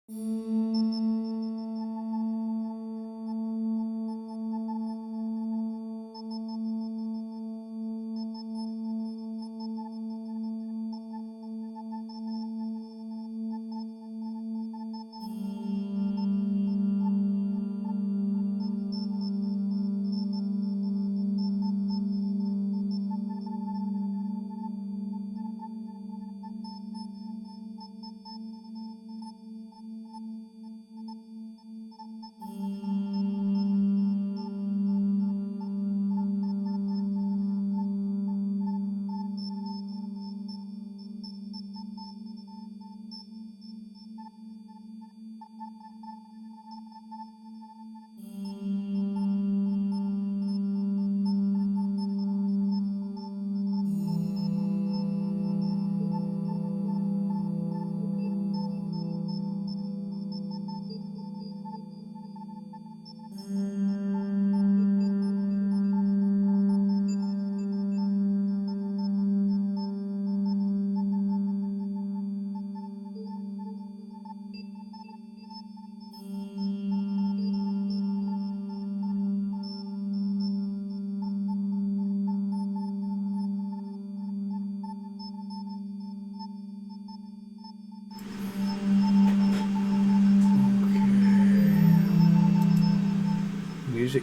Music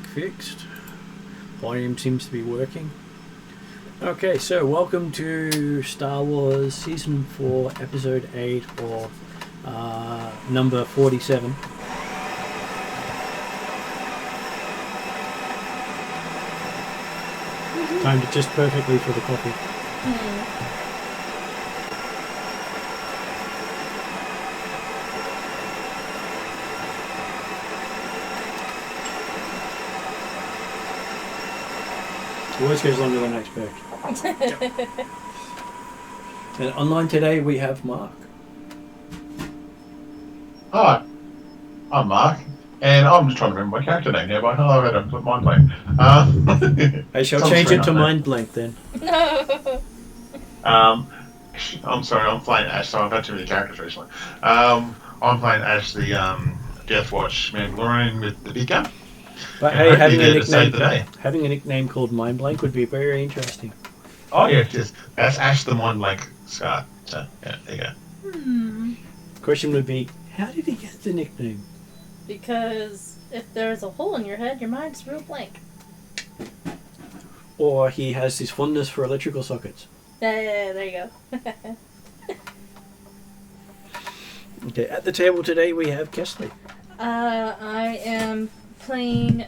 fixed. Volume seems to be working. Okay, so welcome to Star Wars Season 4, Episode 8, or number 47. Timed it just perfectly for the coffee. It always goes longer than I expect. And online today we have Mark. Hi, I'm Mark, and I'm just trying to remember my character name now, but I've had a mind blank. I shall change it to Mind Blank then. No. I'm sorry, I'm playing Ash, so I've had too many characters recently. I'm playing Ash, the Death Watch Mandalorian with the big gun. But hey, having a nickname called Mind Blank would be very interesting. Oh yeah, just that's Ash the Mind Blank Scar. So yeah, there you go. Question would be, how did he get the nickname? Because if there's a hole in your head, your mind's real blank. Or he has this fondness for electrical sockets. Yeah, there you go. Okay, at the table today we have Kesley. I am playing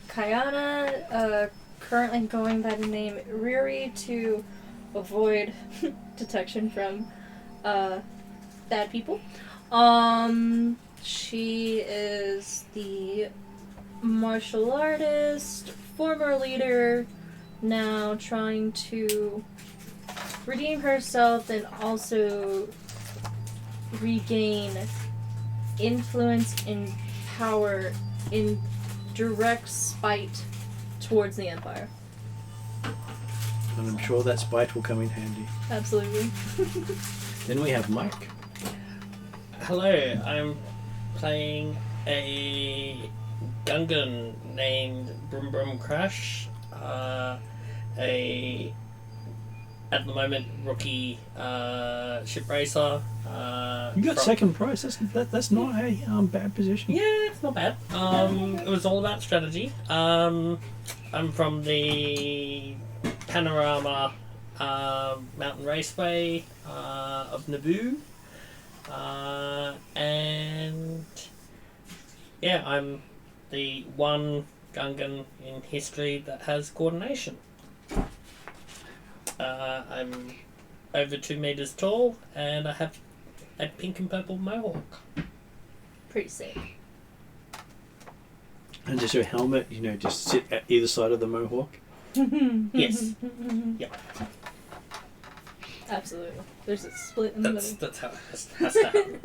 Kayana, currently going by the name Riri to avoid detection from bad people. She is the martial artist, former leader, now trying to redeem herself and also regain influence and power in direct spite towards the Empire. And I'm sure that spite will come in handy. Absolutely. Then we have Mike. Hello, I'm playing a Gungan named Brum Brum Crash. At the moment, rookie ship racer. You got second prize. That's not a bad position. Yeah, it's not bad. It was all about strategy. I'm from the Panorama Mountain Raceway of Naboo. And yeah, I'm the one Gungan in history that has coordination. I'm over 2 meters tall, and I have a pink and purple mohawk. Pretty sick. And does your helmet, just sit at either side of the mohawk? Yes. Yep. Absolutely. There's a split in the middle. That's how it has to happen.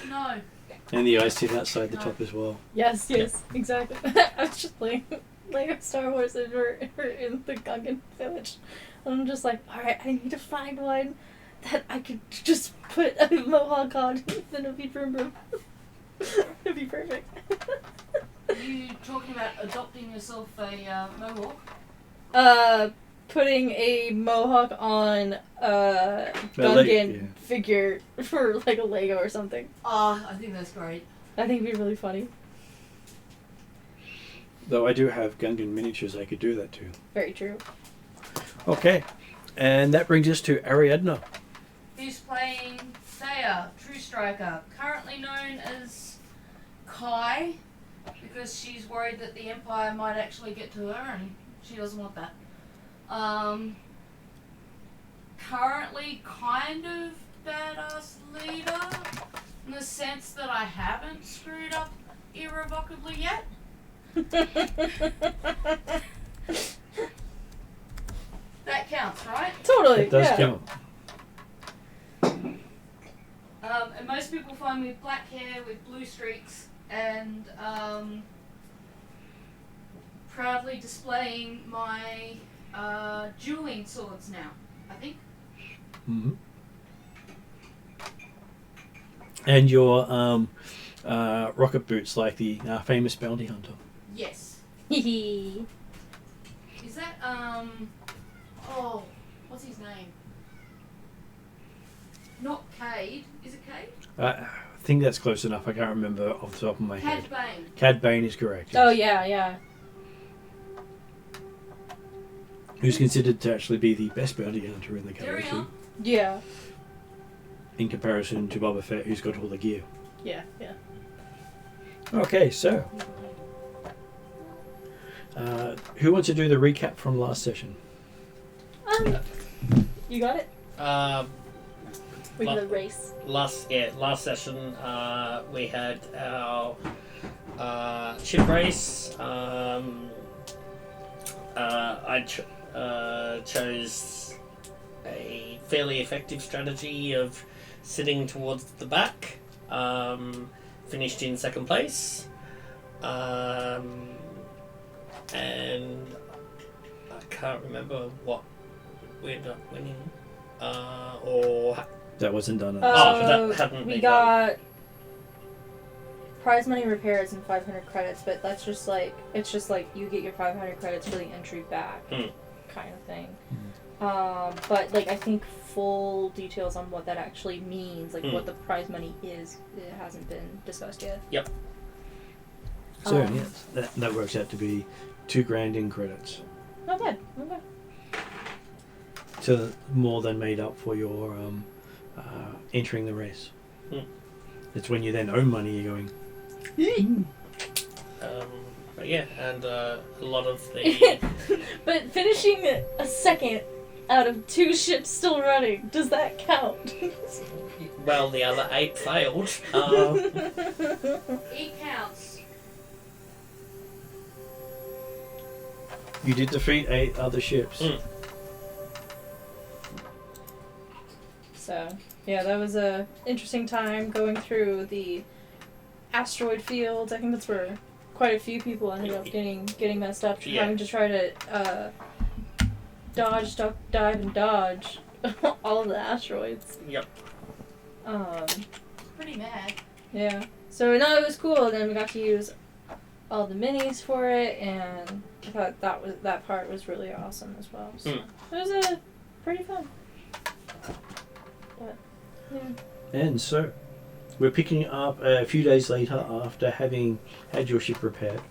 No. And the eyes sit outside the top as well. Yes, exactly. I was just playing Lego Star Wars and we're in the Gungan village. And I'm just like, alright, I need to find one that I could just put a mohawk on instead of be Broom Broom. would be perfect. Are you talking about adopting yourself a mohawk? Putting a mohawk on a leg, Gungan figure for like a Lego or something. Ah, I think that's great. I think it'd be really funny. Though I do have Gungan miniatures I could do that too. Very true. Okay, and that brings us to Ariadna. Who's playing Thea, True Striker, currently known as Kai, because she's worried that the Empire might actually get to her, and she doesn't want that. Currently kind of badass leader, in the sense that I haven't screwed up irrevocably yet. That counts, right? Totally. It does yeah. count. And most people find me with black hair with blue streaks and proudly displaying my dueling swords now, I think. Mm-hmm. And your rocket boots, like the famous bounty hunter. Yes. Hehe. Is that, what's his name? Not Cade. Is it Cade? I think that's close enough. I can't remember off the top of my head. Cad Bane. Cad Bane is correct. Oh Yes. yeah. Who's considered to actually be the best bounty hunter in the galaxy, Terrinoth. Yeah. in comparison to Boba Fett, who's got all the gear. Yeah. Okay, so who wants to do the recap from last session? You got it? We La- did a race. Last session we had our ship race. I chose a fairly effective strategy of sitting towards the back. Finished in second place, and I can't remember what we ended up winning, or That wasn't done. that hadn't we been got prize money repairs and 500 credits, but that's just like you get your 500 credits for the entry back, kind of thing. But like I think full details on what that actually means, like what the prize money is, it hasn't been discussed yet. Yep. So yes, that works out to be $2,000 in credits. Not bad. Not bad. So more than made up for your entering the race. It's when you then own money, you're going. But yeah, and a lot of the But finishing a second out of 2 ships still running, does that count? well, the other 8 failed. It counts. You did defeat 8 other ships. So, yeah, that was a interesting time going through the asteroid fields. I think that's where quite a few people ended up getting messed up, having to try to dodge, duck, dive, and dodge all of the asteroids. Yep. Pretty mad. Yeah. So no, it was cool. Then we got to use all the minis for it, and I thought that part was really awesome as well. So it was pretty fun. But yeah. And so, we're picking up a few days later after having had your ship repaired.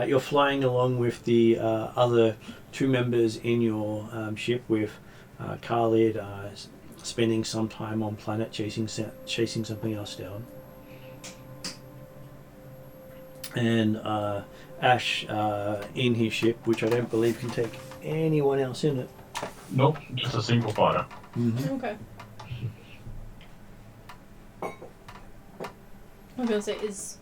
You're flying along with the other 2 members in your ship, with Khalid spending some time on planet chasing something else down. And Ash in his ship, which I don't believe can take anyone else in it. Nope, just a single fighter. Mm-hmm. Okay. I was gonna say, is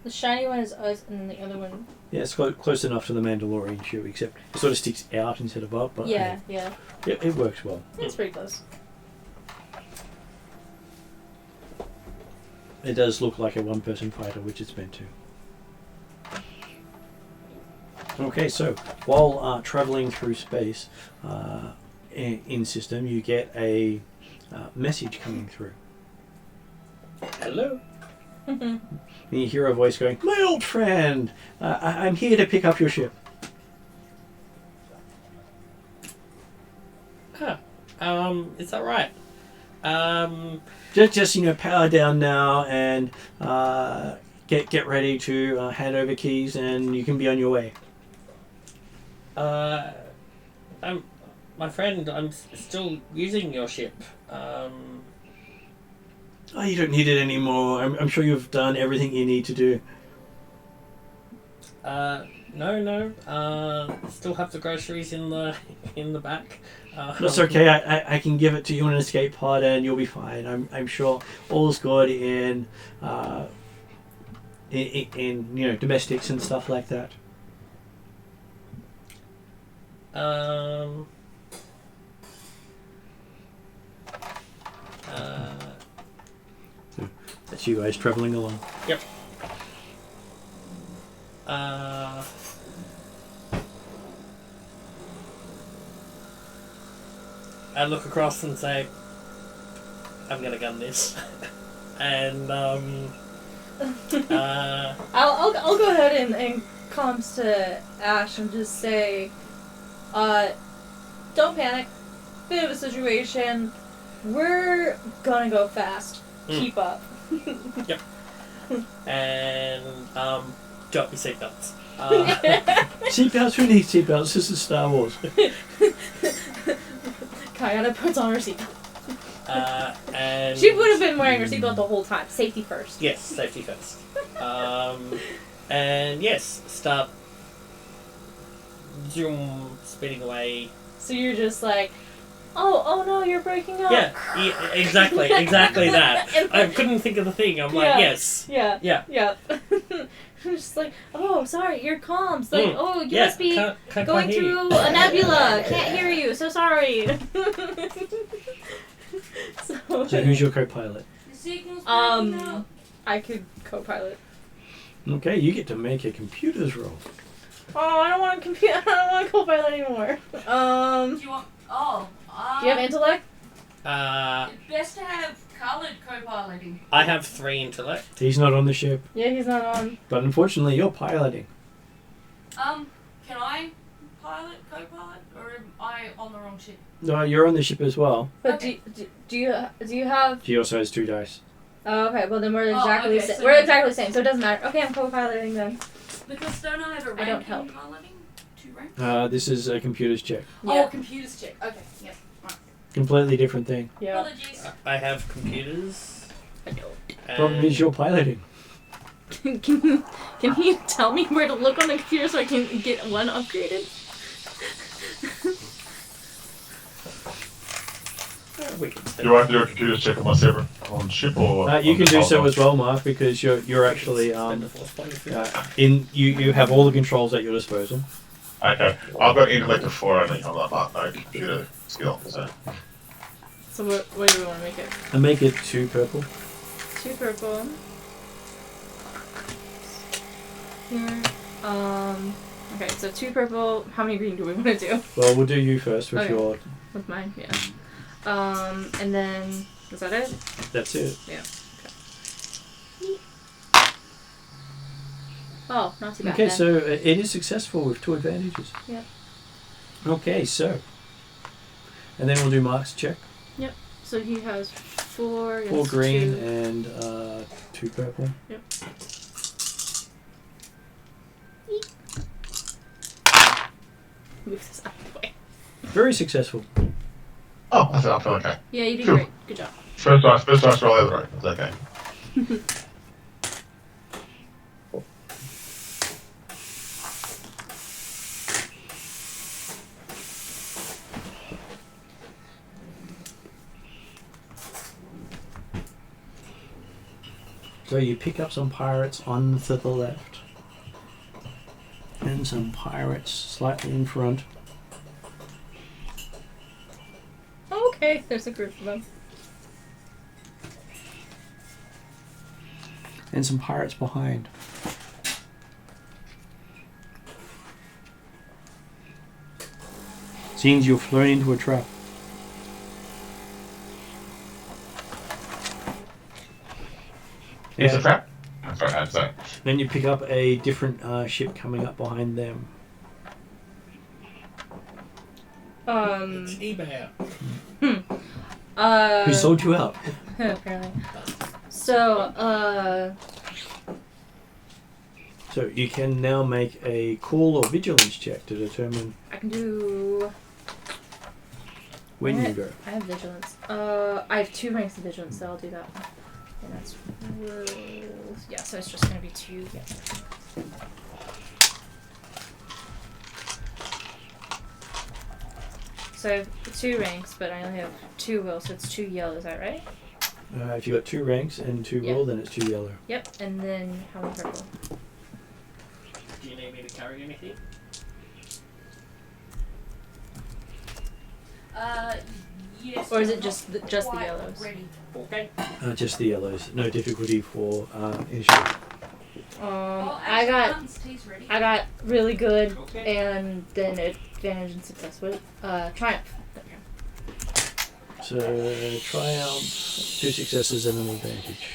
the shiny one is us, and then the other one. Yeah, it's close enough to the Mandalorian ship, except it sort of sticks out instead of up. But Yeah. it works well. It's pretty close. It does look like a one-person fighter, which it's meant to. Okay, so while traveling through space in system, you get a message coming through. Hello. And you hear a voice going, "My old friend, I'm here to pick up your ship." Is that right? Just power down now and get ready to hand over keys, and you can be on your way. My friend, I'm still using your ship. Oh, you don't need it anymore. I'm sure you've done everything you need to do. No. Still have the groceries in the back. That's okay. I can give it to you in an escape pod, and you'll be fine. I'm sure all's good in domestics and stuff like that. That's you guys traveling along. Yep. I look across and say, I'm gonna gun this. And, I'll go ahead and comms to Ash and just say, don't panic. Bit of a situation. We're gonna go fast. Keep up. Yep. And, drop your seatbelts. Seatbelts? Who needs seatbelts? This is Star Wars. Kayana puts on her seatbelt. And She would have been wearing her seatbelt the whole time. Safety first. yes, safety first. And yes, start zoom speeding away. So you're just like, oh no, you're breaking up. Yeah, exactly that. I couldn't think of the thing. I'm like, yes. Yeah. Yeah. I'm just like, oh, sorry, your comms. Like, oh, you yeah, must be can't going quite hear you. through a nebula. Can't hear you. So sorry. So who's your co-pilot? The signal's breaking up. I could co-pilot. Okay, you get to make a computer's roll. Oh, I don't want to I don't want to co-pilot anymore. Do you want? Do you have intellect? It's best to have coloured co-piloting. I have 3 intellect. He's not on the ship, Yeah, he's not on. but unfortunately you're piloting. Can I co-pilot, or am I on the wrong ship? No, you're on the ship as well. But Okay. do you have? He also has 2 dice. Oh, okay. Well, then we're Oh, exactly okay, the so we're then- exactly the same. So it doesn't matter. Okay, I'm co-piloting then. Because don't I have a I rank don't in help. piloting? 2 ranks? This is a computer's check. Oh, computers check. Okay, yes. Right. Completely different thing. Yeah. Apologies. I have computers. Problem is you're piloting. Can you tell me where to look on the computer so I can get one upgraded? We can Do you want to do a computer check on my separate on ship or? You on can the do so Hondo? as well, Mark, because you're actually spend a force point if you you have all the controls at your disposal. Okay, I've got intellect of 4 only. I'm not no computer skill. So So what do we want to make it? And make it 2 purple. 2 purple. Here. Okay, so 2 purple. How many green do we want to do? Well, we'll do you first with Okay. your. With mine, yeah. And then is that it? That's it. Yeah. Okay. Oh, not too bad. Okay, then. so it is successful with 2 advantages. Yeah. Okay, so. And then we'll do Mark's check. So he has 4. 4 green 2. and 2 purple. Yep. Move this out of the way. Very successful. oh, I feel okay. Yeah, you did Phew. great. Good job. First dice roll ever. Right. It's okay. So you pick up some pirates on to the left. And some pirates slightly in front. Okay, there's a group of them. And some pirates behind. Seems you've flown into a trap. It's a trap. So Then you pick up a different ship coming up behind them. It's eBay. Who sold you out? Apparently. So, So you can now make a cool or vigilance check to determine I can do. when you go. I have vigilance. I have 2 ranks of vigilance, so I'll do that one. And that's. Yeah, so it's just gonna be 2. Yeah. So I have 2 ranks, but I only have 2 will, so it's 2 yellow, is that right? If you got 2 ranks and 2 Yeah. will, then it's 2 yellow. Yep, and then how many purple? Do you need me to carry anything? Yes. Or is but it not just the quite yellows? Ready. Okay. Just the yellows. No difficulty for initiative. Oh, I got Hunt's tea's ready. really good, Okay. and then advantage and success. What? Triumph. Okay. So triumph, 2 successes and an advantage.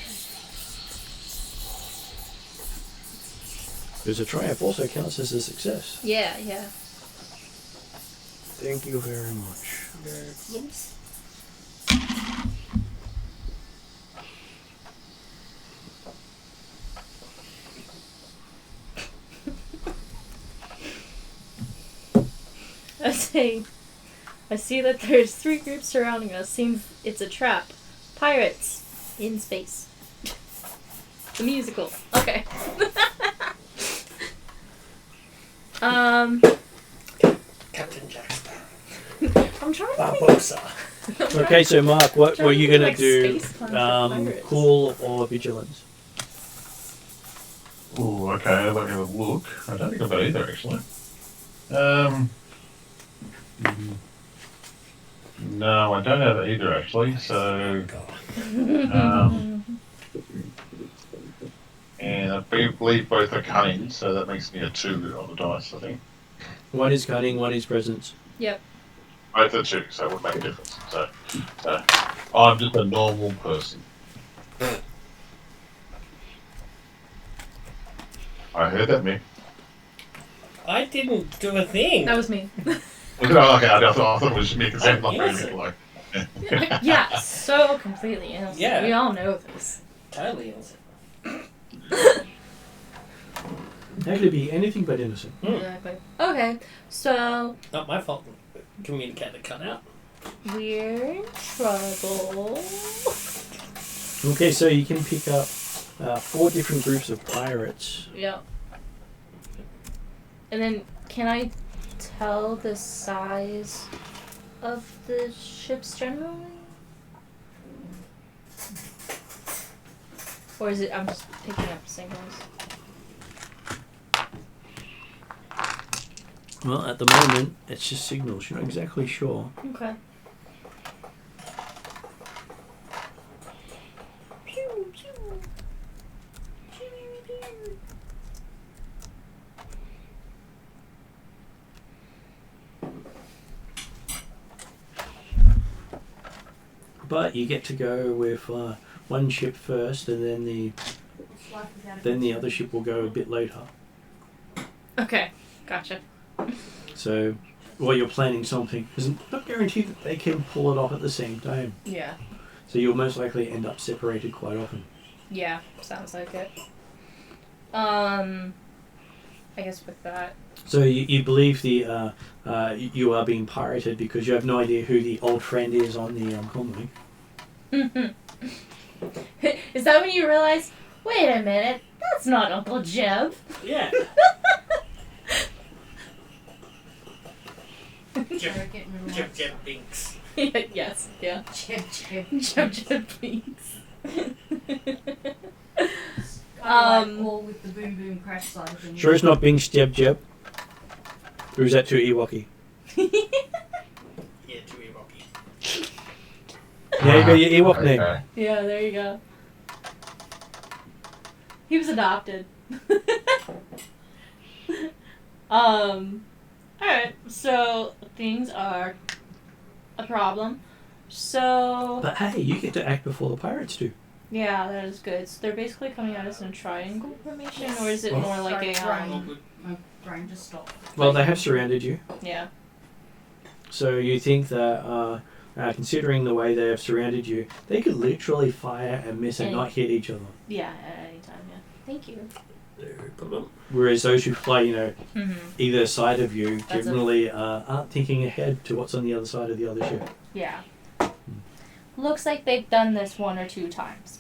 Because a triumph also counts as a success. Yeah. Thank you very much. I see that there's 3 groups surrounding us. Seems it's a trap. Pirates in space. The musical. Okay. Captain Jack Sparrow. I'm trying to think. Barbosa. Okay, so Mark, what Trying were to you think going of, to do? space puns for pirates. Cool or vigilance? ooh, okay. Let me have a look. I don't think I've got either actually. No, I don't have either actually. So, and I believe both are cunning, so that makes me a 2 on the dice. I think 1 is cunning, 1 is presence. Yep. both are 2, so it would make a difference. So I'm just a normal person. I heard that, Mick. I didn't do a thing. That was me. Oh, okay, I thought it was Mick. It sounded like Innocent. like. Yeah, so completely innocent. Yeah. We all know this. Totally innocent. How could it be anything but innocent? Exactly. Okay, so Not my fault. Communicator cut out. we're in trouble. Okay, so you can pick up 4 different groups of pirates. Yep. And then, can I tell the size of the ships generally? Or is it, I'm just picking up singles? Well, at the moment, it's just signals. You're not exactly sure. Okay. Pew, pew. Pew, pew. But you get to go with 1 ship first, and then the other ship will go a bit later. Okay, gotcha. So, while you're planning something, it's not guaranteed that they can pull it off at the same time. Yeah. So you'll most likely end up separated quite often. Yeah, sounds like it. I guess with that. So you believe the you are being pirated because you have no idea who the old friend is on the convoy. Is that when you realize, wait a minute, that's not Uncle Jeb? Yeah. Jeb Binks. Yes, yeah. Jeb Binks. All with the boom boom crash side of things. Sure it's not Bing Jeb Jeb? Or is that too Ewok-y? Yeah, too Ewok-y. Yeah, you got your Ewok name. Okay. Yeah, there you go. He was adopted. Alright, so things are a problem. So But hey, you get to act before the pirates do. Yeah, that is good. So they're basically coming at us in triangle formation, or is it Well- more like a Sorry, my brain just stopped. Well, they have surrounded you. yeah. So you think that, considering the way they have surrounded you, they could literally fire and miss and not hit each other. Yeah, at any time, yeah. Thank you. No problem. Whereas those who fly, Mm-hmm. either side of you That's generally aren't thinking ahead to what's on the other side of the other ship. Yeah. Looks like they've done this 1 or 2 times.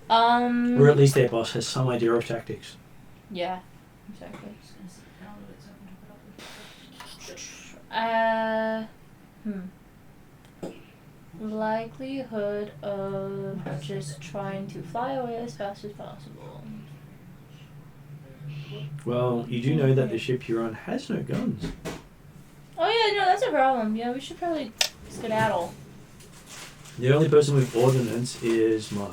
Or at least their boss has some idea of tactics. Yeah, exactly. Likelihood of just trying to fly away as fast as possible. Well, you do know that the ship you're on has no guns. Oh yeah, no, that's a problem. Yeah, we should probably skedaddle. The only person with ordnance is Mark.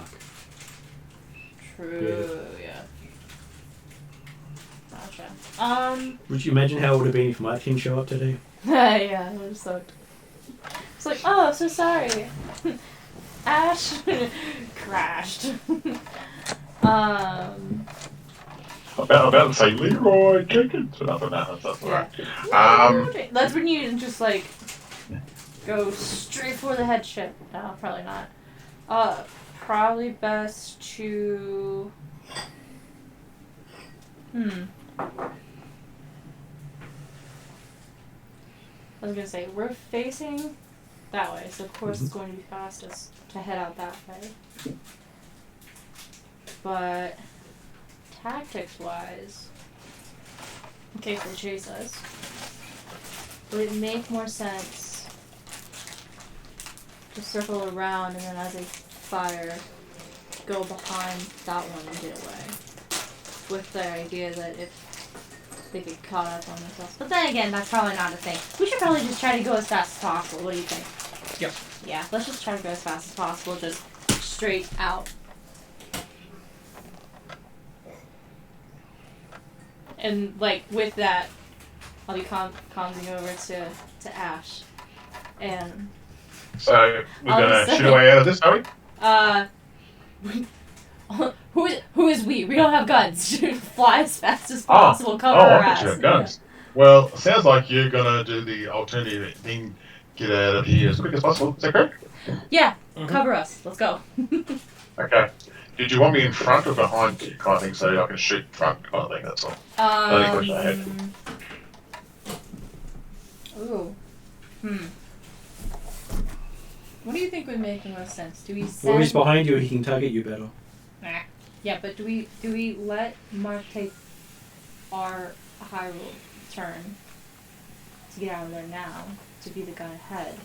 True, yeah. Gotcha. Would you imagine how it would have been if Mark didn't show up today? Yeah, it was sucked. It's like, oh, so sorry. Ash crashed. About to say Leroy Jenkins, but other than that, that's alright. That's when you just like go straight for the headship. No, probably not. Probably best to. I was gonna say we're facing that way, so of course it's going to be fastest to head out that way. But tactics-wise, in case they chase us, would it make more sense to circle around and then as they fire, go behind that one and get away? With the idea that if they get caught up on themselves. But then again, that's probably not a thing. We should probably just try to go as fast as possible. What do you think? Yep. Yeah, let's just try to go as fast as possible, just straight out. And, like, with that, I'll be comsing over to Ash. And, So, we're I'll gonna just shoot say- away out of this, are we? who is we? We don't have guns. Fly as fast as possible, cover our I ass. thought you had guns. Well, sounds like you're gonna do the alternative thing, get out of here as quick as possible. Is that correct? Yeah, Mhm. cover us. Let's go. Okay. Did you want me in front or behind you, kind of thing, so I can shoot front, kind of thing, that's all. Only question I had. Ooh. What do you think would make the most sense? Do we Well, send... if he's behind you, he can target you better. Nah. Yeah, but do we let Mark take our high roll turn to get out of there now, to be the guy ahead?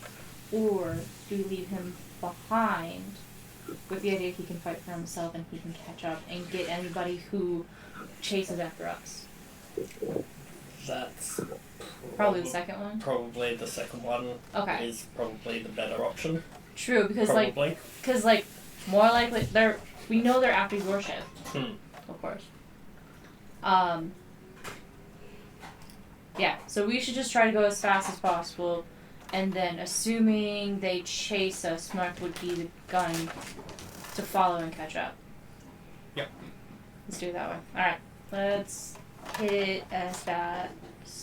Or do we leave him behind with the idea he can fight for himself and he can catch up and get anybody who chases after us? That's Probably the second one? Probably the second one Okay. is probably the better option. True, because Probably. more likely we know they're after your ship, of course. Yeah, so we should just try to go as fast as possible, and then assuming they chase us, Mark would be the gun to follow and catch up. Yep. Let's do it that way. Alright, let's hit it as fast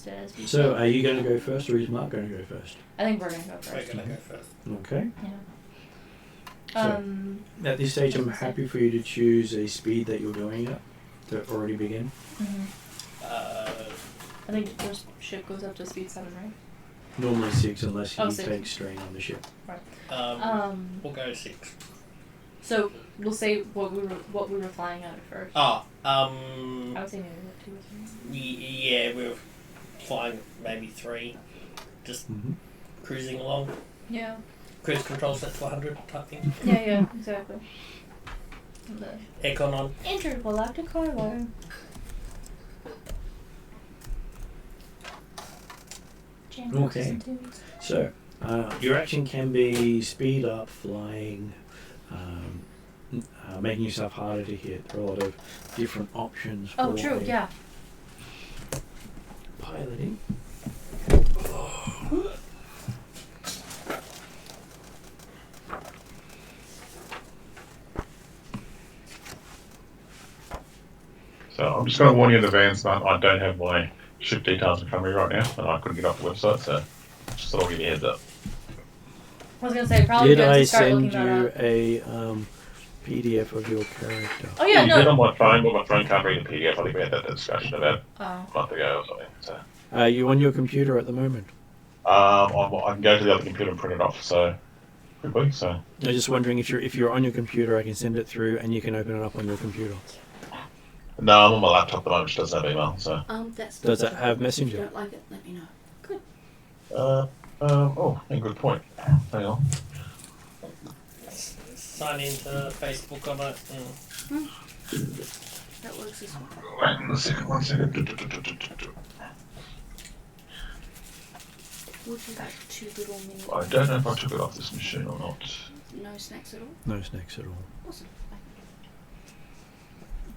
as we So, can. are you going to go first, or is Mark going to go first? I think we're gonna go We're first. gonna go first. Okay. Yeah. At this stage, I'm happy for you to choose a speed that you're going at to already begin. I think the ship goes up to speed 7, right? Normally 6, unless you 6. take strain on the ship. We'll go 6. So we'll say what we were flying at first. I would say maybe like 2 or 3. Yeah, we were flying maybe 3, just cruising along. Yeah. Cruise control set to 100 type thing. Yeah, exactly. Aircon on. Intergalactic cargo. Okay. So, your action can be speed up, flying, making yourself harder to hit. There are a lot of different options for Oh, true, yeah. piloting. So I'm just going to warn you in advance that I don't have my ship details in front of me right now, and I couldn't get off the website, so just thought I'll give you a heads up. I was gonna say probably Did good I to start looking send that you up. a PDF of your character? Oh yeah, You did no. on my phone, but my phone can't read the PDF. I think we had that discussion about Oh. a month ago or something. So, Are you on your computer at the moment? I can go to the other computer and print it off. So, quickly. So, I'm just wondering if you're on your computer, I can send it through, and you can open it up on your computer. no, I'm on my laptop at the moment, which doesn't have email. So, That's Does not it have If you Messenger? don't like it, let me know. Good. oh, good point. Hang on. Sign into Facebook on it. That works as well. Wait a second, 1 second. Would you like 2 little mini? I don't know if I took it off this machine or not. No snacks at all? No snacks at all. Awesome.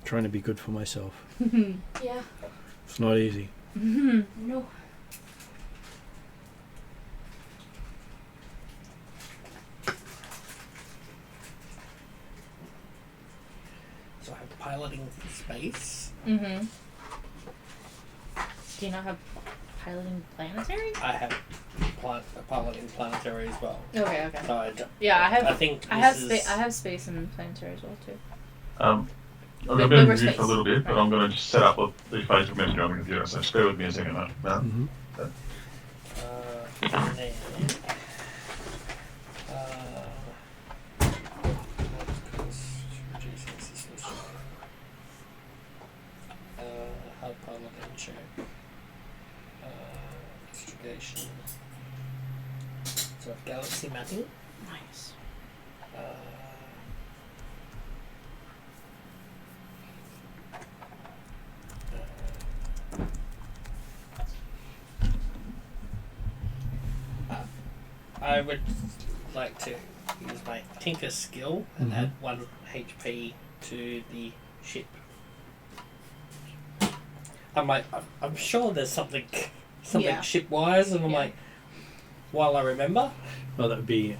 Trying to be good for myself. Yeah. It's not easy. No. So I have piloting space. Mm-hmm. Do you not have piloting planetary? I have piloting planetary as well. Okay. So Yeah, I think I have space and planetary as well too. I'm going to be on mute for a little bit, but I'm going to just set up the Facebook Messenger on the computer, so just bear with me a second, mate. No? Mm-hmm. And then, hard piloting check. Investigation. So galaxy mapping. Nice. I would like to use my Tinker skill and add 1 HP to the ship. I'm sure there's something Yeah. ship-wise, and I'm Yeah. like, while I remember. Well, that would be.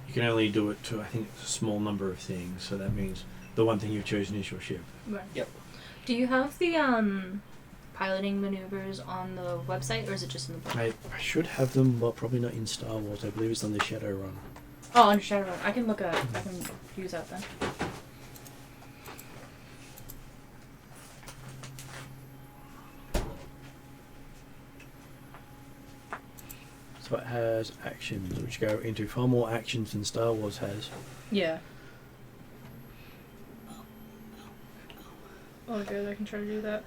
You can only do it to, I think, it's a small number of things. So that means the one thing you've chosen is your ship. Right. Yep. Do you have the piloting maneuvers on the website, or is it just in the book? I should have them, but probably not in Star Wars. I believe it's on the Shadowrun. Oh, on Shadowrun. I can use that then. So it has actions, which go into far more actions than Star Wars has. Yeah. Oh, good. I can try to do that.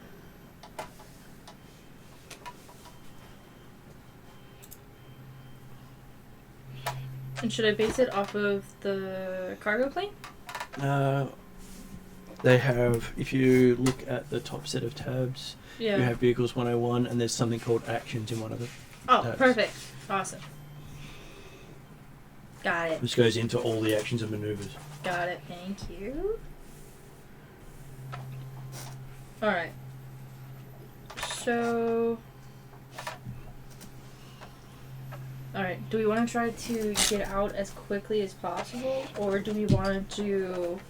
And should I base it off of the cargo plane? They have, if you look at the top set of tabs, Yeah. you have Vehicles 101, and there's something called Actions in one of them. Oh, tabs. perfect. Awesome. Got it. Which goes into all the actions and maneuvers. Got it. Thank you. Alright. So... Alright, do we want to try to get out as quickly as possible, or do we want to do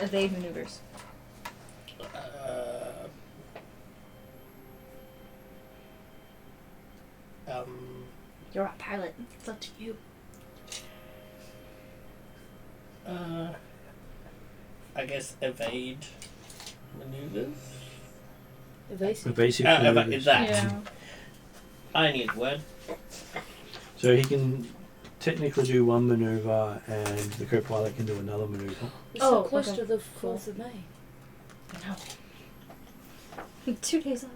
evade maneuvers? You're a pilot. It's up to you. I guess evade maneuvers. Evasive. Evasive Is maneuvers. that? Yeah. I need word. So he can technically do one maneuver, and the co-pilot can do another maneuver. We're so Oh, close okay. to the Cool. 4th of May. No. 2 days off.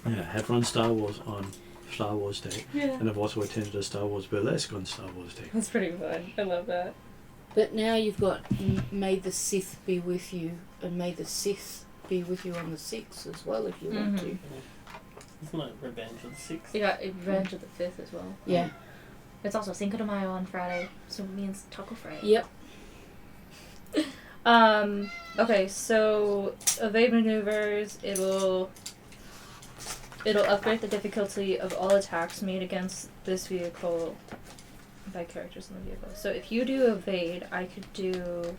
Yeah, have run Star Wars on Star Wars Day, Yeah. and I've also attended a Star Wars burlesque on Star Wars Day. That's pretty fun. I love that. But now you've got May the Sith be with you, and May the Sith be with you on the 6th as well, if you want to. Isn't it Revenge of the Sixth? You got Revenge of the 5th as well. Yeah. It's also Cinco de Mayo on Friday, so it means Taco Friday. Yep. Okay, so evade maneuvers, it'll upgrade the difficulty of all attacks made against this vehicle by characters in the vehicle. So if you do evade, I could do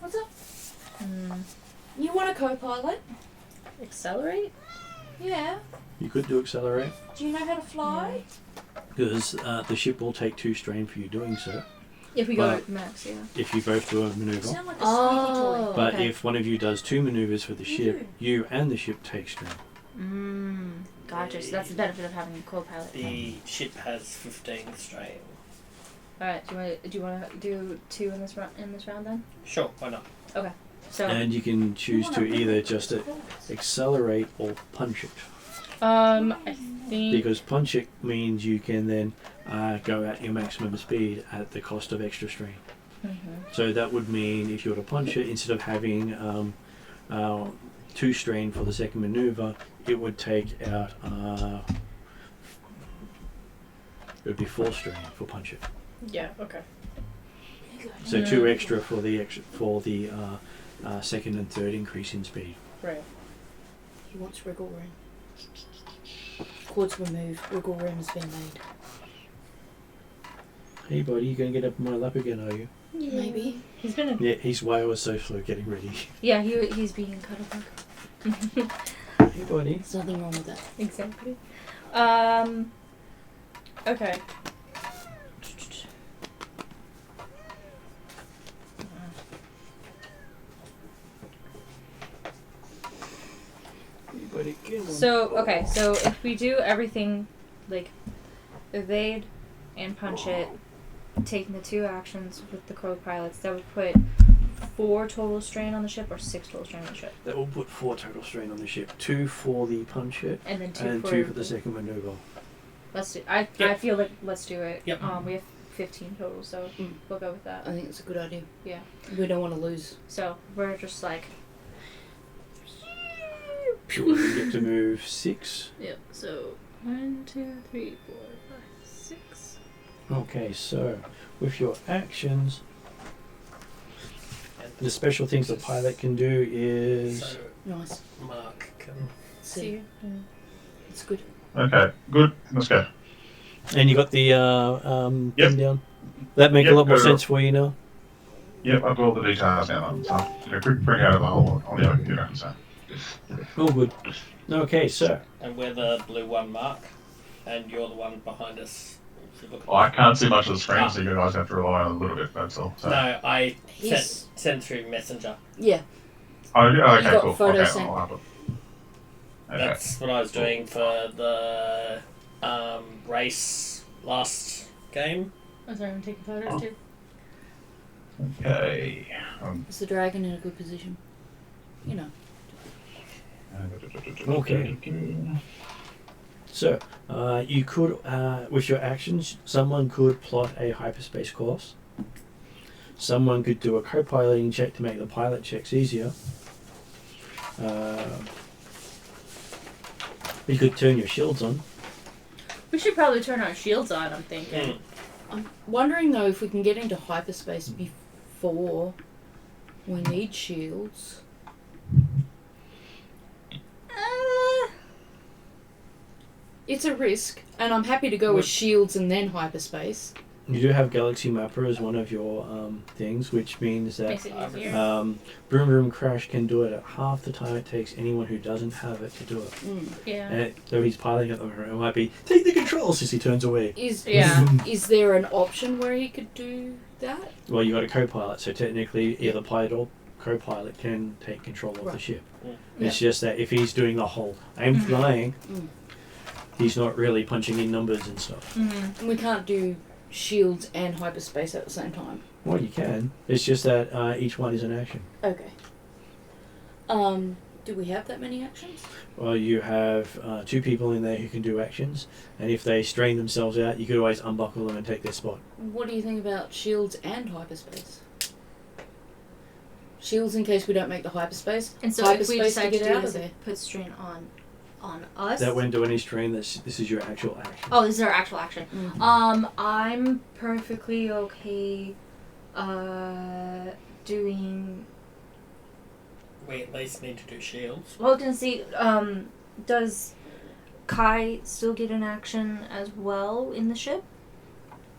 What's up? Hmm. You want a co-pilot? Accelerate? Yeah. You could do accelerate, Do you know how to fly? because the ship will take 2 strain for you doing so, If we go But- max, yeah. if you both do a You maneuver. sound like a Oh. squeaky toy. But okay. if one of you does 2 maneuvers for the ship, you and the ship take strain. Gotcha. So that's the benefit of having a co-pilot. The ship has 15 strain. All right. Do you want to do 2 in this round then? Sure, why not? So And you can choose to either just accelerate or punch it. I think Because punch it means you can then go at your maximum speed at the cost of extra strain. So that would mean if you were to punch it, instead of having 2 strain for the second maneuver, it would take out it would be 4 strain for punch it. yeah. Okay. So 2 extra for the second and third increase in speed. Right. He wants wriggle room. Chords removed. Wriggle room has been made. Hey buddy, you gonna get up in my lap again, are you? Maybe. He's been. Yeah, he's way was so slow getting ready. Yeah. He's being cuddled. Hey buddy. There's nothing wrong with that. Exactly. Okay. Hey buddy, get on. So if we do everything, like evade and punch it, taking the 2 actions with the co-pilots, that would put 4 total strain on the ship or 6 total strain on the ship, That will put 4 total strain on the ship. 2 for the punch it, and then 2 and for 2 for the second maneuver. Let's do. I Yep. feel like let's do it. Yep. We have 15 total, so we'll go with that. I think it's a good idea. Yeah. We don't want to lose. So we're just like. You get to move 6. Yep. So 1, 2, 3, 4, 5, 6. Okay, so with your actions, the special things the pilot can do is So Nice. Mark can See, it's good. Okay, good. Let's go. and you got the Yep. thing down. That make a Yep, lot more got it. sense for you now. Yep, I've got all the details down. So bring out of the whole on the other computer. So. All good. Okay, so and we're the blue one, Mark, and you're the one behind us. If you look at Well, I can't see much of the screen, so you guys have to rely on a little bit. That's all. So. No, I He's- sent through Messenger. Yeah. Oh, yeah, okay, got cool. photo Okay, sync. I'll have it. Okay. That's what I was doing for the race last game. Oh, sorry, I'm taking photos too. Okay. Is the dragon in a good position? You know. Okay. So you could, with your actions, someone could plot a hyperspace course. Someone could do a co-piloting check to make the pilot checks easier. You could turn your shields on. We should probably turn our shields on. I'm thinking. I'm wondering though if we can get into hyperspace before we need shields. It's a risk, and I'm happy to go with shields and then hyperspace. You do have Galaxy Mapper as one of your things, which means that Makes it easier. Broom Broom Crash can do it at half the time it takes anyone who doesn't have it to do it. Yeah. And though he's piloting at the moment, it might be, take the controls as he turns away. Is there an option where he could do that? Well, you got a co-pilot, so technically either pilot or co-pilot can take control of the ship. It's just that if he's doing the whole, I'm flying, he's not really punching in numbers and stuff. And we can't do shields and hyperspace at the same time. Well, you can. It's just that each one is an action. Okay. Do we have that many actions? Well, you have 2 people in there who can do actions, and if they strain themselves out, you could always unbuckle them and take their spot. What do you think about shields and hyperspace? Shields in case we don't make the hyperspace. And so if we hyperspace decide to get do out this, of there. it puts strain on us. That won't do any strain. This is your actual action. Oh, this is our actual action. Mm-hmm. I'm perfectly okay doing. We at least need to do shields. Well, to see, does Kai still get an action as well in the ship?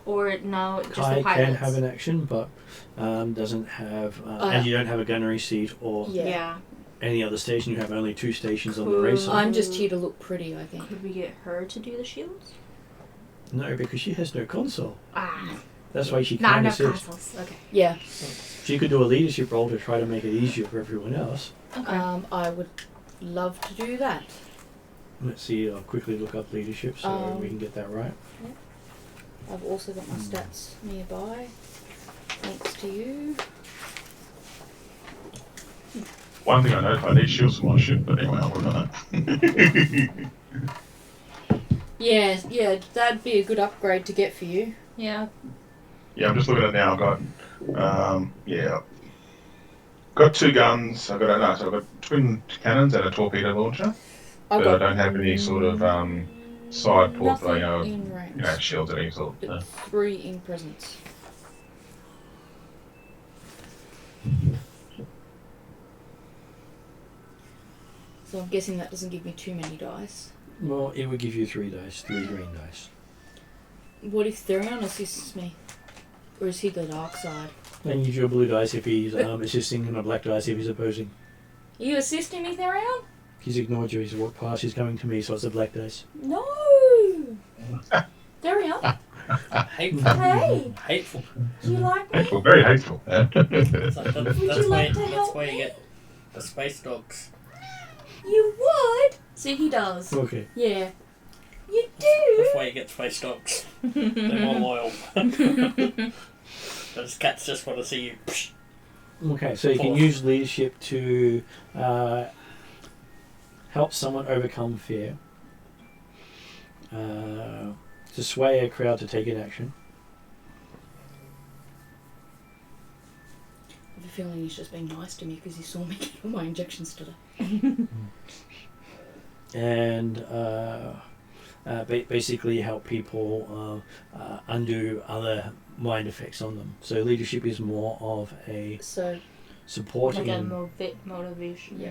Or no, just Kai the pilots. can have an action, but doesn't have, and you don't have a gunnery seat or Yeah. any other station. You have only 2 stations on the racer. I'm just here to look pretty, I think. Could we get her to do the shields? No, because she has no console. Ah. That's why she Not can't enough assist. consoles. Okay. Yeah. She could do a leadership role to try to make it easier for everyone else. Okay. I would love to do that. Let's see, I'll quickly look up leadership so we can get that right. I've also got my stats nearby. Thanks to you. One thing I know, I need shields for my ship, but anyway, I'll work on that. Yeah, that'd be a good upgrade to get for you. Yeah. Yeah, I'm just looking at it now. I've got, got 2 guns. I've got twin cannons and a torpedo launcher. But I don't have any sort of side port, Nothing in range. shields of any sort. But 3 in presence. So I'm guessing that doesn't give me too many dice. Well, it would give you 3 dice, 3 green dice. What if Therion assists me? Or is he the dark side? Then give you a blue dice if he's assisting and a black dice if he's opposing. Are you assisting me, Therion? He's ignored you, he's walked past, he's coming to me, so it's a black dice. No! Therion? Hateful. Hey! Hateful. Do you like me? Hateful, very hateful. That's you like to that's help where you me? get the space dogs. You would? See, he does. Okay. Yeah. You do? That's why you get space dogs. They're more loyal. Those cats just want to see you. Psh. Okay, so you can use leadership to help someone overcome fear, to sway a crowd to take an action. I have a feeling he's just being nice to me because he saw me get all my injections today. And basically help people undo other mind effects on them. So leadership is more of a So, support Like a in. motivation. Yeah.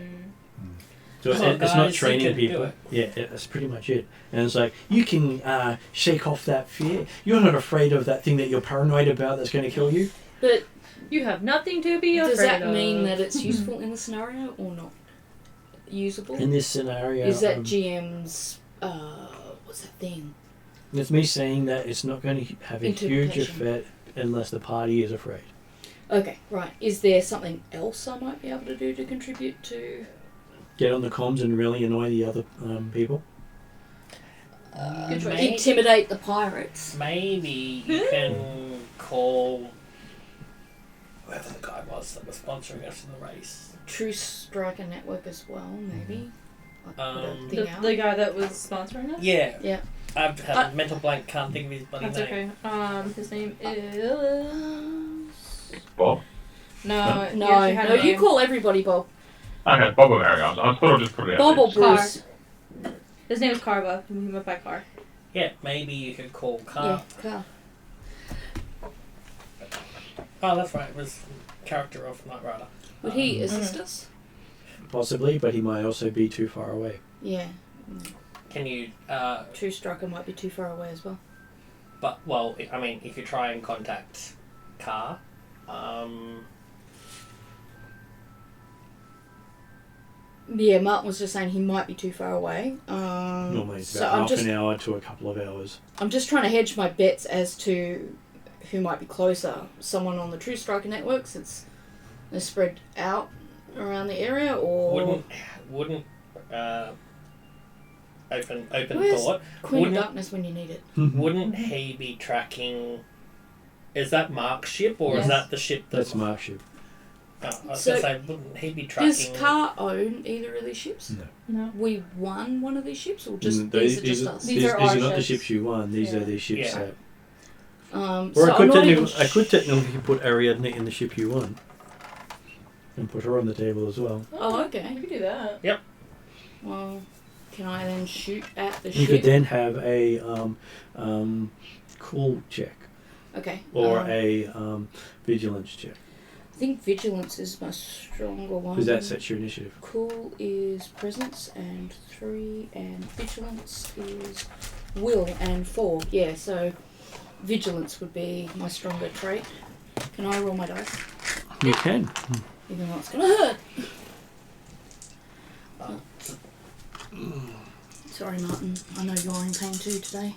So it's, Oh, it's not guys, you training can do people. it. Yeah, that's pretty much it. And it's like, you can shake off that fear. You're not afraid of that thing that you're paranoid about that's going to kill you. but You have nothing to be afraid does that of. mean that it's useful in the scenario or not? Usable? In this scenario, Is that GM's, what's that thing? it's me saying that it's not going to have a huge Interpretation. effect unless the party is afraid. Okay, right. Is there something else I might be able to do to contribute to? Get on the comms and really annoy the other people. Good choice. Intimidate the pirates. Maybe you can call whoever the guy was that was sponsoring us in the race. True Striker Network as well, maybe. Like put a thing The, out. the guy that was sponsoring us? Yeah. Yeah. I've had a mental blank, can't think of his bloody That's name. okay. His name is... Bob? No, he No, actually had no, a you name. call everybody Bob. Okay, Bob will carry on. I thought I'd just put it out Bob or there. Bruce. His name is Carva. He went by Car. Yeah, maybe you could call Yeah, Carl. Carl. Oh, that's right, it was character of Knight Rider. Would he assist us? Possibly, but he might also be too far away. Yeah. Can you, True Striker might be too far away as well. but, well, I mean, if you try and contact Car, Yeah, Martin was just saying he might be too far away. Normally it's so about half an hour to a couple of hours. I'm just trying to hedge my bets as to who might be closer. Someone on the True Striker network, since they're spread out around the area, or wouldn't open Where's thought, Queen of wouldn't- Darkness when you need it. wouldn't he be tracking, is that Mark's ship, or Yes. is that the ship That's Mark's ship. I was So- going to say, wouldn't he be tracking... Does Car own either of these ships? No. No. We won one of these ships, or just Mm, these are just us? These are our not the ships. ships you won. These Yeah. are the ships Yeah. that. So Or I I'm could not even technically put Ariadne in the ship you won, and put her on the table as well. Oh, okay. You could do that. Well, can I then shoot at the You ship? could then have a cool check Okay. or a vigilance check, I think vigilance is my stronger one. because that sets your initiative. Cool is presence and 3, and vigilance is will and 4. Yeah, so vigilance would be my stronger trait. Can I roll my dice? You can. Even though it's going to hurt. Sorry, Martin. I know you're in pain too today.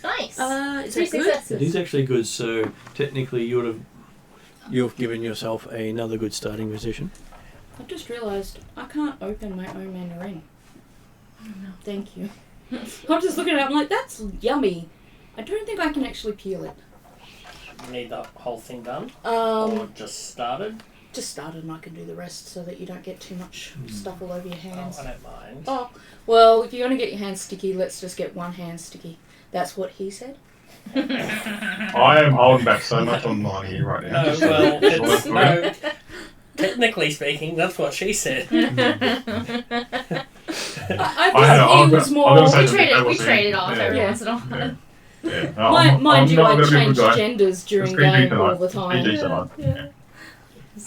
Nice. Is 3 that good? successes. It is actually good, so technically you've given yourself another good starting position. I've just realised I can't open my own mandarin. Oh, no. Thank you. I'm just looking at it, I'm like, that's yummy. I don't think I can actually peel it. You need the whole thing done? Um, Or just started? Just started and I can do the rest so that you don't get too much stuff all over your hands. Oh, I don't mind. Oh, well, if you're going to get your hands sticky, let's just get one hand sticky. That's what he said. I am holding back so much on mine here right now. No, well, it's, no, technically speaking, that's what she said. I know, thought he was more... I'm gonna say We something. we traded off every Yeah. once in a while. Yeah. No, Mind you, I not gonna be a change good guy. genders during It's PG game tonight. all the time. PG tonight. Yeah.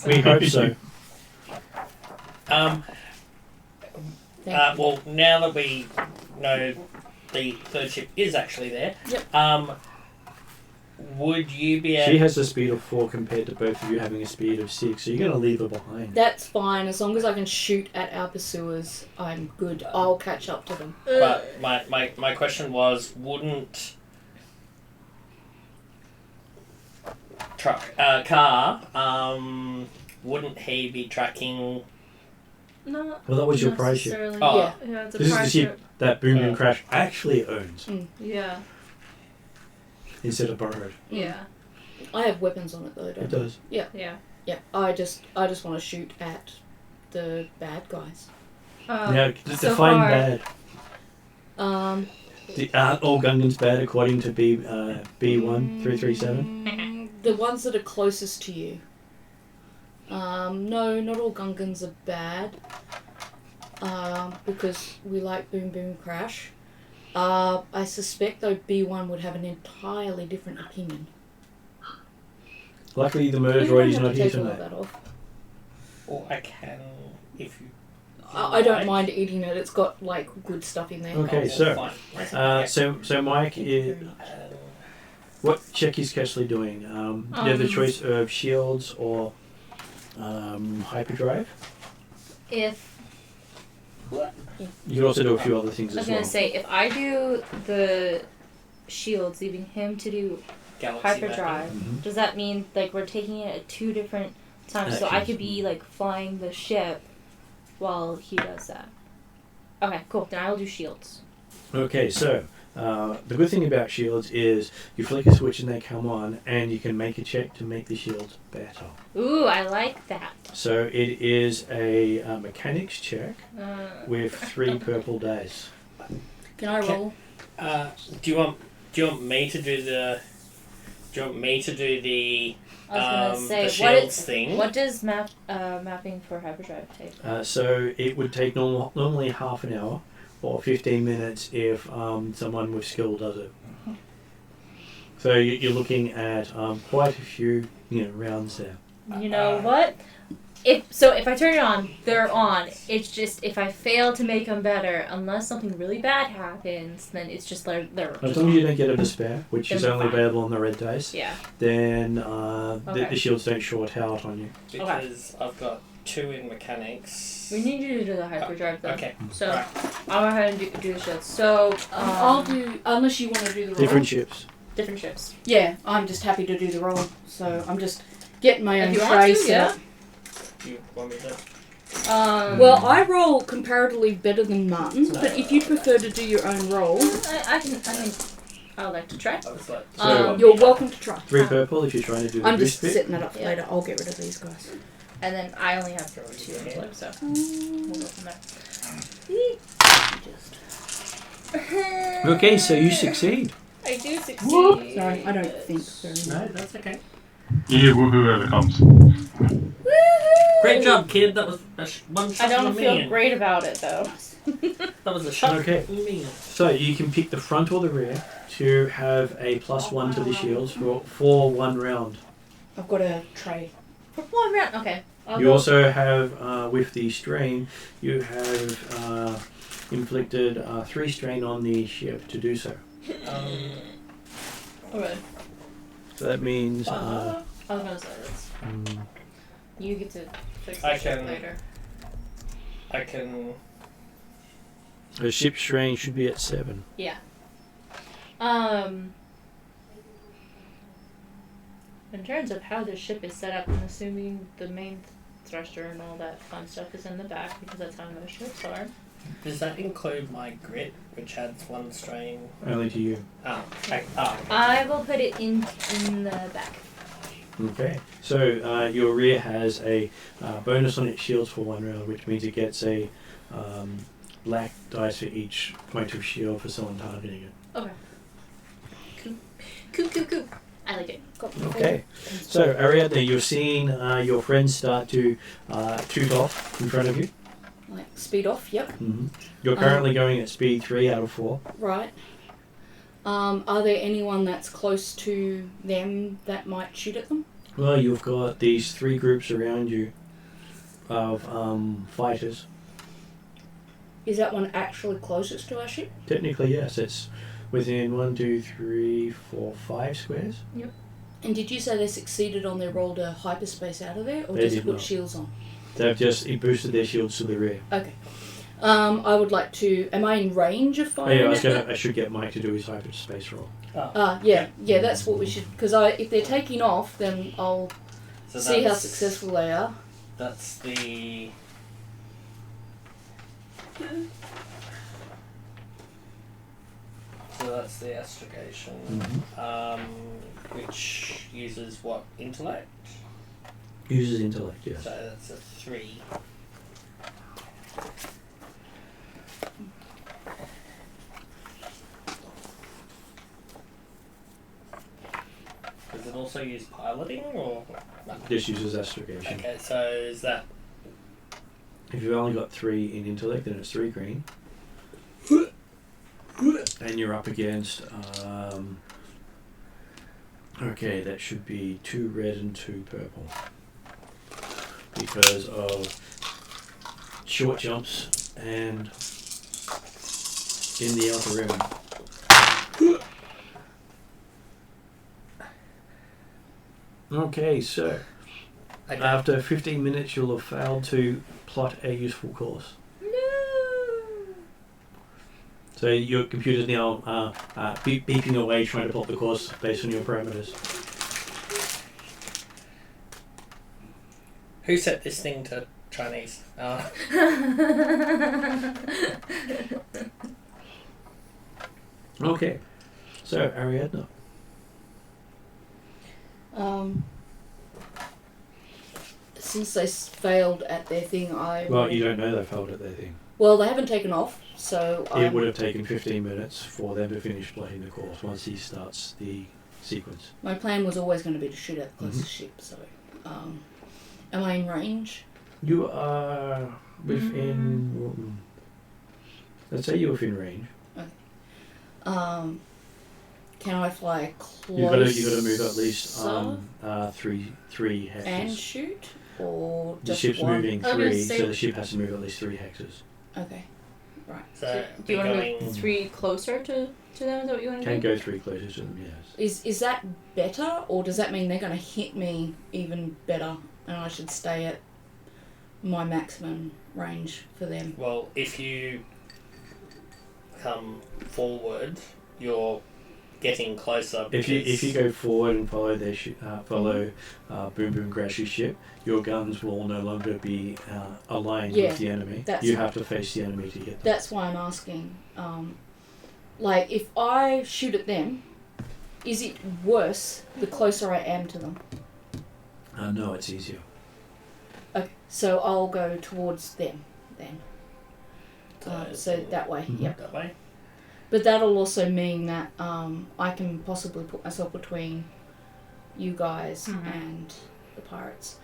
We hope so. Well, now that we know the third ship is actually there, Yep. would you be able... She has a speed of 4 compared to both of you having a speed of 6, so you're going to leave her behind. That's fine, as long as I can shoot at our pursuers, I'm good. I'll catch up to them. But my question was, wouldn't wouldn't he be tracking... No. Well, that was your prize ship. necessarily. Oh. Yeah. Yeah, it's a This is the prize ship that Boom Boom Crash actually owns Yeah. instead of borrowed. Yeah. I have weapons on it though, It don't I? does. Yeah. Yeah, I just want to shoot at the bad guys. Now, so define far- bad. Aren't all Gungans bad according to B1337? The ones that are closest to you. No, not all Gungans are bad. Because we like Boom Boom Crash. I suspect though B1 would have an entirely different opinion. Luckily, the murder You droid don't is have not to here take all of tonight. that off. Or I can, if you... I don't mind eating it. It's got like good stuff in there. Okay, so, fine. so Mike, Thank you is, very much. what check is Kesley doing? You have the choice of shields or hyperdrive. If You can also do a few other things I was as well. gonna say, if I do the shields, leaving him to do Galaxy hyperdrive, Mhm. does that mean like we're taking it at 2 different times? So I Actions. could be like flying the ship while he does that. Okay, cool. Then I will do shields. Okay, so the good thing about shields is you flick a switch and they come on, and you can make a check to make the shields better. Ooh, I like that. So it is a mechanics check with 3 purple dice. Can I roll? Do you want me to do the... Do you want me to do the... I was gonna the say, shields thing? what does mapping for hyperdrive take? So it would take normally half an hour or 15 minutes if someone with skill does it. So you're looking at quite a few rounds there. You know what? If I turn it on, they're on. It's just if I fail to make them better, unless something really bad happens, then it's just they're As just long as you on. don't get a despair, which Then is we're only fine. available on the red dice, Yeah. then Okay. the shields don't short out on you. Because I've got 2 in mechanics. We need you to do the hyperdrive though. Okay. So Right. I'll go ahead and do the shields. So I'll do, unless you want to do the roll. Different ships. different ships. Yeah, I'm just happy to do the roll. So I'm just getting my own If you want tray to, set yeah. up. You want me to... Well, I roll comparatively better than Martin, but if you prefer to do your own roll, I think I would like to try. I was like... So- you're welcome to try. 3 purple if you're trying to do the I'm boost just bit. setting that up for Yeah. later. I'll get rid of these guys. And then I only have 2 in the clip, so we'll go from there. Okay, so you succeed. I do succeed. Sorry, I don't think very much. No, that's okay. Yeah, whoever comes. Great job, kid. That was one I shot don't in a feel million. great about it though. That was a shot Okay. in a million. So you can pick the front or the rear to have a +1 to the shields for 1 round. I've got a tray. For 1 round, okay. I'll You go- also have, with the strain, you have inflicted 3 strain on the ship to do so. Okay. So that means. I was gonna say this. You get to fix I the ship can- later. I can. The ship's range should be at 7. Yeah. In terms of how the ship is set up, I'm assuming the main thruster and all that fun stuff is in the back because that's how most ships are. Does that include my grit, which adds 1 strain? Only to you. Oh, okay. Oh. I will put it in the back. Okay. So your rear has a bonus on its shields for 1 round, which means it gets a black dice for each point of shield for someone targeting it. Okay. Cool. I like it. Go. Okay. So Ariadne, you're seeing your friends start to toot off in front of you. Like speed off. Yep. Mm-hmm. You're currently going at speed 3 out of 4. Right. Are there anyone that's close to them that might shoot at them? Well, you've got these 3 groups around you of fighters. Is that one actually closest to our ship? Technically, yes. It's within 1, 2, 3, 4, 5 squares. And did you say they succeeded on their roll to hyperspace out of there, or They just did put not. shields on? It boosted their shields to the rear. Okay. I would like to. Am I in range of Oh, firing? yeah, at them? I should get Mike to do his hyperspace roll. Yeah. That's what we should. Because if they're taking off, then I'll So see how that's- successful they are. That's the. So that's the astrogation, which uses what? Intellect? Uses intellect, yes. So that's a 3. Does it also use piloting or? No. This uses astrogation. Okay, so is that If you've only got 3 in intellect, then it's 3 green. And you're up against. Okay, that should be 2 red and 2 purple. Because of short jumps and in the outer rim. Okay, so okay? after 15 minutes, you'll have failed to plot a useful course. No. So your computer's now beeping away trying to plot the course based on your parameters. Who set this thing to Chinese? Okay, so Ariadne. Since they failed at their thing, Well, you don't know they failed at their thing. Well, they haven't taken off, so It would have taken 15 minutes for them to finish plotting the course once he starts the sequence. my plan was always going to be to shoot at the closest Mm-hmm. ship. So, am I in range? You are within. Let's say you're within range. Can I fly close? You've got to move at least three hexes. and shoot, or The just ship's one? moving I was gonna 3, say- so the ship has to move at least 3 hexes. Okay, right. So Do you want to going. move 3 closer to them? Is that what you want to Can do? go 3 closer to them, yes. Is that better, or does that mean they're going to hit me even better, and I should stay at my maximum range for them? Well, if you come forward, you're getting closer. If you go forward and follow their Boom Boom Crash's ship, your guns will no longer be aligned Yeah, with the enemy. that's You right. have to face the enemy to hit them. That's why I'm asking. Like, if I shoot at them, is it worse the closer I am to them? No, it's easier. Okay, so I'll go towards them then. So that way, Mhm. yep. that way. But that'll also mean that I can possibly put myself between you guys and the pirates.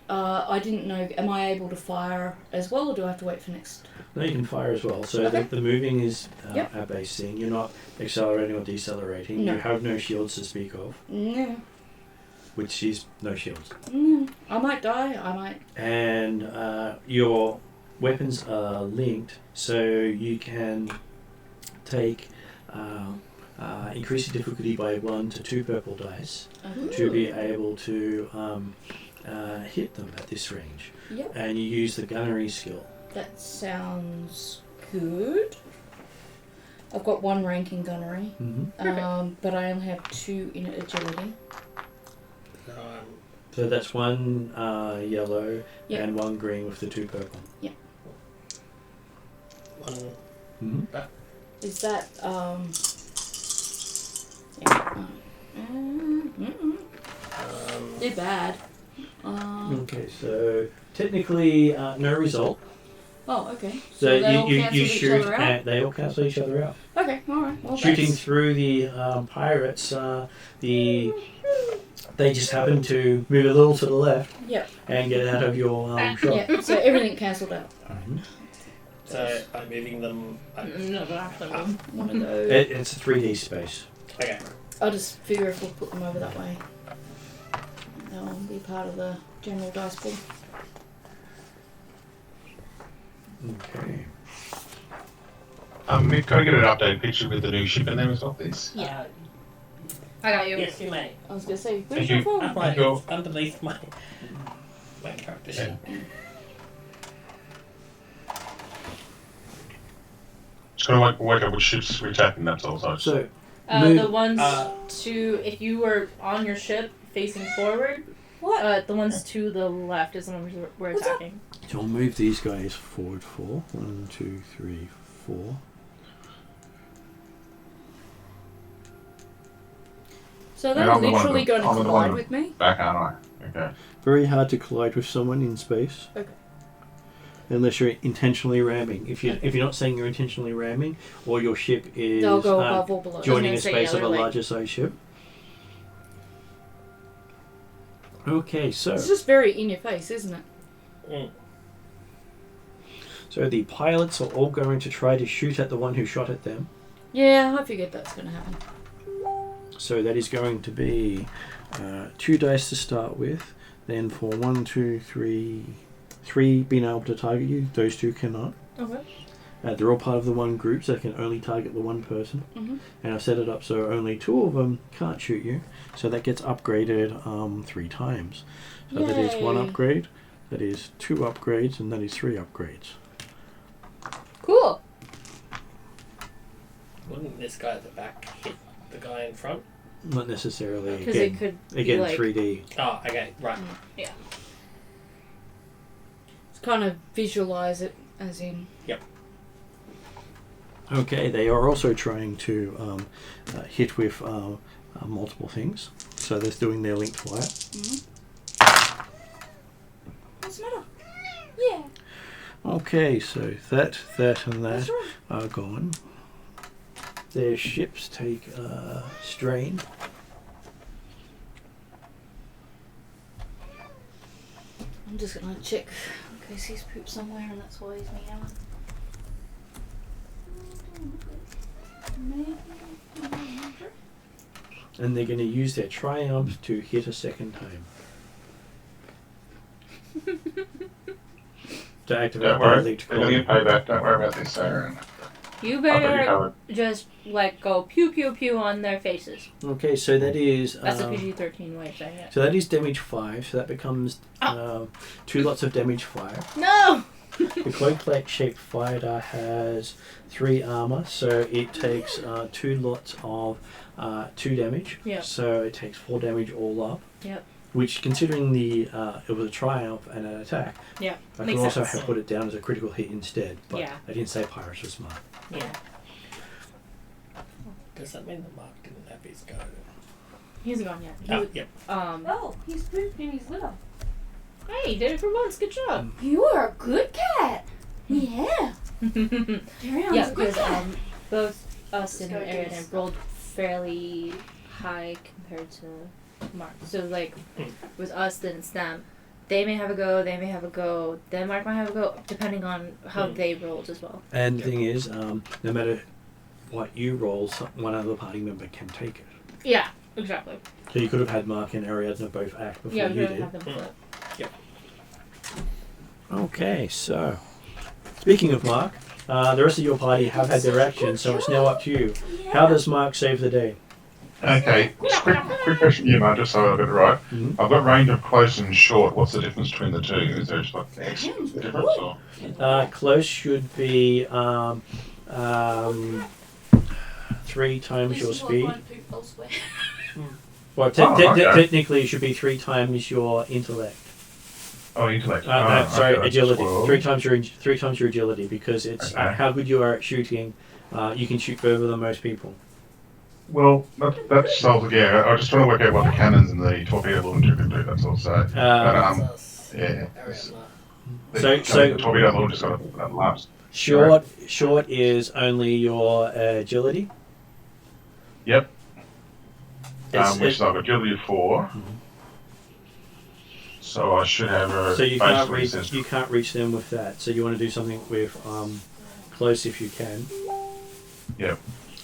I didn't know. Am I able to fire as well, or do I have to wait for next? No, you can fire as well. So Okay. the moving is Yep. a base thing. You're not accelerating or decelerating. No. You have no shields to speak of, No, which is no shields. no. I might die. I might. And your weapons are linked, so you can take increase the difficulty by 1 to 2 purple dice to be able to hit them at this range. Yep. And you use the gunnery skill. That sounds good. I've got 1 rank in gunnery, but I only have 2 in agility. So that's 1 yellow Yep. and 1 green with the 2 purple. Yep. That. Is that they're bad. Okay, so technically no result. Oh, okay. So they all you cancel each shoot other out? and they all cancel each other out. Okay, alright. Well, Shooting that's- through the pirates, they just happen to move a little to the left Yep. and get out of your shot. Yeah, so everything cancelled out. So by moving them. No, but actually, I want to go. It's a 3D space. Okay. I'll just figure if we'll put them over that way. They'll be part of the general dice pool. Okay. We've got to get an updated picture with the new ship in there as well, please. Yeah. I got you. Yes, you may. I was going to say, Thank where's you. your phone? Right, you. it's underneath my character sheet. Just got to work out which ships we're attacking, that's all. So, The ones to, if you were on your ship facing forward, the ones to the left is the ones we're attacking. so I'll move these guys forward 4. 1, 2, 3, 4. So they're I'm the one literally with- going to I'm the collide one with me? Back, aren't I? Okay. Very hard to collide with someone in space. Okay. Unless you're intentionally ramming. If you're not saying you're intentionally ramming, or your ship is They'll go above or below. joining I a was gonna space say, of a yeah, they're larger size ship. Okay, so It's just very in your face, isn't it? so the pilots are all going to try to shoot at the one who shot at them. Yeah, I figured that's going to happen. So that is going to be 2 dice to start with. Then for 1, 2, 3 being able to target you, those 2 cannot. Okay. They're all part of the one group, so they can only target the one person. And I've set it up so only 2 of them can't shoot you. So that gets upgraded 3 times. So that is 1 Yay. upgrade, that is 2 upgrades, and that is 3 upgrades. Cool. Wouldn't this guy at the back hit the guy in front? Not necessarily. Because it could be Again, like 3D. Oh, okay, right. yeah. Just kind of visualize it as in. Okay, they are also trying to hit with multiple things. So they're doing their linked fire. What's the matter? Yeah. Okay, so that, and that That's right. are gone. Their ships take strain. I'm just going to check in case he's pooped somewhere and that's why he's meowing. And they're going to use their triumph to hit a second time. To activate Don't their worry. linked They're going to get column. payback. Don't worry about this, Aaron. You I've got you better covered. just like go pew pew pew on their faces. Okay, so that is That's a PG-13 way of saying it. so that is damage 5. So that becomes 2 lots of damage 5. No. The cloak plate shaped fighter has 3 armor, so it takes 2 lots of 2 damage. Yeah. So it takes 4 damage all up. Yep. Which, considering the it was a triumph and an attack, Yeah. I could Makes also sense. have put it down as a critical hit instead. But Yeah. I didn't say pirates were smart. Yeah. Does that mean that Mark didn't have his go? He hasn't gone yet. He Oh, would- yep. Oh, he's pooped in his litter. Hey, you did it for once. Good job. You are a good cat. Yeah. Terrinoth's Yeah, a good because cat. both us and Let's go do Aaron this. have rolled fairly high compared to Mark. So like with us, then it's them. They may have a go. They may have a go. Then Mark might have a go, depending on how they rolled as well. And the thing is, no matter what you roll, one other party member can take it. Yeah, exactly. So you could have had Mark and Ariadne both act before Yeah, we you don't did. have them flip. Okay, so Speaking of Mark, the rest of your party have had their action, so it's now up to you. How does Mark save the day? Okay, just quick question here, Mark, just so I got it right. Mhm. I've got range of close and short. What's the difference between the two? Is there just like an X difference? Or? Close should be 3 times your speed. Well, technically, it should be 3 times your intellect. Oh, intellect. Sorry, okay, agility. well. 3 times your agility, because it's how good you are at shooting. You can shoot further than most people. Well, that solves it. Yeah, I was just trying to work out what the cannons and the torpedo launcher can do. That's all. So, yeah. The torpedo launcher's got a last. Short is only your agility. Yep. Which is I've agility of 4. Mhm. So I should have a. So you can't reach them with that. So you want to do something with close if you can. Yep.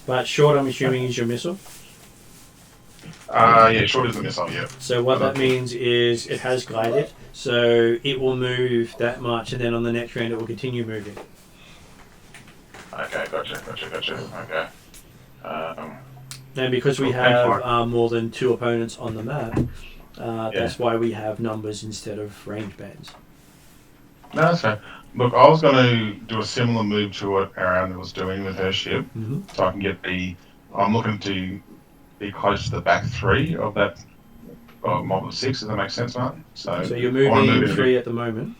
But short, I'm assuming, is your missile. Yeah, short is the missile. Yeah. So what that means is it has glided, so it will move that much, and then on the next round it will continue moving. Okay, gotcha. Okay. And because we have more than 2 opponents on the map, that's why we have numbers instead of range bands. No, that's fine. Look, I was going to do a similar move to what Aaron was doing with her ship, so I can get I'm looking to be close to the back 3 of that mob of 6, if that makes sense, Martin. So you're moving in 3 at the moment?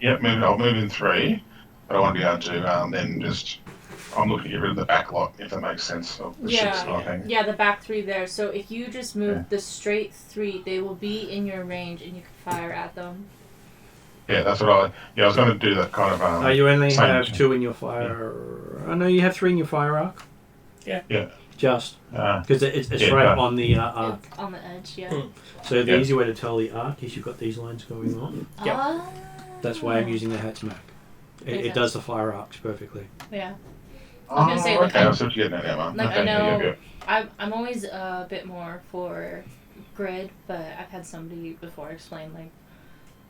Yep, I'll move in 3, but I want to be able to then just... I'm looking to get rid of the back lot, if that makes sense. Of the ships, I think. Yeah, the back 3 there. So if you just move the straight 3, they will be in your range and you can fire at them. Yeah, that's what I was going to do that kind of... you only have 2 in your fire... Oh, no, you have 3 in your fire arc? Yeah. Just. Because it's right on the arc. On the edge, yeah. So the easy way to tell the arc is you've got these lines going on. Yep. That's why I'm using the hatch map. It does the fire arcs perfectly. Yeah. I was going to say, okay, I'll switch you now, man. Like, okay, I know yeah. I'm always a bit more for grid, but I've had somebody before explain, like,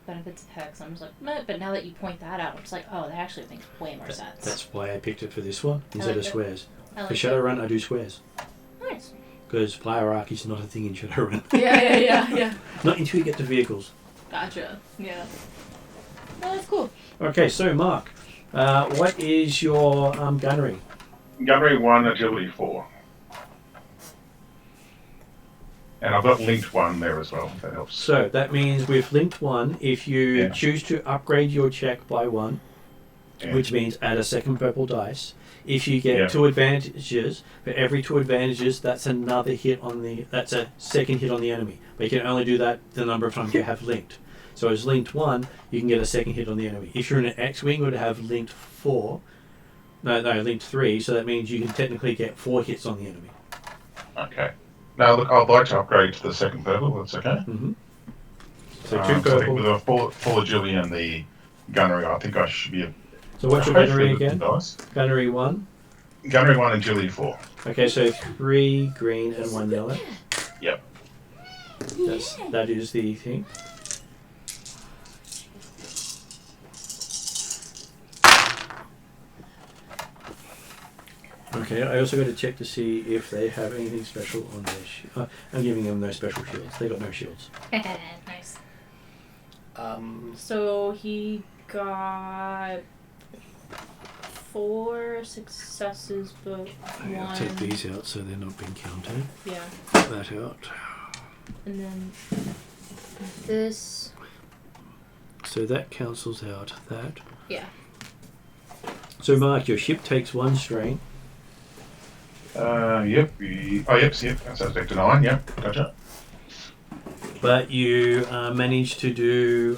benefits of hex. I'm just like, meh, but now that you point that out, I'm just like, oh, that actually makes way more sense. That's why I picked it for this one instead of squares. Like for Shadowrun, I do squares. Nice. Because fire arc is not a thing in Shadowrun. Yeah. Not until you get to vehicles. Gotcha. Yeah. Oh, that's cool. Okay, so Mark, what is your gunnery? Gunnery 1, agility 4. And I've got linked 1 there as well, if that helps. So that means with linked 1, if you choose to upgrade your check by 1, which means add a second purple dice, if you get 2 advantages, for every 2 advantages, that's another hit that's a second hit on the enemy. But you can only do that the number of times you have linked. So as linked 1, you can get a second hit on the enemy. If you're in an X-Wing, you would have linked linked 3, so that means you can technically get 4 hits on the enemy. Okay. Now, look, I'd like to upgrade to the second purple, that's okay? Mm-hmm. So 2 So I purple. think with a full agility and the gunnery, I think I should be... So what's your gunnery again? Gunnery 1? Gunnery 1, agility 4. Okay, so 3 green and 1 yellow. Yep. That is the thing. Okay, I also got to check to see if they have anything special on their shield. I'm giving them no special shields. They got no shields. Nice. So he got 4 successes, but I'll 1. take these out so they're not being counted. Yeah. Put that out. And then this. So that cancels out that. Yeah. So Mark, your ship takes 1 strain. Yep. That's back to 9, yep. Gotcha. But you managed to do...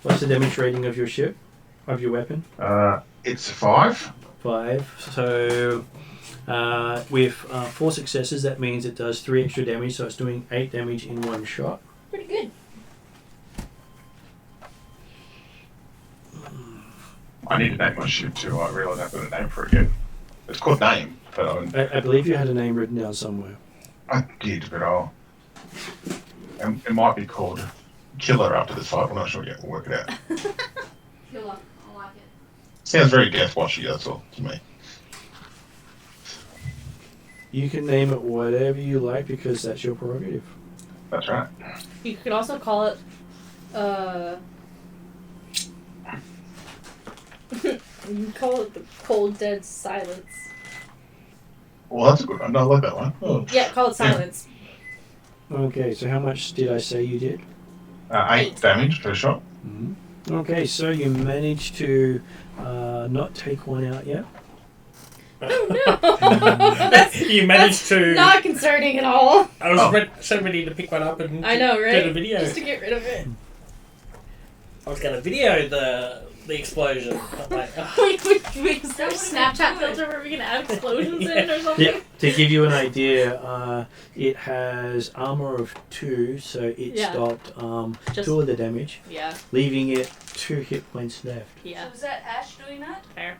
what's the damage rating of your ship? Of your weapon? It's 5. 5. So with 4 successes, that means it does 3 extra damage, so it's doing 8 damage in 1 shot. Pretty good. I need to name my ship too. I realise I've got a name for it yet. It's called Name, but I believe you had a name written down somewhere. I did, but it might be called Killer after this fight. I'm not sure yet. We'll work it out. Killer. I like it. Sounds very Death Watchy, that's all, to me. You can name it whatever you like because that's your prerogative. That's right. You could also call it, you can call it the Cold Dead Silence. Well, that's a good one. I like that one. Oh. Yeah, call it Silence. Okay, so how much did I say you did? 8 damage per shot. Mm-hmm. Okay, so you managed to not take one out yet. Oh no! That's You managed to. not concerning at all. I was so ready to pick one up and I know, right? get a video. Just to get rid of it. I was going to video the explosion. I'm like, We can start a Snapchat filter where we can add explosions in or something. Yeah, to give you an idea, it has armor of 2, so it stopped Just- 2 of the damage, Yeah, leaving it 2 hit points left. yeah. So was that Ash doing that? Fair.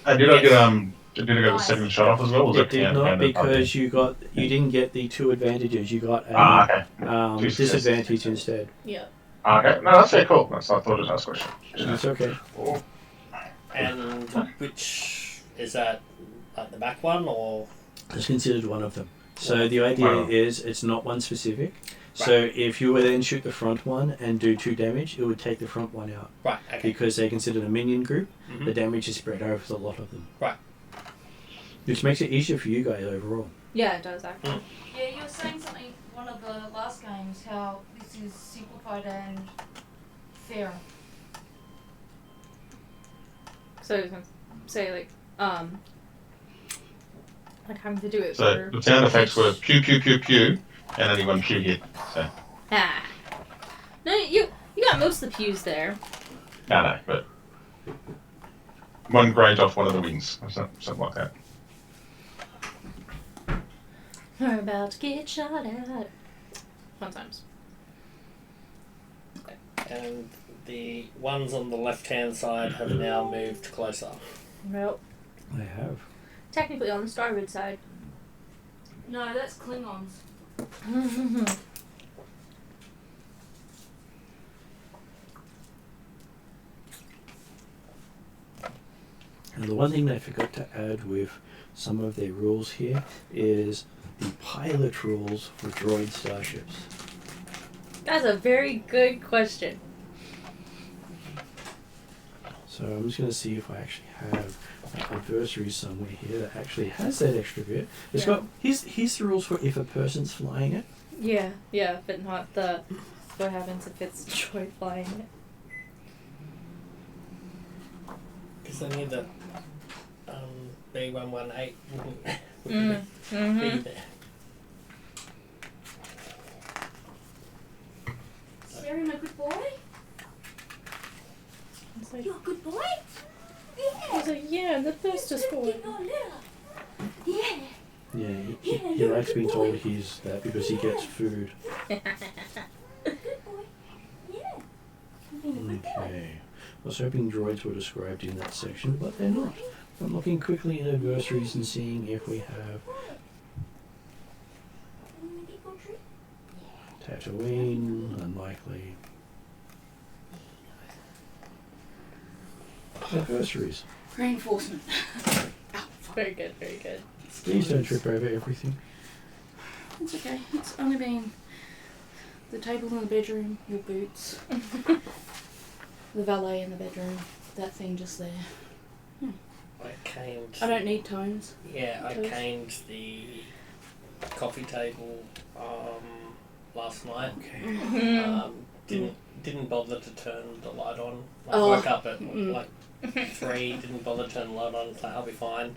Did I get the second shot off as well? Was It did not because you didn't get the 2 advantages. You got a okay. disadvantage instead. Yeah. Okay, no, that's very cool. I thought it was a nice question. It's okay. Oh. and which is that? Like the back one or? It's considered one of them. So the idea is it's not one specific. Right. So if you were then shoot the front one and do 2 damage, it would take the front one out. Right. Okay. Because they're considered a minion group, Mhm. the damage is spread over a lot of them. Right. Which makes it easier for you guys overall. Yeah, it does actually. Yeah, you were saying something one of the last games how this is simplified and fairer. So I was gonna say like having to do it So for the sound effects were pew pew pew pew, and only 1 pew hit. So No, you got most of the pews there. no, but 1 grade off one of the wings, or something like that. We're about to get shot at. Fun times. And the ones on the left-hand side have now moved closer. Well, I have. technically on the starboard side. No, that's Klingons. And the one thing they forgot to add with some of their rules here is the pilot rules for droid starships. That's a very good question. So I'm just going to see if I actually have an adversary somewhere here that actually has that extra bit. It's got here's the rules for if a person's flying it. Yeah, but not the what happens if it's droid flying it. Because I knew that B118 wouldn't be there. Sarah, my good boy? It's like, You're a good boy? I was like, yeah, the best is for it. Yeah. Yeah, he likes being told he's that because he gets food. Good boy. Yeah. Okay. I was hoping droids were described in that section, but they're not. I'm looking quickly at adversaries and seeing if we have Tatooine, unlikely. Adversaries. Reinforcement. Very good, very good. Please don't trip over everything. It's okay. It's only been the table in the bedroom, your boots, the valet in the bedroom, that thing just there. I caned. I don't need tones. Yeah, I caned the coffee table last night. Okay. Didn't bother to turn the light on. I Oh. woke up at like 3. Didn't bother to turn the light on. So I'll be fine.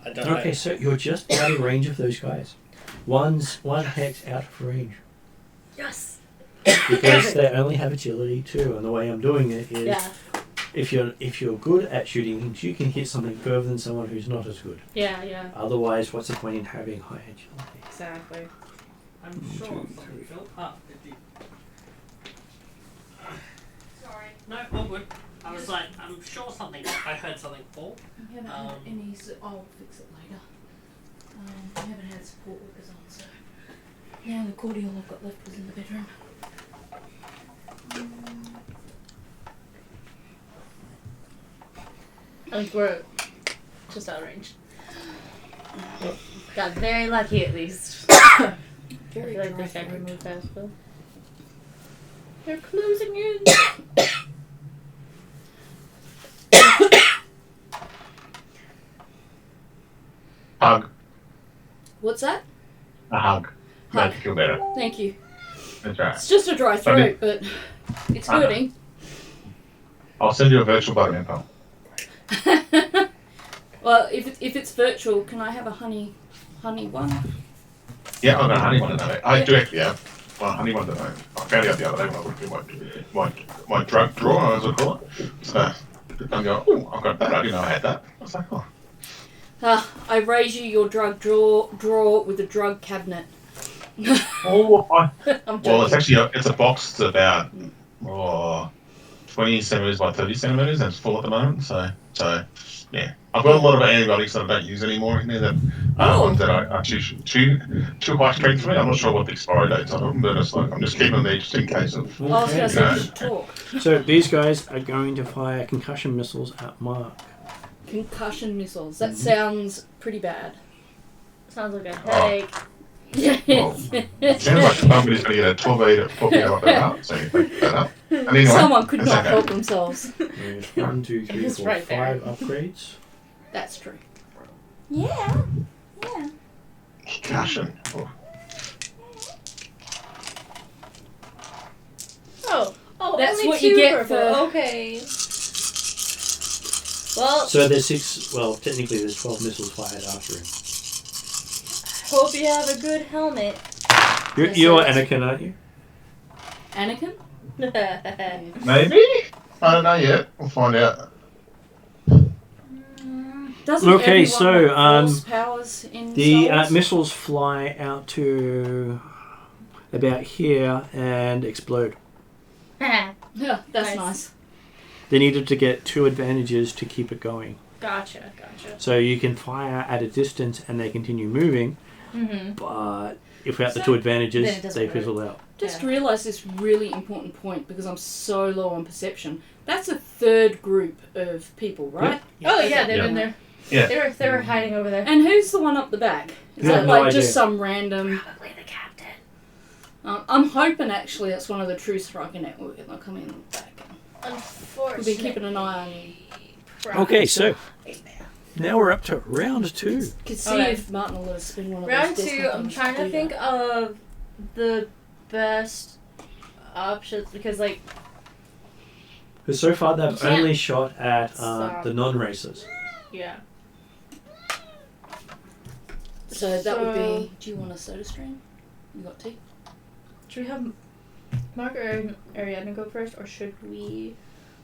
I don't know. Okay, so you're just out of range of those guys. One hex out of range. Yes. Because they only have agility too, and the way I'm doing it is Yeah. if you're good at shooting things, you can hit something further than someone who's not as good. Yeah. Otherwise, what's the point in having high agility? Exactly. I'm sure something fell up. Sorry. No, all good. I was like, I'm sure something. I heard something fall. I haven't had any. I'll fix it later. I haven't had support workers on, so now the cordial I've got left was in the bedroom. Like, we're just out of range. Got very lucky at least. I Very feel like dry this guy can throat. move fast, though. They're closing in. Hug. What's that? A hug. Make you feel better. Thank you. That's right. It's just a dry throat, but it's hurting. I'll send you a virtual button info. Well, if it's virtual, can I have a honey one? Yeah, I've got a honey one at the moment. I do actually have one honey one at the moment. I found it out the other day when I looked at my drug drawer, as I call it. So I go, oh, I've got that. I didn't know I had that. I was like, oh. I raise you your drug drawer with a drug cabinet. Oh, I'm well, it's joking. actually it's a box that's about 20 centimeters by 30 centimeters, and it's full at the moment. So yeah, I've got a lot of antibiotics that I don't use anymore in there. That ones that I too high strength for me. I'm not sure what the expiry dates on them, but it's like I'm just keeping them there just in case of. I was going to say No. we should talk. So these guys are going to fire concussion missiles at Mark. Concussion missiles. That sounds pretty bad. Sounds like a headache. Well, sounds like somebody's going to get a 12 up their out, so you pick that up. And anyway, Someone could that's not okay. help themselves. There's 1, 2, 3, It's 4, right there. 5 upgrades. That's true. Yeah. Concussion. Oh. Oh, That's only what 2 you get purple. for- Okay. Well, So there's 6. Well, technically there's 12 missiles fired after him. hope you have a good helmet. You're Anakin, aren't you? Anakin? Maybe? I don't know yet. We'll find out. Doesn't Okay, everyone so, have force powers in The Star Wars? missiles fly out to about here and explode. Yeah, that's Nice. nice. They needed to get 2 advantages to keep it going. Gotcha. So you can fire at a distance and they continue moving, Mm-hmm. but if without the So 2 then advantages, it doesn't they work. fizzle out. Just realised this really important point because I'm so low on perception. That's a third group of people, right? Oh yeah, they've Yeah. been there. Yeah. They were hiding over there. And who's the one up the back? Is Yeah, that no like idea. just some random? Probably the captain. I'm hoping actually it's one of the True Striker Network and they'll come in the back. Unfortunately. We've been keeping an eye on you. Okay, so now we're up to round 2. Could see Okay. if Martin will let us spin one of Round those 2, Destiny I'm things trying to do think that. of the best options because, like, Because so far they've can't only shot at stop. the non-racers. yeah. So that would So- be. Do you want a soda stream? You got tea? Should we have Mark or Ariadne go first, or should we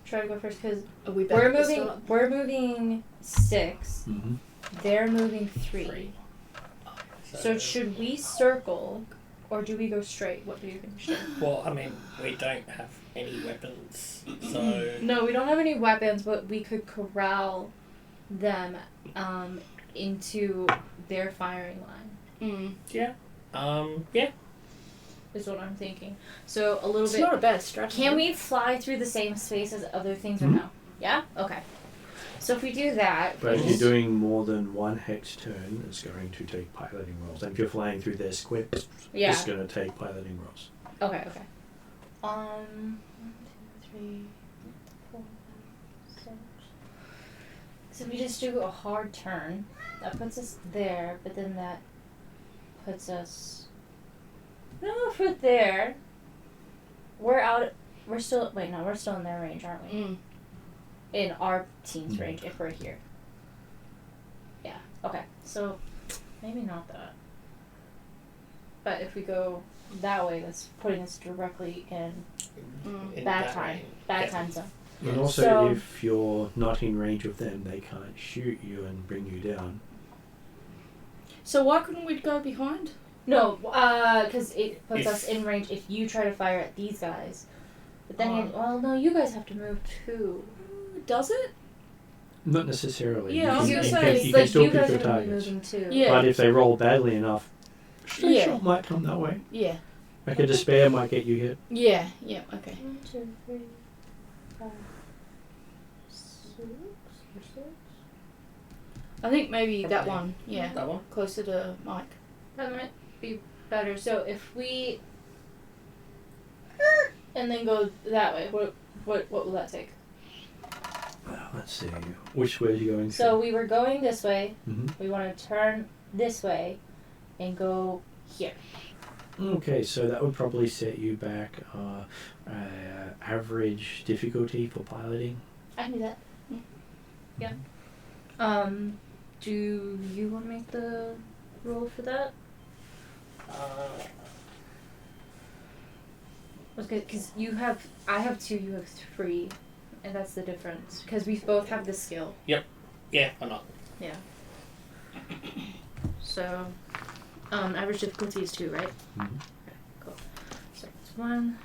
try to go first? Because Are we back at the start? we're moving 6. Mm-hmm. They're moving 3. So should we circle, or do we go straight? What do you think? Shane? Well, I mean, we don't have any weapons, so No, we don't have any weapons, but we could corral them into their firing line. yeah, Is what I'm thinking. So a little It's bit. not a bad strategy. Can we fly through the same space as other things or Mhm. no? Yeah? Okay. So if we do that, But if you're doing more than 1 hex turn, it's going to take piloting rolls. And if you're flying through their square, yeah. it's going to take piloting rolls. Okay. 1, 2, 3, 4, 5, 6. So we just do a hard turn. That puts us there, but then that puts us. No, if we're there, we're out. We're still. Wait, no, we're still in their range, aren't we? Mm. In our team's range, if we're here. Yeah. Okay. So maybe not that. But if we go that way, that's putting us directly in Mm. bad that time. range. Bad Yeah. time zone. And also, So- if you're not in range of them, they can't shoot you and bring you down. So why couldn't we go behind? No, because it puts If- us in range if you try to fire at these guys. But then, Oh. well, no, you guys have to move too. Does it? Not necessarily. Yeah, I was you gonna can, say, you like can still you pick guys your are going to be targets. moving too. Yeah. But if they roll badly enough, straight Yeah. shot might come that way. Yeah. Like a despair might get you hit. Yeah. Yeah. Okay. 1, 2, 3, 5, 6, or 6. I think maybe that one. Yeah, That one? closer to Mike. That might be better. So if we and then go that way, what will that take? Let's see. Which way are you going? So we were going this way. Mm-hmm. We want to turn this way and go here. Okay, so that would probably set you back average difficulty for piloting. I can do that. Yeah. Do you want to make the roll for that? Okay, because I have 2, you have 3, and that's the difference. Because we both have the skill. Yeah, why not? Yeah. So, average difficulty is 2, right? Mm-hmm. Okay, cool. So it's 1.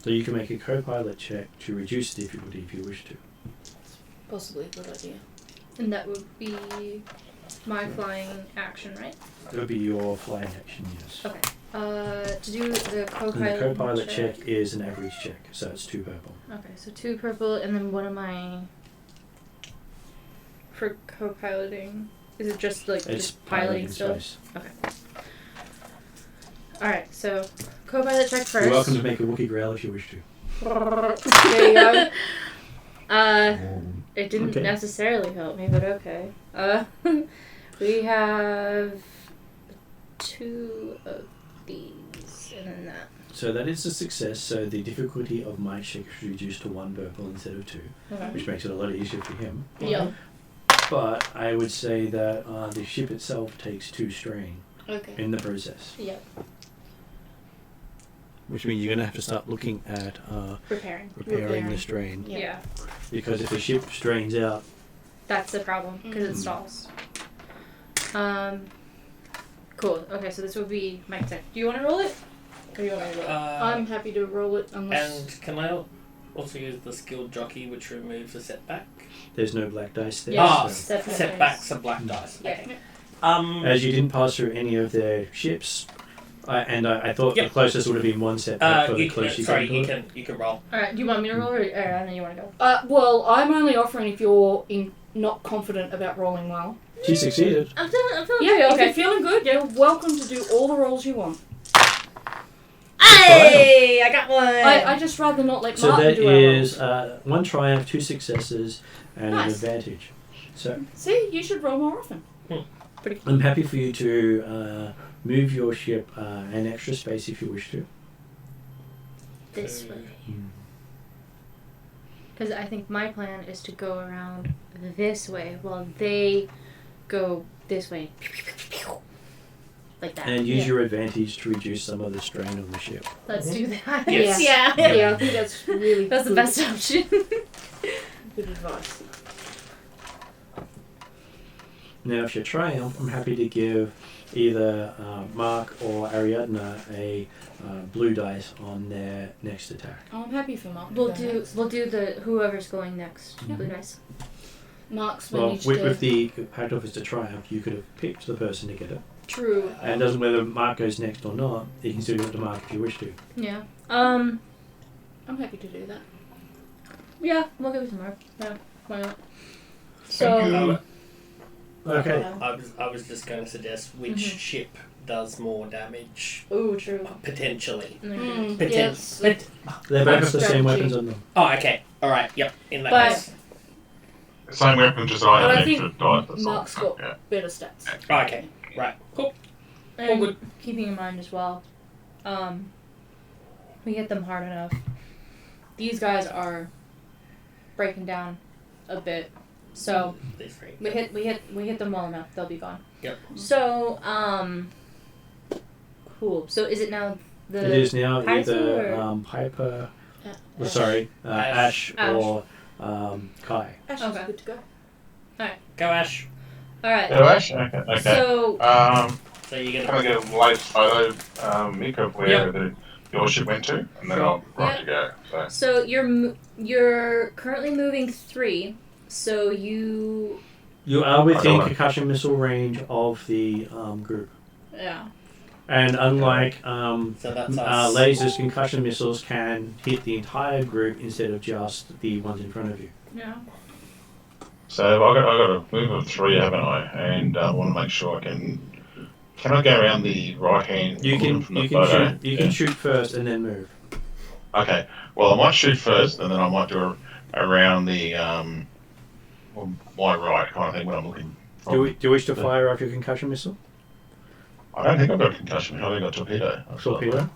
So you can make a co-pilot check to reduce the difficulty if you wish to. Possibly a good idea. And that would be my flying action, right? That would be your flying action, yes. Okay. To do the And co-pilot the co-pilot check is an average check, so it's 2 purple. Okay, so 2 purple, and then what am I for co-piloting? Is it just like It's just piloting still? space. Okay. All right, so co-pilot check first. You're welcome to make a Wookiee growl if you wish to. There you go. It didn't Okay. necessarily help me, but okay. We have 2 of these, and then that. So that is a success. So the difficulty of my check is reduced to 1 purple instead of 2, Okay. which makes it a lot easier for him. Yeah. But I would say that the ship itself takes 2 strain Okay. in the process, Yep. which means you're going to have to start looking at Repairing. repairing the strain. Yeah. Because if the ship strains out, That's the problem, because it Mhm. stalls. Cool. Okay, so this would be my tech. Do you want to roll it? Or do you want me to roll it? I'm happy to roll it unless. And can I also use the skilled jockey, which removes a setback? there's no black dice there. Yes, so- definitely. Setbacks are black dice. Yeah. Okay. As you didn't pass through any of their ships, I thought Yep. the closest would have been 1 setback for the you close you can roll. Alright, do you want me to roll or then you want to go? Well, I'm only offering if you're not confident about rolling well. She succeeded. I'm feeling Yeah, okay. if you're feeling good, you're welcome to do all the rolls you want. Hey, I got one. I just rather not let So Martin that do our rolls. is 1 triumph, 2 successes, and Nice. an advantage. So See, you should roll more often. I'm happy for you to move your ship an extra space if you wish to. This way. Because I think my plan is to go around this way while they go this way. Like that. And use your advantage to reduce some of the strain on the ship. Let's do that. Yes. Yeah. Yeah, I think that's really That's the good, best option. good advice. Now, if you're triumph, I'm happy to give either Mark or Ariadna a blue dice on their next attack. Oh, I'm happy for Mark. to We'll go do next. the whoever's going next. Yeah. Blue dice. Mark's Well, managed with, to. with the pact office to triumph, you could have picked the person to get it. True. And it doesn't matter whether Mark goes next or not. You can still give it to Mark if you wish to. Yeah. I'm happy to do that. Yeah, we'll give it to Mark. Yeah, why not? So, you. Okay. I was just going to suggest which Mhm. ship does more damage oh, true. potentially. Okay. Yes. They both have the same Strategy. weapons on them. Oh, okay. All right. Yep. In that But- case. Same weapon, just I But have I an think extra die. That's all. Mark's got Yeah. better stats. Oh, okay. Right. Cool. And good. keeping in mind as well, we hit them hard enough. These guys are breaking down a bit, so These three. we hit them well enough. They'll be gone. Yep. So cool. So is it now the? It is now Piper either or- Piper, Ash. sorry, Ash. Ash or Kai. Ash Okay. is good to go. Go Ash. All right. Yeah, Ash? Okay. So So you're Can I gonna. get a latest photo, Mick, of where your ship went to? And then I'll right to go. So. you're currently moving 3. So you You are within I don't know. concussion missile range of the group. yeah. And unlike So that's us. lasers, concussion missiles can hit the entire group instead of just the ones in front of you. Yeah. So I got a move of 3, haven't I? And I want to make sure I can. Can I go around the right hand? You can shoot first and then move. Okay. Well, I might shoot first, and then I might do around the my right kind of thing when I'm looking. Do you wish to fire off your concussion missile? I don't think I've got a concussion. I think I've got torpedo. Torpedo?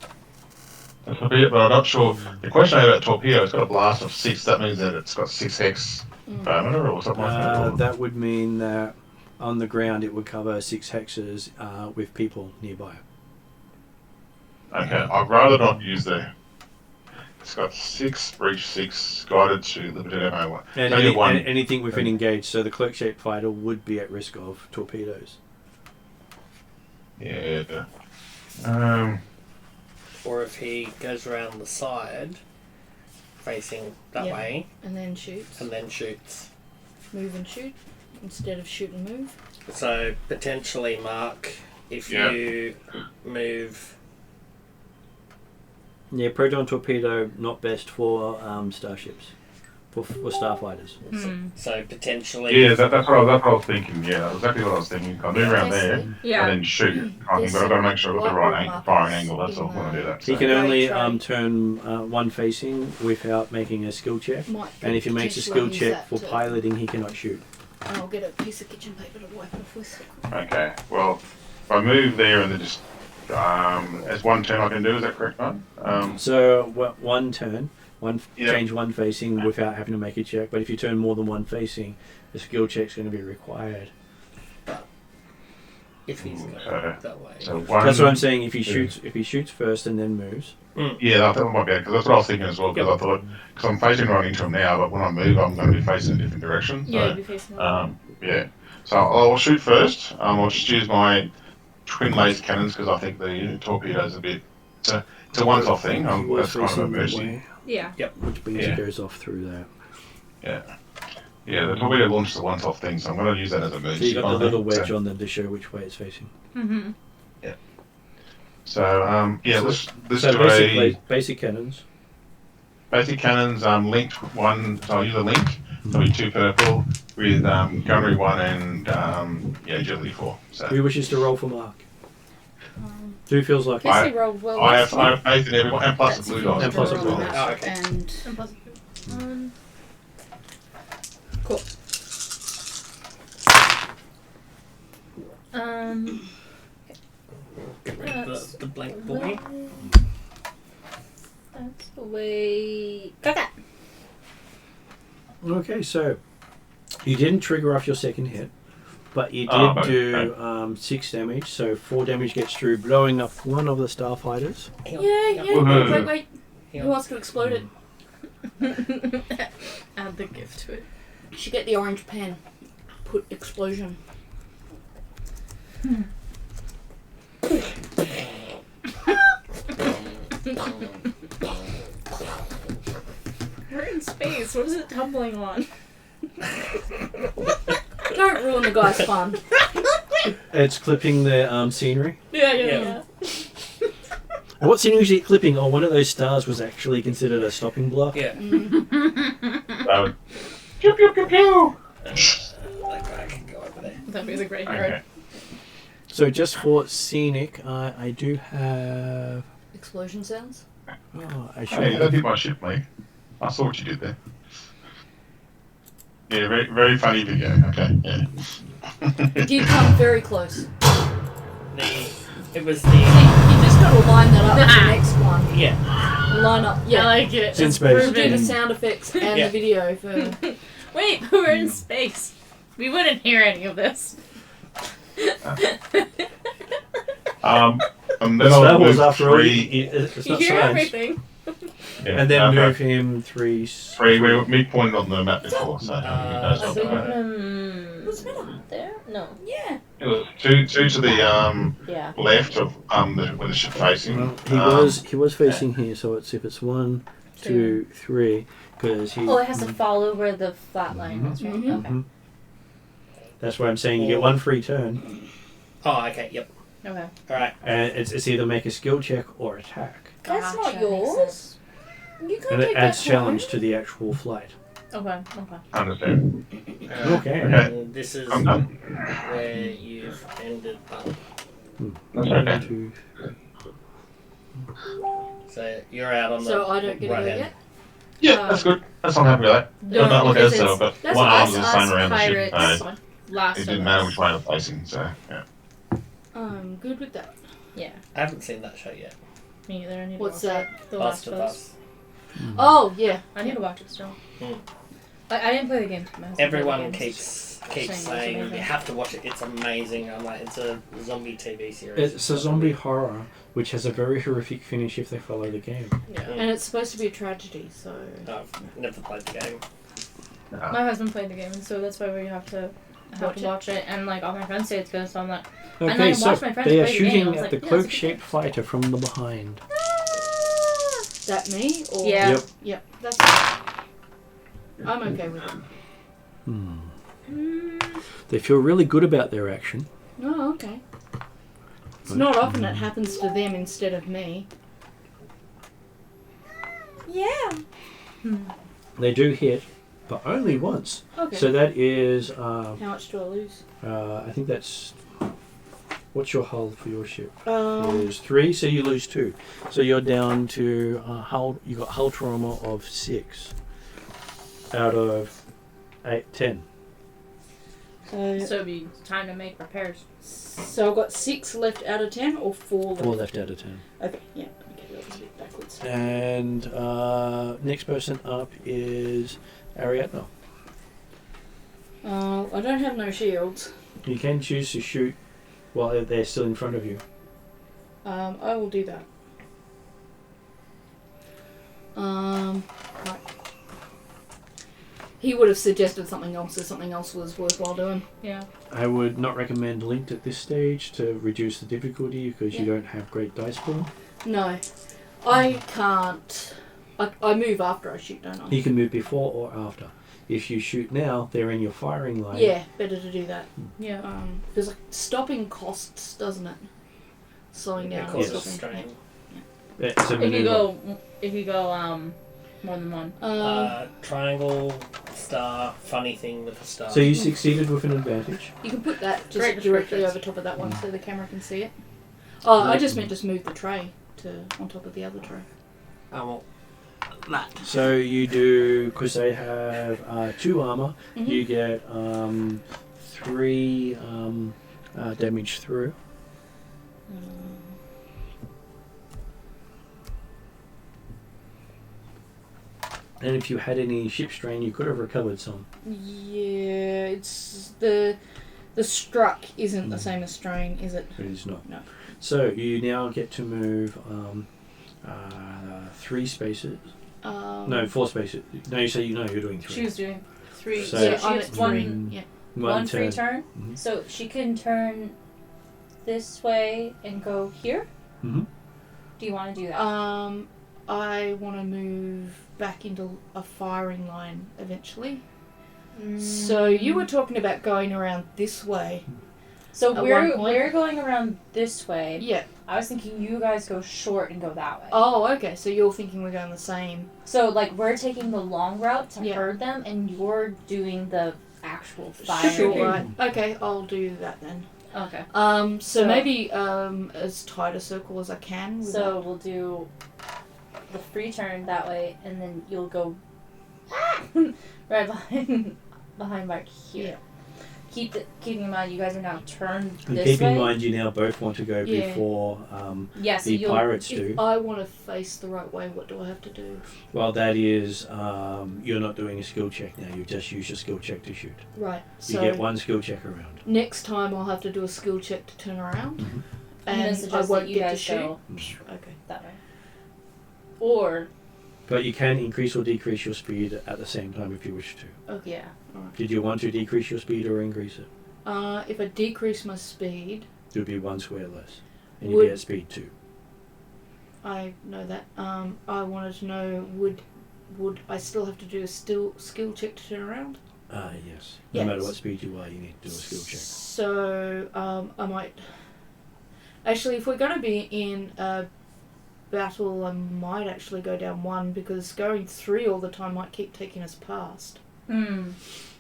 A torpedo, but I'm not sure. The question about torpedo, it's got a blast of 6. That means that it's got 6 hex diameter or something like that. That would mean that on the ground it would cover 6 hexes with people nearby. Okay, I'd rather not use the. It's got 6, breach 6, guided to limited ammo. And anything within engaged, so the cloak-shaped fighter would be at risk of torpedoes. Yeah. Or if he goes around the side, facing that way, And then shoots. Move and shoot instead of shoot and move. So potentially, Mark, if you move. Yeah, proton torpedo not best for starships, for starfighters. So potentially. Yeah, that's what I was thinking. Yeah, that's exactly what I was thinking. I'll move around there and then shoot. I think, but I've got to make sure I've got the right firing angle. That's all when I do that. He can only turn one facing without making a skill check, and if he makes a skill check for piloting, he cannot shoot. I'll get a piece of kitchen paper to wipe off with. Okay, well, if I move there and then just as one turn I can do, is that correct, man? So one turn, change one facing without having to make a check. But if you turn more than one facing, the skill check's going to be required. If he's going that way. So that's what I'm saying. If he shoots first and then moves. Yeah, I thought it might be because that's what I was thinking as well. Because I thought because I'm facing right into him now, but when I move, I'm going to be facing a different direction. So, you'll be facing yeah. So I'll shoot first. I'll just use my twin laser cannons because I think the torpedo's a bit. It's a once-off thing. That's kind of a mercy. Yeah. Yep. Which means it goes off through that. Yeah. Yeah, the torpedo launches a once-off thing, so I'm going to use that as a mercy. So you got the little wedge on them to show which way it's facing. Mm-hmm. Yeah. So let's so do basically basic cannons. Basic cannons, linked one. So I'll use a link. There'll be 2 purple with gunnery 1 and agility 4. So Who wishes to roll for Mark? Who feels like I have faith in everyone, and plus the blue dice. And plus a blue dice. Oh, okay. And plus cool. The blank boy. That's the way. Got that. Okay, so you didn't trigger off your second hit, but you did do 6 damage. So 4 damage gets through, blowing up one of the starfighters. Yeah. Wait. Who wants to explode it? Add the gift to it. You should get the orange pen. Put explosion. We're in space. What is it tumbling on? Don't ruin the guy's fun. It's clipping the scenery. Yeah. And what scenery is it clipping? Oh, one of those stars was actually considered a stopping block. Yeah. Pew pew pew pew. That guy can go over there. That was a great hero. Okay. So just for scenic, I do have. Explosion sounds? Oh, I should. Hey, that did my ship, mate. I saw what you did there. Yeah, very, very funny video. Okay, yeah. It did come very close. It was the. You just got to line that up with the next one. Yeah. Line up. Yeah. I like it. It's in space. We'll do the sound effects and the video for. Wait, we're in space. We wouldn't hear any of this. And then Star I'll Wars move after all, 3. it's You not hear science. everything. Yeah, And then move him 3. 3. We were midpoint on the map before, so What's the matter? There? No. Yeah. it was 2 to the Yeah. left of where the ship facing. Well, he was facing here, so it's if it's 1, 2, 3, because he. Oh, it has to fall over the flat line. That's right. Mhm. Okay. Mhm. That's why I'm saying you get 1 free turn, Oh, okay. Yep. Okay. All right. and it's either make a skill check or attack, That's Gotcha, not makes yours. sense. You can't and it take adds that challenge home. to the actual flight. Okay. Understand. Okay. And this is I'm done. where you've ended up. That's One, okay. two. So you're out on the So I don't get to right go hand. yet? Yeah, that's good. That's I'm happy with that. No, Not like I because said, it's- I've got that's one arm us, is the us same around the ship. pirates. That's fine. Last It of didn't matter us. which way I'm facing, so yeah. I'm good with that. Yeah. I haven't seen that show yet. Me either. I need to What's watch that? it. The Last Last of of Us. Us. Oh, yeah. I need to watch it still. Mm. I didn't play the game. My husband played the Everyone games. keeps saying it's saying you amazing. have to watch it. It's amazing. I'm like, it's a zombie TV series. It's a zombie horror, which has a very horrific finish if they follow the game. Yeah. And it's supposed to be a tragedy, so... I've never played the game. My husband played the game, and so that's why we have to watch it. And like all my friends say it's good, so I'm like, And I Okay, so watched my friends they are play the game, I shooting was at like, the yeah, cloak-shaped fighter from the behind. That me? Or... Yeah. Yep. Yep, that's fine. I'm okay with it. They feel really good about their action. Oh, okay. It's not often it happens to them instead of me. yeah. They do hit, but only once. Okay. So that is, How much do I lose? I think that's. What's your hull for your ship? Um, Is 3, so you lose 2. So you're down to hull. You got hull trauma of 6 out of 10. so So it'd be time to make repairs. I've got 6 left out of 10 or 4 left? 4 left out of 10. Okay, yeah. Okay, that was a bit backwards. And next person up is Ariadne. I don't have no shields. You can choose to shoot while they're still in front of you. I will do that. Right. He would have suggested something else if something else was worthwhile doing. Yeah. I would not recommend linked at this stage to reduce the difficulty because you don't have great dice pool. No. I can't. I move after I shoot, don't I? You can move before or after. If you shoot now, they're in your firing line. Yeah, better to do that. Yeah. Because like, stopping costs, doesn't it? Slowing It down. and causes stopping. strain. It's a If you maneuver. go more than one. Triangle, star, funny thing with a star. So you succeeded with an advantage. You can put that just Great directly descriptions. over top of that one so the camera can see it. Oh, I just meant just move the tray to on top of the other tray. Well, So you do, because they have 2 armor, Mhm. you get 3 damage through. And if you had any ship strain, you could have recovered some. Yeah, it's the struck isn't the same as strain, is it? It is not. No. So you now get to move 3 spaces. No, 4 spaces. No, you say you're doing 3. She was doing 3. So- So Yeah, she I'm gets at one 3. Yeah. one free turn. Mhm. So she can turn this way and go here. Mhm. Do you want to do that? I want to move back into a firing line eventually. So you were talking about going around this way. So at we're one point- we're going around this way. Yeah. I was thinking you guys go short and go that way. Oh, okay. So you're thinking we're going the same. So like we're taking the long route to Yeah. herd them, and you're doing the actual fire. Sure. Right. Okay, I'll do that then. Okay. So So- maybe as tight a circle as I can. So we'll do the free turn that way, and then you'll go right behind Mark here. Yeah. Keeping in mind, you guys are now turned And this keep way. in mind, you now both want to go Yeah. before Yeah, so the you'll. pirates if do. I want to face the right way, what do I have to do? Well, that is, you're not doing a skill check now. You just use your skill check to shoot. Right. You So get 1 skill check around. next time I'll have to do a skill check to turn around, Mhm. I'm gonna and I suggest won't that you get to guys shoot. go Okay. that way. Or But you can increase or decrease your speed at the same time if you wish to. Okay. yeah. Alright. Did you want to decrease your speed or increase it? If I decrease my speed, It would be 1 square less. And you'd Would- be at speed 2. I know that. I wanted to know would I still have to do a skill check to turn around? Yes. No Yes. matter what speed you are, you need to do a skill check. So I might. Actually, if we're going to be in a battle, I might actually go down 1 because going 3 all the time might keep taking us past.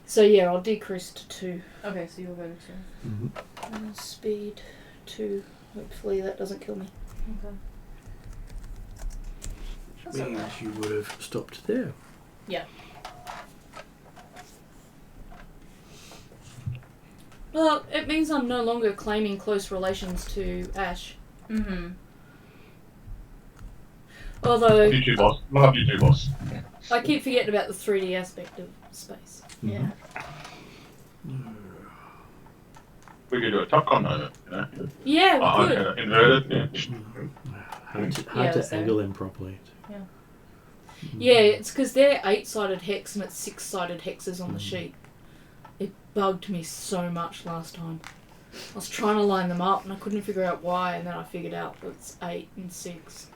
So yeah, I'll decrease to 2. Okay, so you'll go to 2. Mm-hmm. And speed 2. Hopefully that doesn't kill me. Okay. That's Means alright. you would have stopped there. Yeah. Well, it means I'm no longer claiming close relations to Ash. Mm-hmm. Although You two, boss. Love you two, boss. I keep forgetting about the 3D aspect of space. Yeah. We could do a top con moment, you know? Yeah, we could. Inverted, yeah. Hard to, Yeah, hard that's to angle them properly. Yeah, it's because they're 8-sided hex and it's 6-sided hexes on the sheet. It bugged me so much last time. I was trying to line them up and I couldn't figure out why, and then I figured out that it's 8 and 6.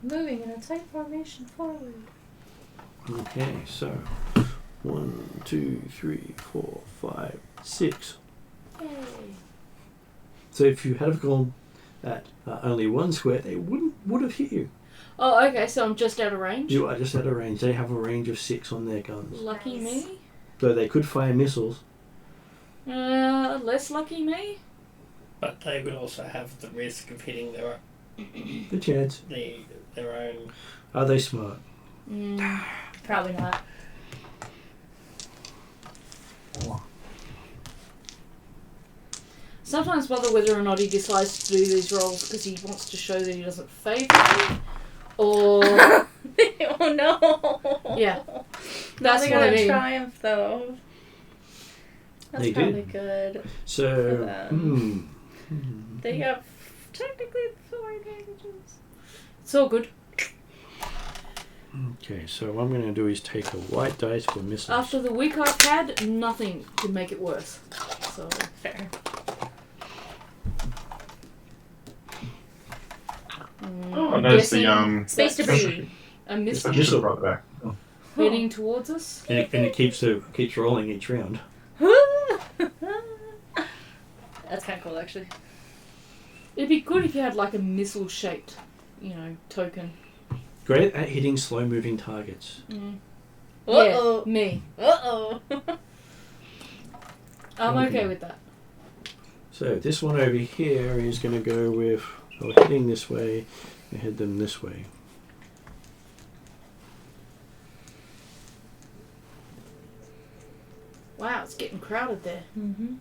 Moving in a tight formation forward. Okay, so 1, 2, 3, 4, 5, 6. Yay. So if you had have gone at only 1 square, they would have hit you. Oh, okay, so I'm just out of range? You are just out of range. They have a range of 6 on their guns. Lucky Nice. me? So they could fire missiles. Less lucky me? But they would also have the risk of hitting The chance. their own. Are they smart? Probably not. Sometimes bother whether or not he decides to do these rolls because he wants to show that he doesn't favour me. Or... Oh no! Yeah. That's That's what I gonna mean. triumph though. That's They probably did. good. So, For them. They have technically 4 advantages. It's all good. okay, so what I'm going to do is take a white dice for missiles. After the week I've had, nothing could make it worse. So, Fair. Oh, and there's the, guessing Space debris. a missile Just Missile. right back. heading towards us. And it keeps rolling each round. That's kind of cool, actually. It'd be good if you had like a missile-shaped, token. Great at hitting slow-moving targets. Uh-oh. Yeah, me. Uh-oh. I'm Okay. okay with that. So this one over here is going to go with heading this way and head them this way. Wow, it's getting crowded there. Mm-hmm.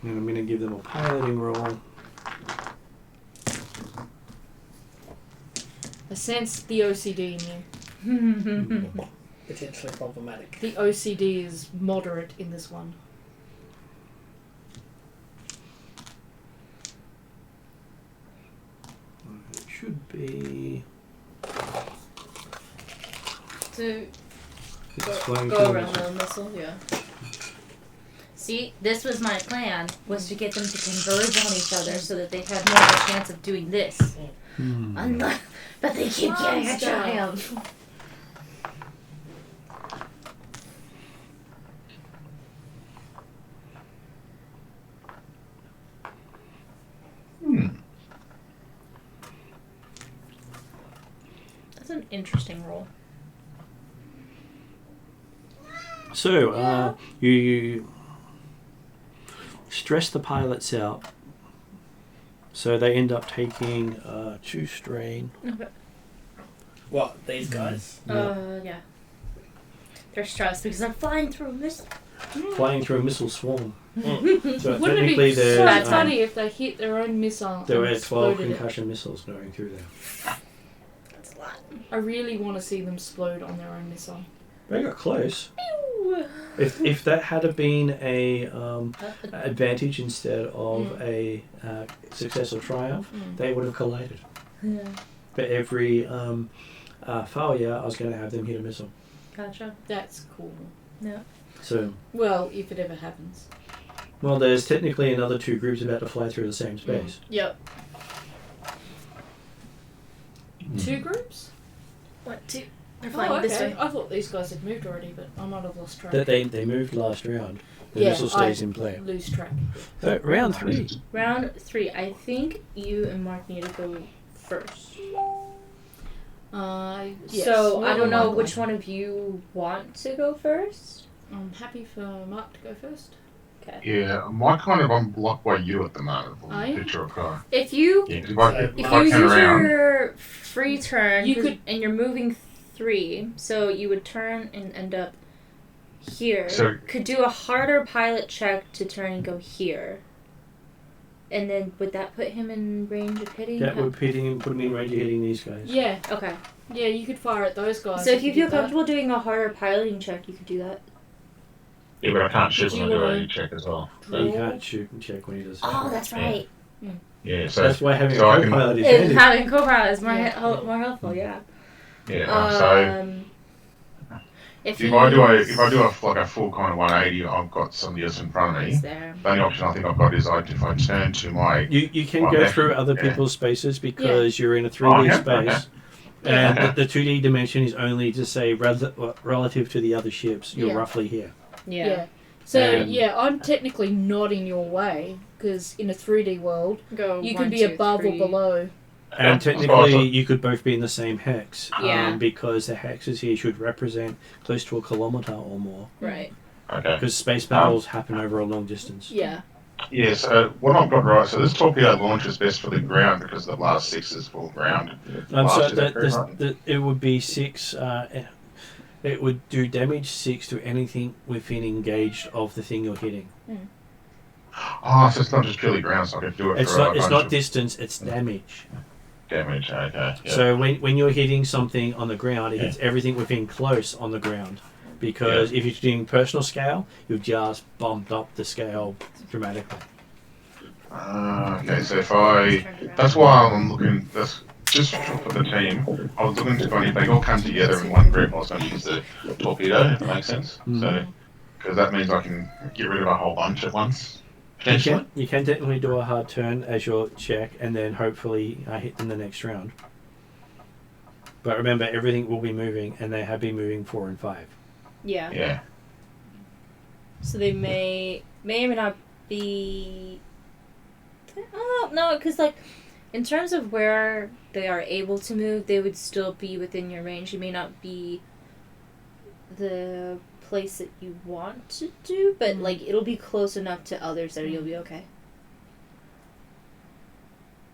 And I'm going to give them a piloting roll. I sense the OCD in you. Potentially problematic. The OCD is moderate in this one. It should be... To It's flying go through around this- the missile, yeah. See, this was my plan, was to get them to converge on each other so that they'd have more of a chance of doing this. But they keep getting a Monster. triumph. That's an interesting roll. So, you stress the pilots out. So they end up taking 2 strain. Okay. What, these guys? Yeah. They're stressed because I'm flying through a missile. Flying through a missile swarm. So Wouldn't it technically be so there's funny if they hit their own missile there and were 12 exploded it? concussion missiles going through there. That's a lot. I really want to see them explode on their own missile. They got close. If that had been a advantage instead of a success or triumph, they would have collided. Yeah. But every failure, I was going to have them hit a missile. Gotcha. That's cool. Yeah. So, Well, if it ever happens. well, there's technically another 2 groups about to fly through the same space. Yep. 2 groups? 1, 2. They're flying this way. I thought these guys had moved already, but I might have lost track. That they moved last round. The missile stays in play. Lose track. Round 3. Round 3. I think you and Mark need to go first. Yes, So I don't know Mark which one of you want to go first. I'm happy for Mark to go first. Okay. Yeah, I'm blocked by you at the moment. Are you? Picture of car. If you Yeah, if if I you turn use around, your free turn, You could- and you're moving 3, so you would turn and end up here. So- could do a harder pilot check to turn and go here. And then would that put him in range of hitting? That would put him in range of hitting these guys. Yeah, Okay. yeah, you could fire at those guys. So if you did feel that. comfortable doing a harder piloting check, you could do that. yeah, but I can't shoot Did when I you do wanna- a check as well. You can't shoot and check when he does that. Oh, that's right. Yeah, so That's why having so a I can- co-pilot is And handy. having Cobra is more Yeah. more helpful. Yeah. so If if I do a full kind of 180, I've got somebody else in front of me. Is there? The only option I think I've got is if I turn to my You can Well, go that's- through other yeah. people's spaces because you're in a 3D Oh, yeah, space. okay. And Okay. the 2D dimension is only to say relative to the other ships, you're Yeah. roughly here. Yeah. So And- I'm technically not in your way because in a 3D world Go. you 1, can be 2, above 3. or below. And Yeah. technically, you could both be in the same hex. Yeah. Because the hexes here should represent close to a kilometre or more. Right. Okay. Because space battles happen over a long distance. Yeah. Yeah, so what I've got right, so this torpedo launch is best for the ground because the last 6 is full ground. So Last is right. it would be 6. It would do damage 6 to anything within engaged of the thing you're hitting. Oh, so it's not just purely ground, so I can do it It's for not. a It's bunch not of distance. It's damage. damage. Okay. Yeah. So when you're hitting something on the ground, it hits everything within close on the ground. Because if you're doing personal scale, you've just bumped up the scale dramatically. Okay, so that's why I'm looking. That's just for the team. I was looking to go if they all come together in one group. I was going to use the torpedo. If that makes sense. So because that means I can get rid of a whole bunch at once. Potentially. You can definitely do a hard turn as your check, and then hopefully hit in the next round. But remember, everything will be moving, and they have been moving 4 and 5. Yeah. Yeah. So they may or may not be. Oh no, because like, in terms of where they are able to move, they would still be within your range. You may not be the place that you want to do, but like it'll be close enough to others that you'll be okay.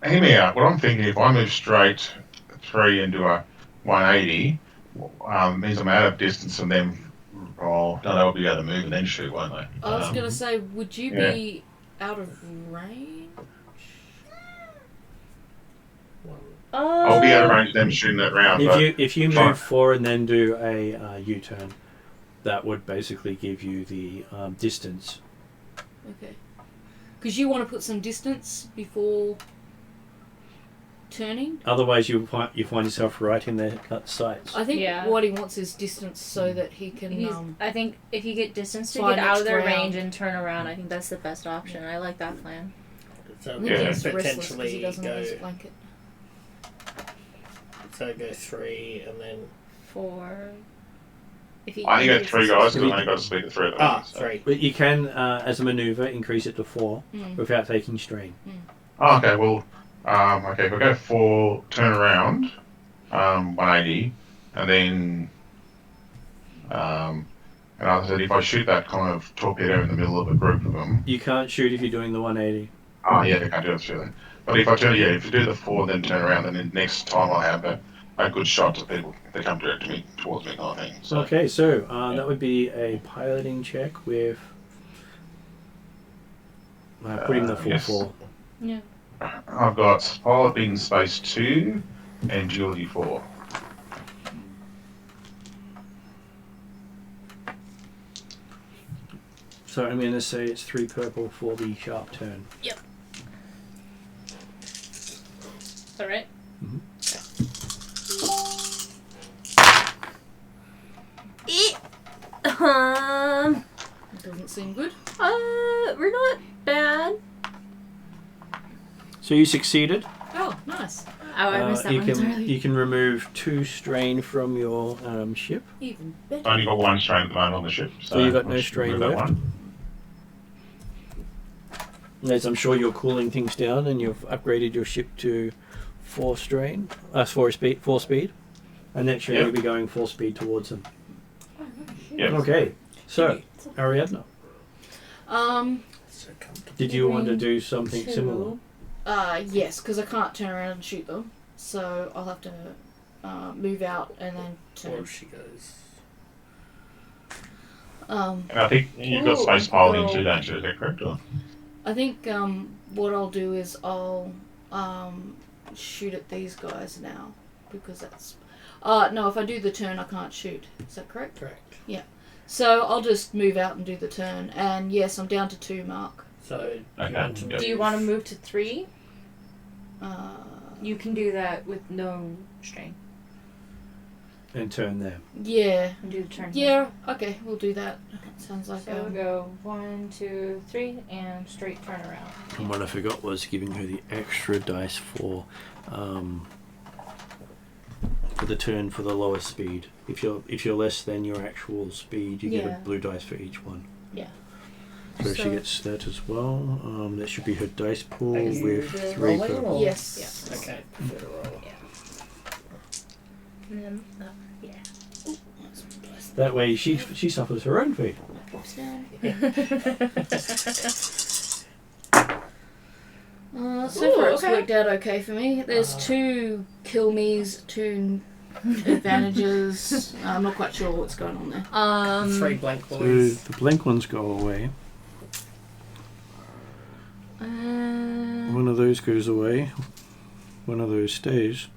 Hear me out. What I'm thinking, if I move straight 3 and do a 180, means I'm out of distance and then they'll be able to move and then shoot, won't they? I was going to say, would you be out of range? I'll be out of range of them shooting that round. If you move 4 and then do a U-turn, that would basically give you the distance. Okay. Because you want to put some distance before turning? Otherwise, you find yourself right in their sights. I think what he wants is distance so that he can... I think if you get distance to fly get out of next their round. range and turn around, I think that's the best option. I like that plan. So I think he's restless because he doesn't have his blanket. So go 3 and then 4. If he I only got increases 3 guys, his- because I only got to speak to 3 of them. 3. But you can, as a manoeuvre, increase it to 4 without taking strain. Oh, okay, well, if I go 4, turn around, 180, and then, and I said if I shoot that kind of torpedo in the middle of a group of them. You can't shoot if you're doing the 180. Oh, yeah, I can't do it through that. But if you do the 4, then turn around, then the next time I'll have a good shot to people if they come direct to me, towards me, kind of thing. So. Okay, so that would be a piloting check with putting the full yes. 4. Yeah. I've got pilot being space 2 and agility 4. So I'm going to say it's 3 purple for the sharp turn. Yep. All right. Doesn't seem good. We're not bad. So you succeeded. Oh, nice. I missed that you one can entirely. you can remove 2 strain from your ship. Even better. I only got 1 strain at the moment on the ship. So you've got I'll no just strain remove that left? one. As I'm sure you're cooling things down, and you've upgraded your ship to 4 strain, 4 speed, and next year Yep. you'll be going 4 speed towards them. Yep. Okay, so Ariadna, So comfortable. did you want to do something similar? Yes, because I can't turn around and shoot them, so I'll have to move out and then Or turn. if she goes. And I think you've got Ooh, space piling well- too, don't you? Is that correct? Or? I think what I'll do is I'll shoot at these guys now, because that's. No, if I do the turn, I can't shoot. Is that correct? Correct. So I'll just move out and do the turn, and yes, I'm down to 2, Mark. So Okay, you want to yeah. Do you want to move to 3? You You can do that with no strain. And turn there. yeah, And do the turn. yeah. Okay, we'll do that. Sounds like So we'll go 1, 2, 3, and straight turn around. And what I forgot was giving her the extra dice for the turn for the lowest speed. If you're less than your actual speed, you get Yeah. a blue dice for each one. Yeah. So she So- gets that as well. That should be her dice pool Is with the 3 rolling per. or- Yes. Yeah. Okay. Prefer to roll. And then, yeah. That way she suffers her own fate. So Ooh, far it's okay. worked out okay for me. There's 2 kill me's, 2 advantages. I'm not quite sure what's going on there. 3 blank So boys. the blank ones go away. One of those goes away. One of those stays.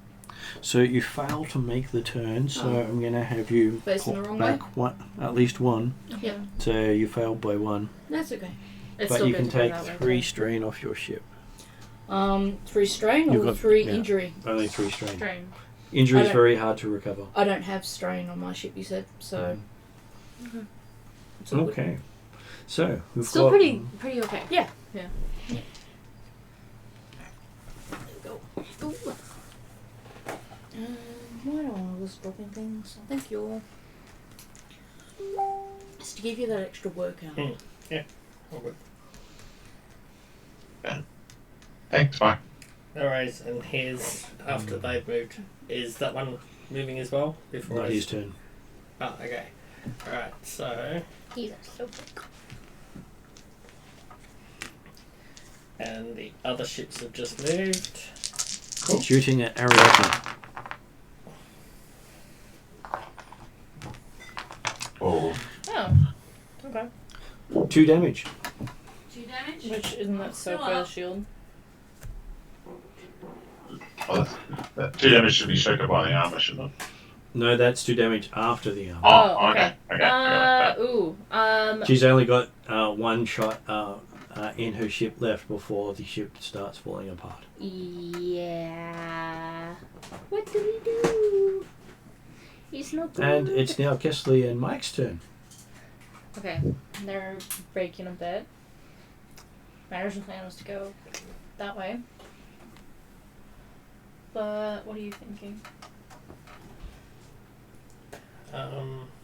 So you fail to make the turn, so Oh. I'm going to have you Facing the pop wrong back at least 1. Yeah, So you failed by 1. that's okay. It's But still you good can to go take that way, 3 too. strain off your ship. 3 strain You've or got- 3 yeah. injury? Only 3 strain. Strain. Injury I is don't- very hard to recover. I don't have strain on my ship, you said, so. It's all good. Okay. So we've Still got pretty okay. Yeah. Yeah. Go. Ooh. Why do I was dropping things? Thank you all. Just to give you that extra workout. All good. Thanks, bye. No worries. And here's after they've moved. Is that one moving as well? Before not I his turn. Oh, okay. Alright, so. He's so big. And the other ships have just moved. Shooting at Ariadne. Oh, Oh. Okay. 2 damage. 2 damage. Which isn't that so for the shield? that 2 damage should be shaken by the armor, shouldn't it? No, that's 2 damage after the armor. Oh, okay. Okay. She's only got 1 shot in her ship left before the ship starts falling apart. Yeah. What do we do? He's not good. And it's now Kesley and Mike's turn. Okay. They're breaking a bit. My original plan was to go that way. But what are you thinking?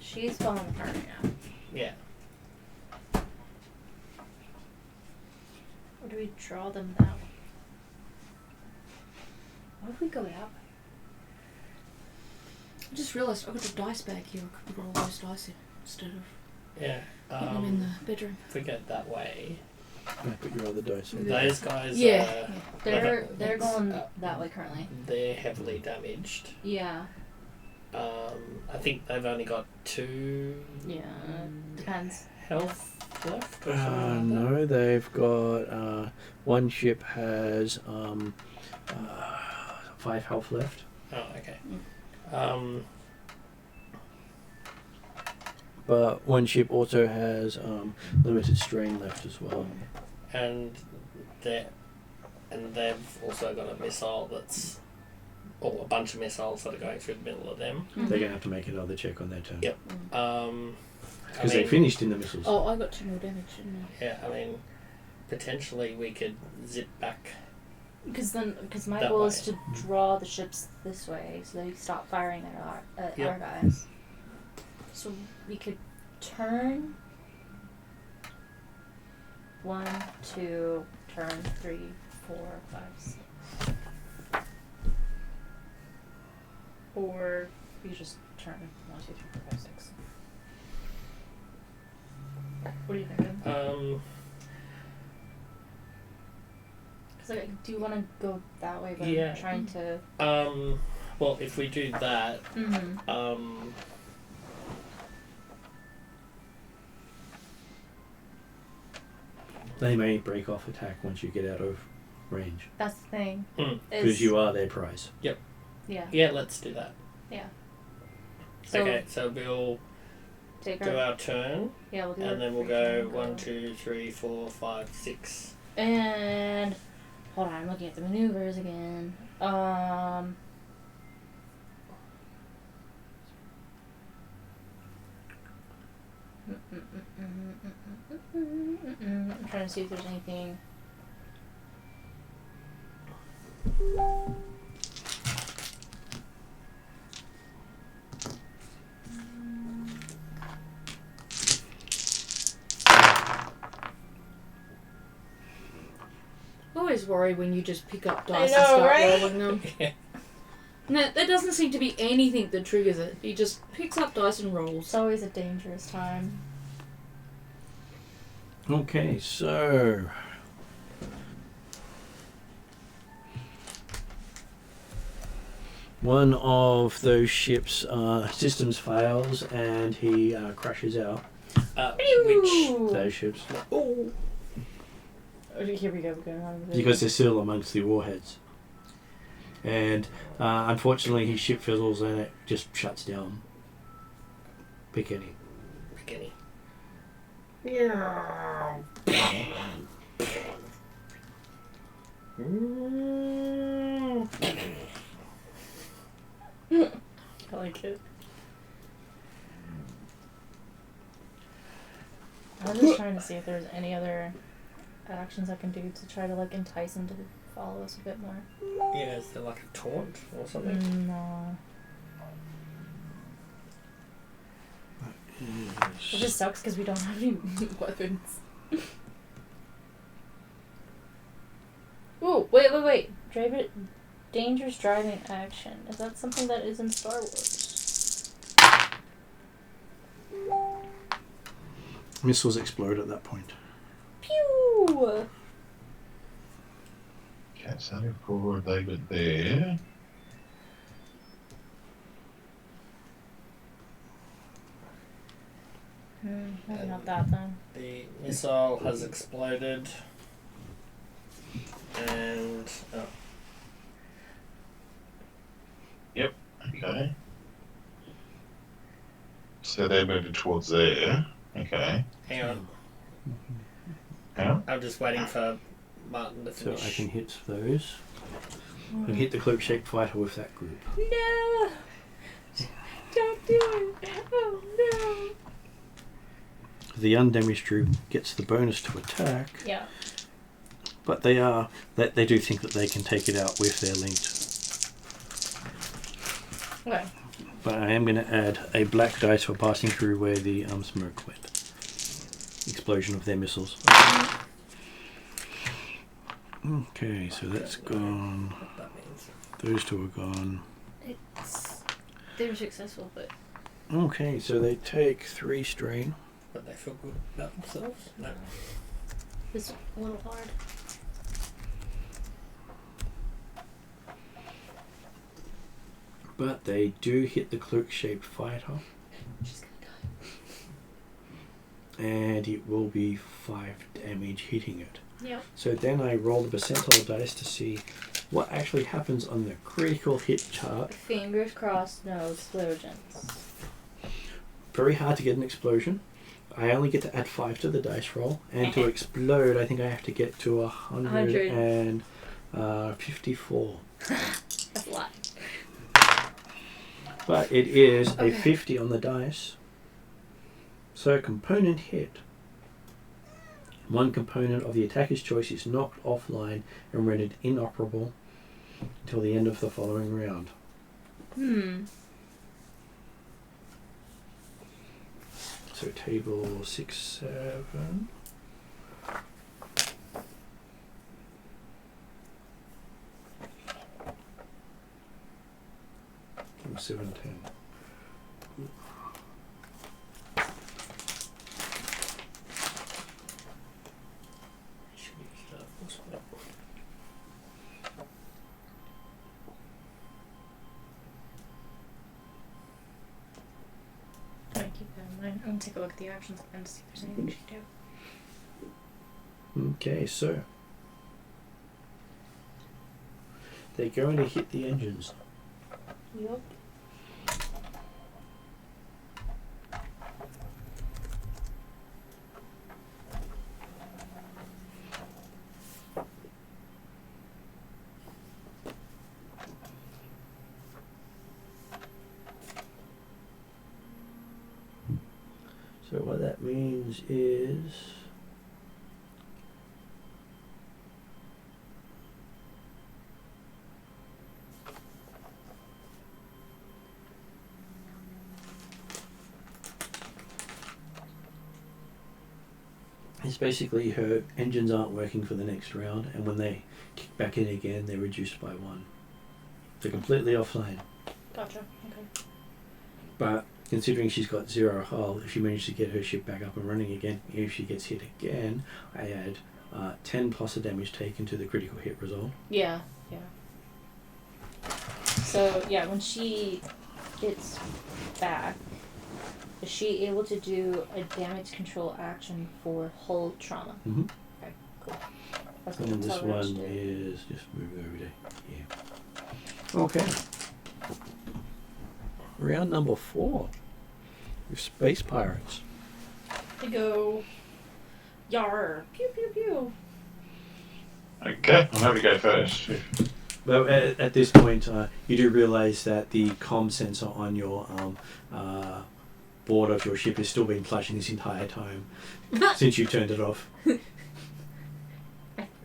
She's falling apart right now. Yeah. Or do we draw them that way? What if we go that way? I just realised I've got a dice bag here. I could roll those dice in instead of Yeah. putting them in the bedroom. If we go that way, Yeah, put your other dice in. those guys Yeah. They're going that way currently. they're heavily damaged. Yeah. I think they've only got 2 Yeah. Depends. health left. Or something like that. No, they've got 1 ship has 5 health left. Oh, okay. But 1 ship also has limited strain left as well. And they've also got a missile that's, or a bunch of missiles that are going through the middle of them. They're going to have to make another check on their turn. Yep. Because they finished in the missiles. Oh, I got 2 more damage, didn't I? Yeah, I mean, potentially we could zip back Because my That goal way. is to draw the ships this way, so they stop firing at Yep. our guys. So we could turn 1, 2, turn 3, 4, 5, 6. Or you just turn 1, 2, 3, 4, 5, 6. What are you thinking? Because I do want to go that way, but Yeah. I'm trying to. Well, if we do that, Mm-hmm. They may break off attack once you get out of range. That's the thing. Because you are their prize. Yeah. yeah, let's do that. Yeah. So Okay, so we'll take do our. our turn, Yeah, we'll do and our then we'll free go turn, 1, 2, 3, 4, 5, 6. And hold on, I'm looking at the maneuvers again. I'm trying to see if there's anything. I always worry when you just pick up dice I and know, start right? rolling them. Yeah. No, there doesn't seem to be anything that triggers it. He just picks up dice and It's rolls. always a dangerous time. Okay, so one of those ships' systems fails and he crashes out. Which... Those ships. Oh! Here we go. We're going on. Because they're still amongst the warheads. And unfortunately his ship fizzles and it just shuts down. Pick any. Beginning. I like it. I was just trying to see if there's any other actions I can do to try to like entice him to follow us a bit more. Yeah, is there like a taunt or something? No. It just sucks because we don't have any weapons. Oh, wait. Dangerous driving action. Is that something that is in Star Wars? Missiles explode at that point. Pew! Okay, so forward they were there. Maybe not that then. The missile has exploded. And... Oh. Okay. So they're moving towards there. Okay. Hang on. Yeah. I'm just waiting for Martin to So finish. I can hit those. I can hit the cloak-shaped fighter with that group. No! Don't do it! Oh no! The undamaged group gets the bonus to attack, Yeah. but they do think that they can take it out with their linked. Okay. But I am going to add a black dice for passing through where the smoke went. Explosion of their missiles. Okay, so that's gone. What that means. Those two are gone. They were successful, but Okay, so they take 3 strain. But they feel good about themselves? No. it's a little hard. But they do hit the cloak-shaped fighter. She's gonna die. And it will be 5 damage hitting it. Yep. So then I roll the percentile dice to see what actually happens on the critical hit chart. Fingers crossed, no explosions. Very hard to get an explosion. I only get to add 5 to the dice roll. And to explode, I think I have to get to 154. That's a lot. But it is a Okay. 50 on the dice. So component hit. One component of the attacker's choice is knocked offline and rendered inoperable until the end of the following round. So table 6, 7. Table 7, 10. I'm going to take a look at the options and see if there's anything she can do. Okay, so they're going to hit the engines. Yup. So what that means is basically her engines aren't working for the next round, and when they kick back in again, they're reduced by 1. They're completely offline. Gotcha. Okay. But considering she's got 0 hull, if she manages to get her ship back up and running again, if she gets hit again, I add 10 plus the damage taken to the critical hit result. Yeah. So, yeah, when she gets back, is she able to do a damage control action for hull trauma? Mm-hmm. Okay, cool. That's And then we'll this tell her to one do. is just move over there. Yeah. Okay. Round number 4 with Space Pirates. We go. Yar. Pew pew pew. Okay, I'm happy to go first. Well, at this point, you do realise that the comm sensor on your board of your ship has still been flashing this entire time since you turned it off.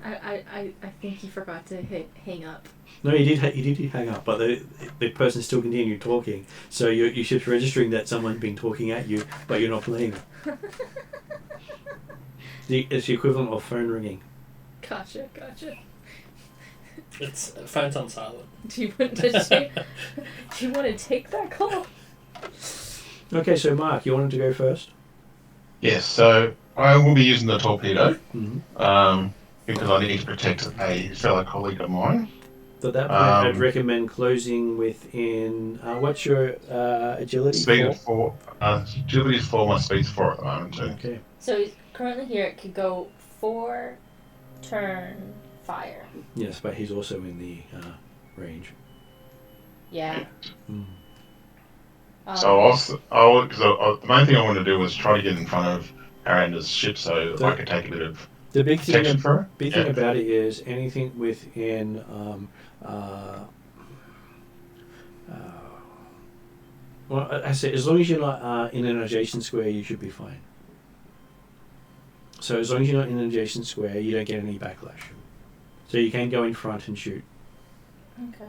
I think he forgot to hit hang up. No, you did hang up, but the person still continued talking. So your ship's registering that someone's been talking at you, but you're not playing it. It's the equivalent of phone ringing. Gotcha. It's phone's on silent. Do you want to take that call? Okay, so Mark, you wanted to go first? Yes, so I will be using the torpedo Mm-hmm. because I need to protect a fellow colleague of mine. So at that point, I'd recommend closing within. What's your agility? Speed of 4. Agility is 4, my speed's 4 at the moment too. Okay. So currently here it could go 4 turn fire. Yes, but he's also in the range. Yeah. Mm. So the main thing I wanted to do was try to get in front of Aranda's ship so I could take a bit of The big protection thing, for her. big thing about it is anything within well, I say as long as you're not in an adjacent square, you should be fine. So as long as you're not in an adjacent square, you don't get any backlash. So you can go in front and shoot. Okay.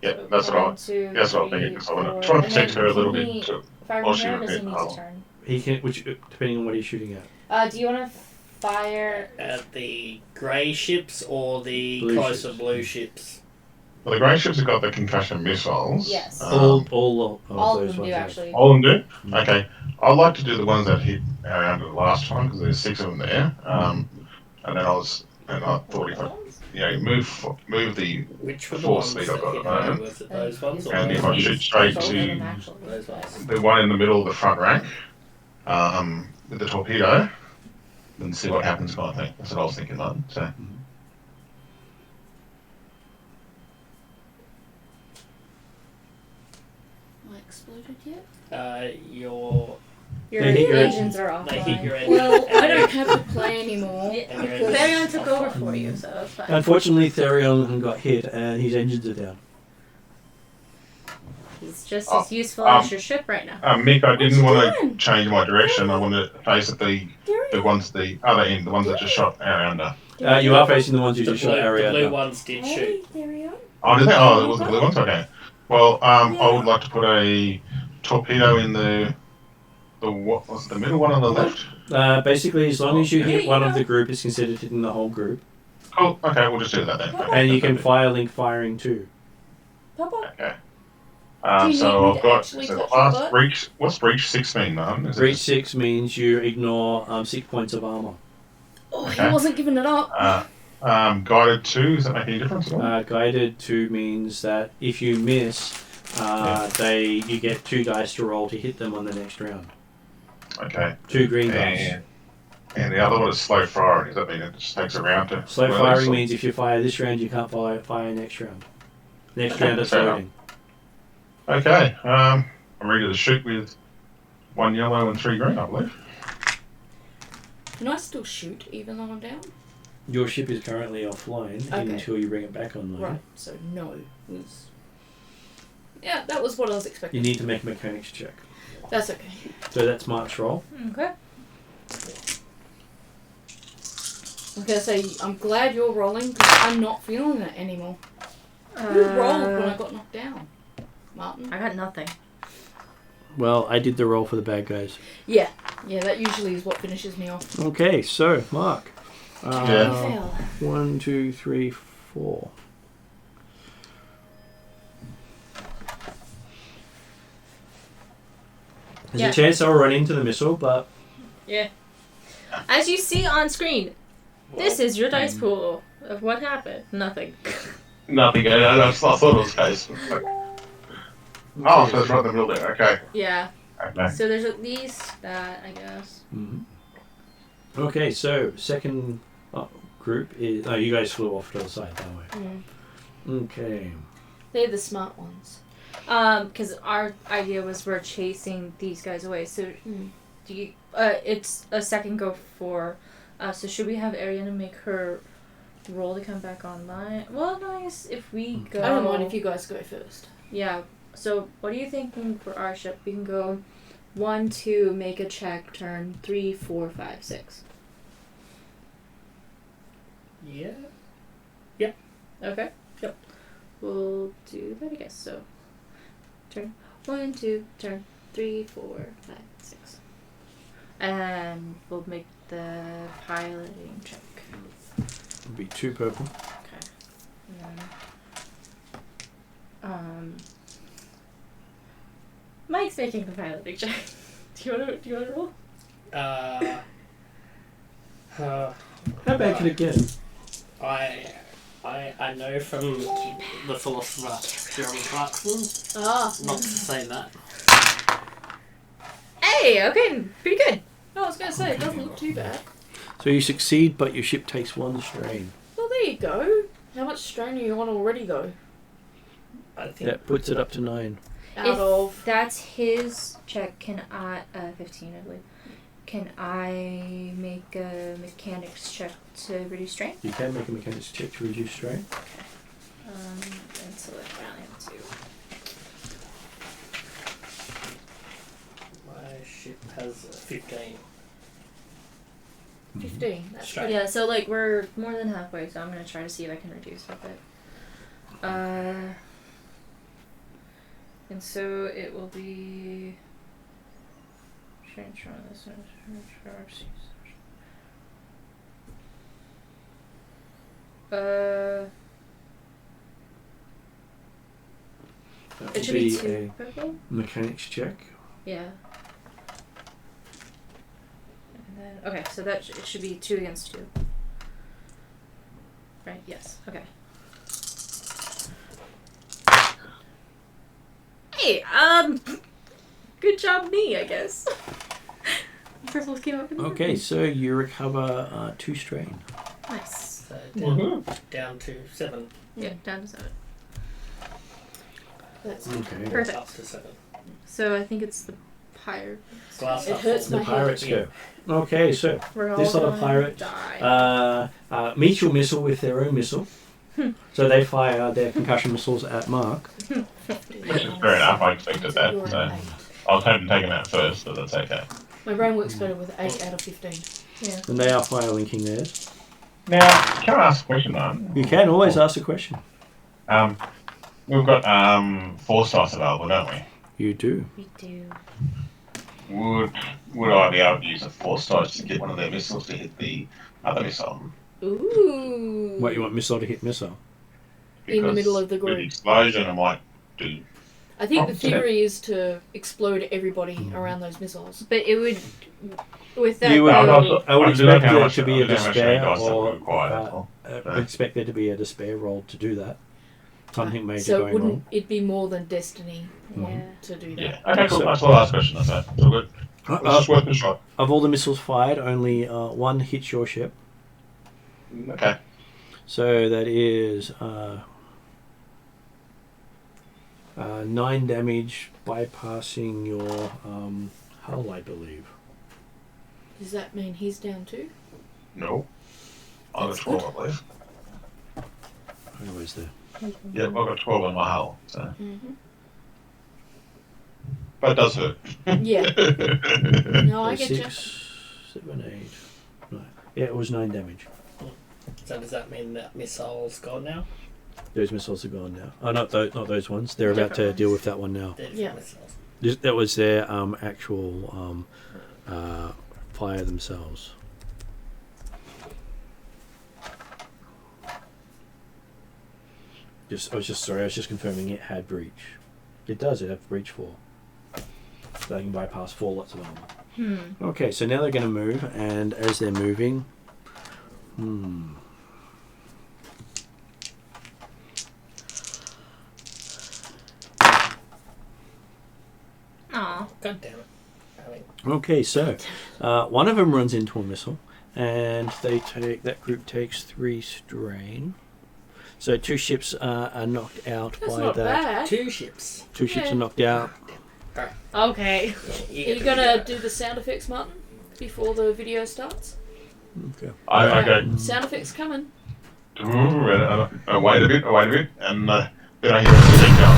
Yeah, So that's what 1, 2, that's what I'm 3, thinking. Because I want 4. to try to And protect then her a little can bit. he- Too. If I Or she remember, would does he be need hull. to turn? He can, which depending on what he's shooting at. Do you want to fire? At the grey ships or the Blue closer ships. blue ships? Well, the grey ships have got the concussion missiles. Yes. All of All of those them ones do have. actually. All of them do? Mm. Okay. I'd like to do the ones that hit Aranda the last time because there's 6 of them there. And then I thought if I move the Which were the Full ones speed that I've got hit at the her? moment. Was it those ones? Or And if those I ones? shoot straight Both of to them actually. Those ones. the one in the middle of the front rank with the torpedo, and see what happens kind of thing. That's what I was thinking, man. So Am I exploded yet? Your Your They hit your engines are they hit your offline. engine. Well, I don't have to play anymore. And your Because engine's Therion took over offline. for you, so that's fine. Unfortunately, Therion got hit and his engines are down. He's just as useful as your ship right now. Mick, I didn't What you want to doing? change my direction. I wanted to face at the ones at the other end, the ones that just shot Arianda. You are facing the ones who The just shot blue Arianda. ones did shoot. Hey, there we are. Oh, did they? Oh, it was the blue ones? Okay. Well, I would like to put a torpedo in the what was it, the middle one on the left? Basically, as long as you hit one of the group, it's considered hitting the whole group. Cool. Okay, we'll just do that then. Okay, And you can perfect. fire link firing too. Papa. Okay. Do you So need me I've to got actually so touch class your butt? breach. What's breach 6 mean, Mum? Is it Breach just- 6 means you ignore 6 points of armor. Oh, Okay. he wasn't giving it up. Guided 2, does that make any difference at all? Guided 2 means that if you miss, you get 2 dice to roll to hit them on the next round. Okay. 2 green dice. And the other one is slow firing. Does that mean it just takes a round to Slow release, firing or- means if you fire this round, you can't fire next round. Next Okay, round it's fair enough. loading. Okay. I'm ready to shoot with 1 yellow and 3 green, I believe. Can I still shoot even though I'm down? Your ship is currently offline Okay. until you bring it back online. Right, so no. Yeah, that was what I was You expecting. need to make a mechanics check. That's okay. So that's Mark's roll. Okay. I was gonna say, I'm glad you're rolling because I'm not feeling it anymore. Who rolled when I got knocked down? Martin? I got nothing. Well, I did the roll for the bad guys. Yeah, that usually is what finishes me off. Okay, so Mark. Yeah. Fail. 1, 2, 3, 4. There's Yeah. a chance I'll run into the missile, but Yeah. As you see on screen, this is your dice pool of what happened. Nothing. Nothing. I thought it was the case. Oh, so it's right in the middle there. Okay. Yeah. Okay. So there's at least that, I guess. Mhm. Okay, so second group is. Oh, you guys flew off to the side that way. Okay. They're the smart ones. Because our idea was we're chasing these guys away. So do you? It's a second go for. So should we have Ariana make her roll to come back online? Well, nice if we go. I don't mind if you guys go first. Yeah. So what are you thinking for our ship? We can go 1, 2, make a check, turn 3, 4, 5, 6. Yeah. Okay. Yep. We'll do that, I guess. So turn 1, 2, turn 3, 4, 5, 6. And we'll make the piloting check. It'll be 2 purple. Okay. And then, Mike's making the piloting check. Do you want to roll? How bad could it get? I know from the philosopher Jeremy Clarkson not to say that. Hey, okay, pretty good. No, I was going to say, it doesn't look too bad. So you succeed, but your ship takes 1 strain. Well, there you go. How much strain are you on already, though? I think That puts it up to 9. Out If of... that's his check, can I 15 I believe. Can I make a mechanics check to reduce strain? You can make a mechanics check to reduce strain. And so I only have 2. my ship has 15. 15. That's Strain. Yeah, so like we're more than halfway, so I'm gonna try to see if I can reduce a bit. And so it will be change from this one. That It will should be be 2 purple. a mechanics check. Yeah. And then, okay, so that it should be 2 against 2. Right? Yes. Okay. Hey, good job, me, I guess. Purples came up. Okay, so you recover 2 strain. Nice. So down to 7. Yeah, down to 7. That's Okay. Perfect. Up to 7. So I think it's the pirate. Glass It half hurts full. The my head. pirates go. Okay, so We're all this lot of gonna pirates die. meet your missile with their own missile. So they fire their concussion missiles at Mark. Fair enough, I expected that. You're So an 8. I was hoping to take him out first, but that's okay. My brain works better with 8 out of 15. Yeah. And they are fire linking theirs. Now, can I ask a question, man? You can always ask a question. We've got force dice available, don't we? You do. We do. Would I be able to use a force dice to get one of their missiles to hit the other missile? Ooh. What, you want missile to hit missile? In the middle of the With group. the explosion, I might do. I think the Opposite. theory is to explode everybody around those missiles. But it would, with that, You would, though, I would I don't know expect how there much- to be I a don't know how much despair dice that or would require, that's all. I would expect there to be a despair roll to do that. Something major So going wouldn't wrong. it be more than destiny yeah. to do that? Yeah. Okay, cool. That's the last question. That's that. So good. It's just worth a shot. Of all the missiles fired, only one hits your ship. Okay. So that is 9 damage, bypassing your hull, I believe. Does that mean he's down too? No. I've got That's 12, I believe. Who was there? Yep, I've got 12 on my hull. So. Mm-hmm. But it does hurt. Yeah. No, I So get you. 6, 7, 8, 9. Yeah, it was 9 damage. So does that mean that missile's gone now? Those missiles are gone now. Oh, not those ones. They're about to Different deal ones. with that one now. They're Yeah. missiles. That was their actual fire themselves. I was just confirming it had breach. It does. It have breach 4. So they can bypass 4 lots of armor. Okay, so now they're going to move, and as they're moving, Aw. God damn it. I mean, Okay, so one of them runs into a missile, and that group takes 3 strain. So 2 ships are knocked out That's by not that. bad. 2 ships. 2 ships Yeah. are knocked out. Okay. Are you gonna do the sound effects, Martin, before the video starts? Okay. I go, Sound effects coming. I wait a bit, and then I hear a stick go.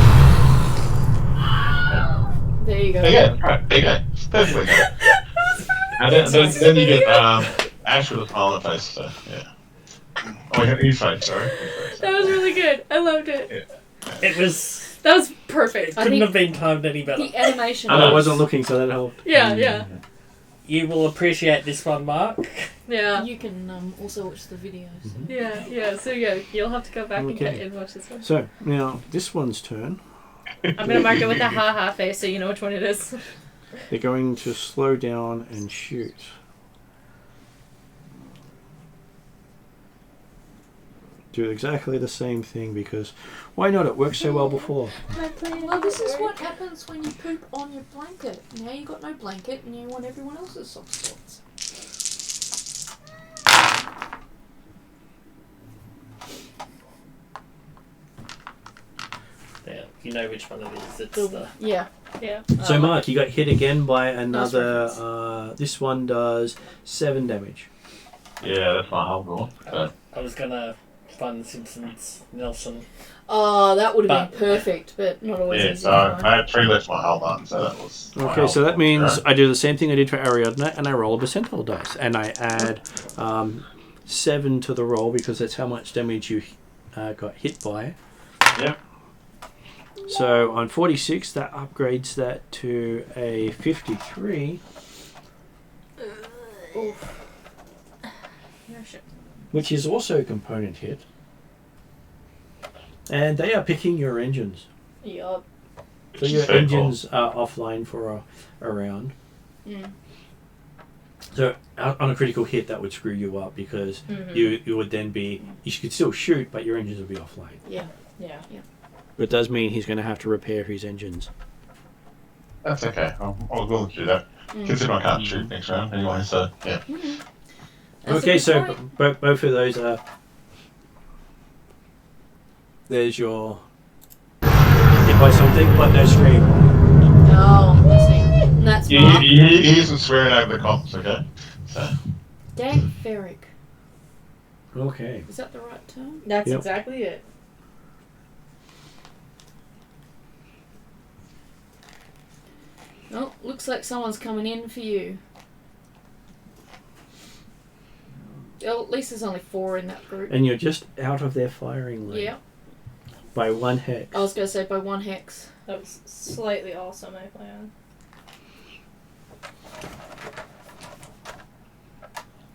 There you go. There you go, right, there you go. Perfectly good. And then you get Ash with a smile on the face, so yeah. Oh, your face, sorry. That was really good. I loved it. It was. That was perfect. I Couldn't think have been timed any better. the animation. I wasn't looking, so that helped. Yeah, yeah, You will appreciate this one, Mark. yeah. You can also watch the videos. Yeah, yeah. So yeah, you'll have to go back Okay. and watch this one. So now this one's turn. I'm gonna mark it with a ha-ha face so you know which one it is. They're going to slow down and shoot. Do exactly the same thing because why not? It worked so well before. Well, this is what happens when you poop on your blanket. Now you got no blanket and you want everyone else's soft spots. Yeah, you know which one it is. It's The- the. Yeah. Yeah. So Mark, you got hit again by Nice another. reference. This one does 7 damage. Yeah, that's my hull rule. So. I was gonna find the Simpsons Nelson. Oh, that would have But- been perfect, but not always Yeah, easy so to find. I had 3 left my hull done, so that was. my Okay, hull so that roll. means Right. I do the same thing I did for Ariadne, and I roll a percentile dice, and I add 7 to the roll because that's how much damage you got hit by. Yep. So on 46, that upgrades that to a 53, Oof. Yeah, shit. which is also a component hit. And they are picking your engines. Yup. So Which your is very engines are offline for a round. Mm. So on a critical hit, that would screw you up because you would then be, you could still shoot, but your engines would be offline. Yeah. Yeah. But it does mean he's going to have to repair his engines. That's okay. I'll go do that. Consider I can't shoot next round anyway, so yeah. That's a Okay, good so point. both of those are. There's your hit by something, but no scream. Oh, see. And that's He Mark. isn't swearing over the comps, okay? So. Dang Ferric. Okay. Is that the right term? That's Yep. exactly it. Oh, looks like someone's coming in for you. Oh, at least there's only 4 in that group. And you're just out of their firing lane. Yeah. By 1 hex. I was going to say by 1 hex. That was slightly also my plan.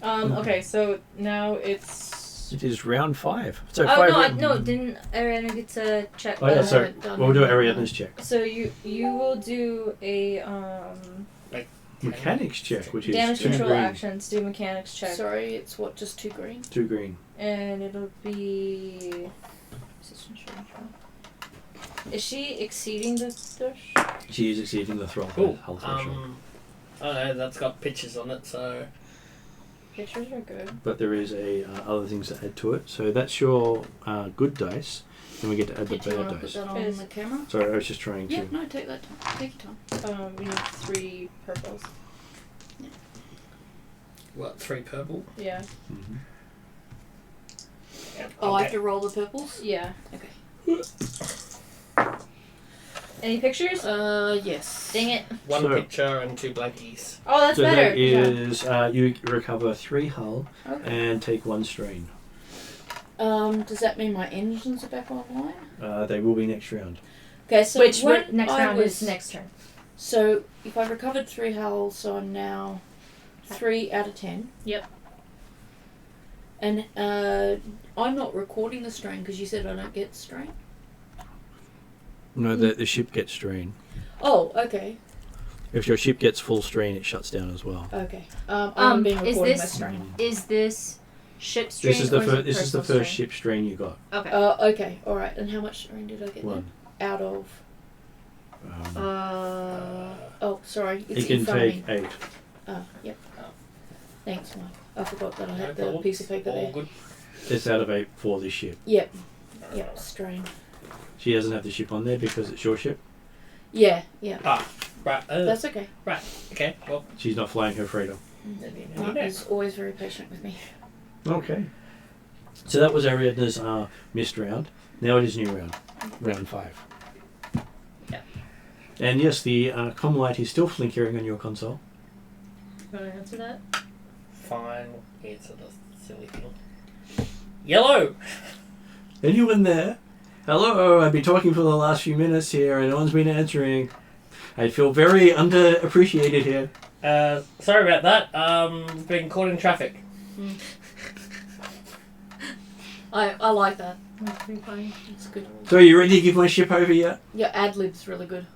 Okay, so now it's... It is round 5. So Oh, 5 no, didn't Ariana get to check? Oh yeah, I sorry. haven't done We'll do it. Ariadne's check. So you will do a Mechanics check, which is damage 2 control green. actions, do mechanics check. Sorry, it's what, just 2 green? 2 green. And it'll be... Is she exceeding the threshold? She is exceeding the Cool. hull threshold. I don't know, that's got pictures on it, so... Pictures are good. But there is other things to add to it. So that's your good dice. Then we get to add the Did you want bad to put dice. that on Is- the camera? Sorry, I was just trying Yeah, to. no, take that time. Take your time. We need 3 purples. What, 3 purple? Yeah. Mhm. Yep, Oh, I have okay. to roll the purples? Yeah. Okay. Any pictures? Yes. Dang it. 1 So- picture and 2 blankies. Oh, that's So better. that is you recover 3 hull Okay. and take 1 strain. Does that mean my engines are back online? They will be next round. Okay, so Which when next I round was, is next turn. So if I've recovered 3 hull, so I'm now 3 out of 10. Yep. And I'm not recording the strain because you said I don't get strain. No, the ship gets strain. Oh, okay. If your ship gets full strain, it shuts down as well. Okay. I'm being is recording my this- strain. Is this ship strain? This is the or first. it This is the personal first ship strain you got. strain? Okay. Okay, alright. And how much strain did I get 1. then? Out of... Oh, sorry. It's you in can front take of me. 8. Yep. Thanks, Mike. I forgot that I No had the problem. piece of paper All there. good. It's out of 8 for this ship. Yep, strain. She doesn't have the ship on there because it's your ship. Yeah. Right. That's okay. Okay, well... She's not flying her freighter. Mike is always very patient with me. Okay. So that was Ariadne's missed round. Now it is new round. Round 5. Yeah. And yes, the comm light is still flickering on your console. You want to answer that? Fine. Answer the silly thing. Yellow! Anyone there? Hello, I've been talking for the last few minutes here and no one's been answering. I feel very underappreciated here. Sorry about that. Been caught in traffic. I like that. That's pretty funny. It's good. So are you ready to give my ship over yet? Your ad-lib's really good.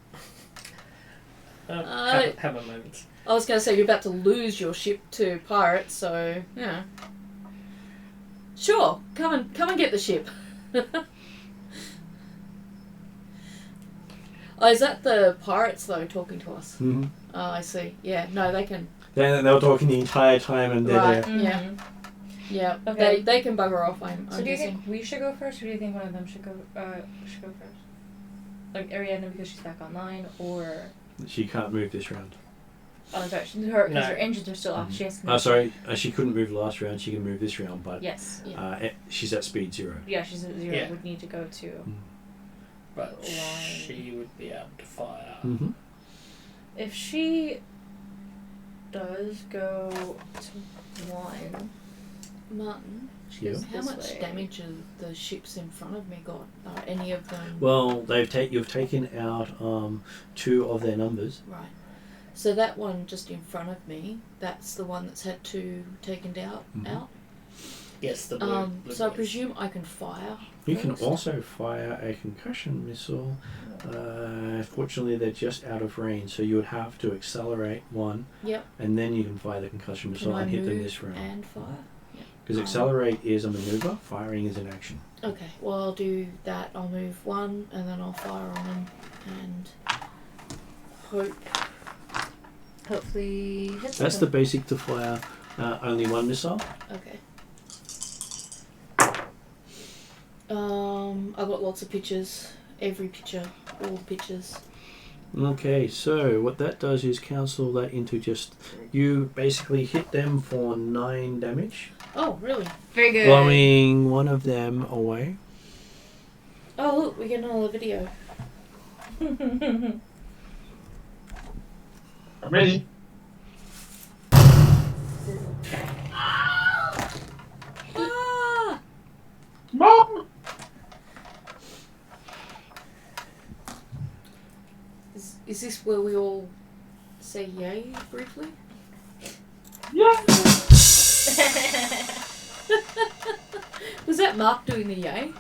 Have a moment. I was going to say you're about to lose your ship to pirates, so yeah. Sure, come and get the ship. Oh, is that the pirates though talking to us? Mm-hmm. Oh, I see. Yeah, no, they can. They were talking the entire time and they're Right. there. Yeah. Yeah. Okay. They can bugger off. I'm So do you guessing. think we should go first, or do you think one of them should go? Should go first. Like Ariadne because she's back online, or She can't move this round. oh, sorry, because No. her engines are still off. She has to. Oh, sorry. She couldn't move last round. She can move this round, but Yes. Yeah. she's at speed 0. Yeah, she's at 0. Yeah. Would need to go to. But Line. she would be able to fire. Mm-hmm. If she does go to 1, Martin, she Yeah. goes how this much way. damage have the ships in front of me got? Are any of them? Well, you've taken out 2 of their numbers. Right. So that one just in front of me, that's the one that's had 2 taken out. Mhm. Yes, the blue. blue So I ones. presume I can fire. You can first. also fire a concussion missile. Fortunately, they're just out of range, so you would have to accelerate 1, Yep. and then you can fire the concussion Can missile I and hit them move this round. and fire? Because accelerate is a maneuver, firing is an action. Okay. Well, I'll do that. I'll move 1 and then I'll fire on them and hope. Hopefully hits That's the them. basic to fire only 1 missile. Okay. I've got lots of pictures. Every picture, all pictures. Okay, so what that does is cancel that into just... You basically hit them for 9 damage. Oh, really? Very good. blowing one of them away. Oh, look, we get another video. I'm ready. Ah! Mom! Is this where we all say yay briefly? Yeah. Was that Mark doing the yay?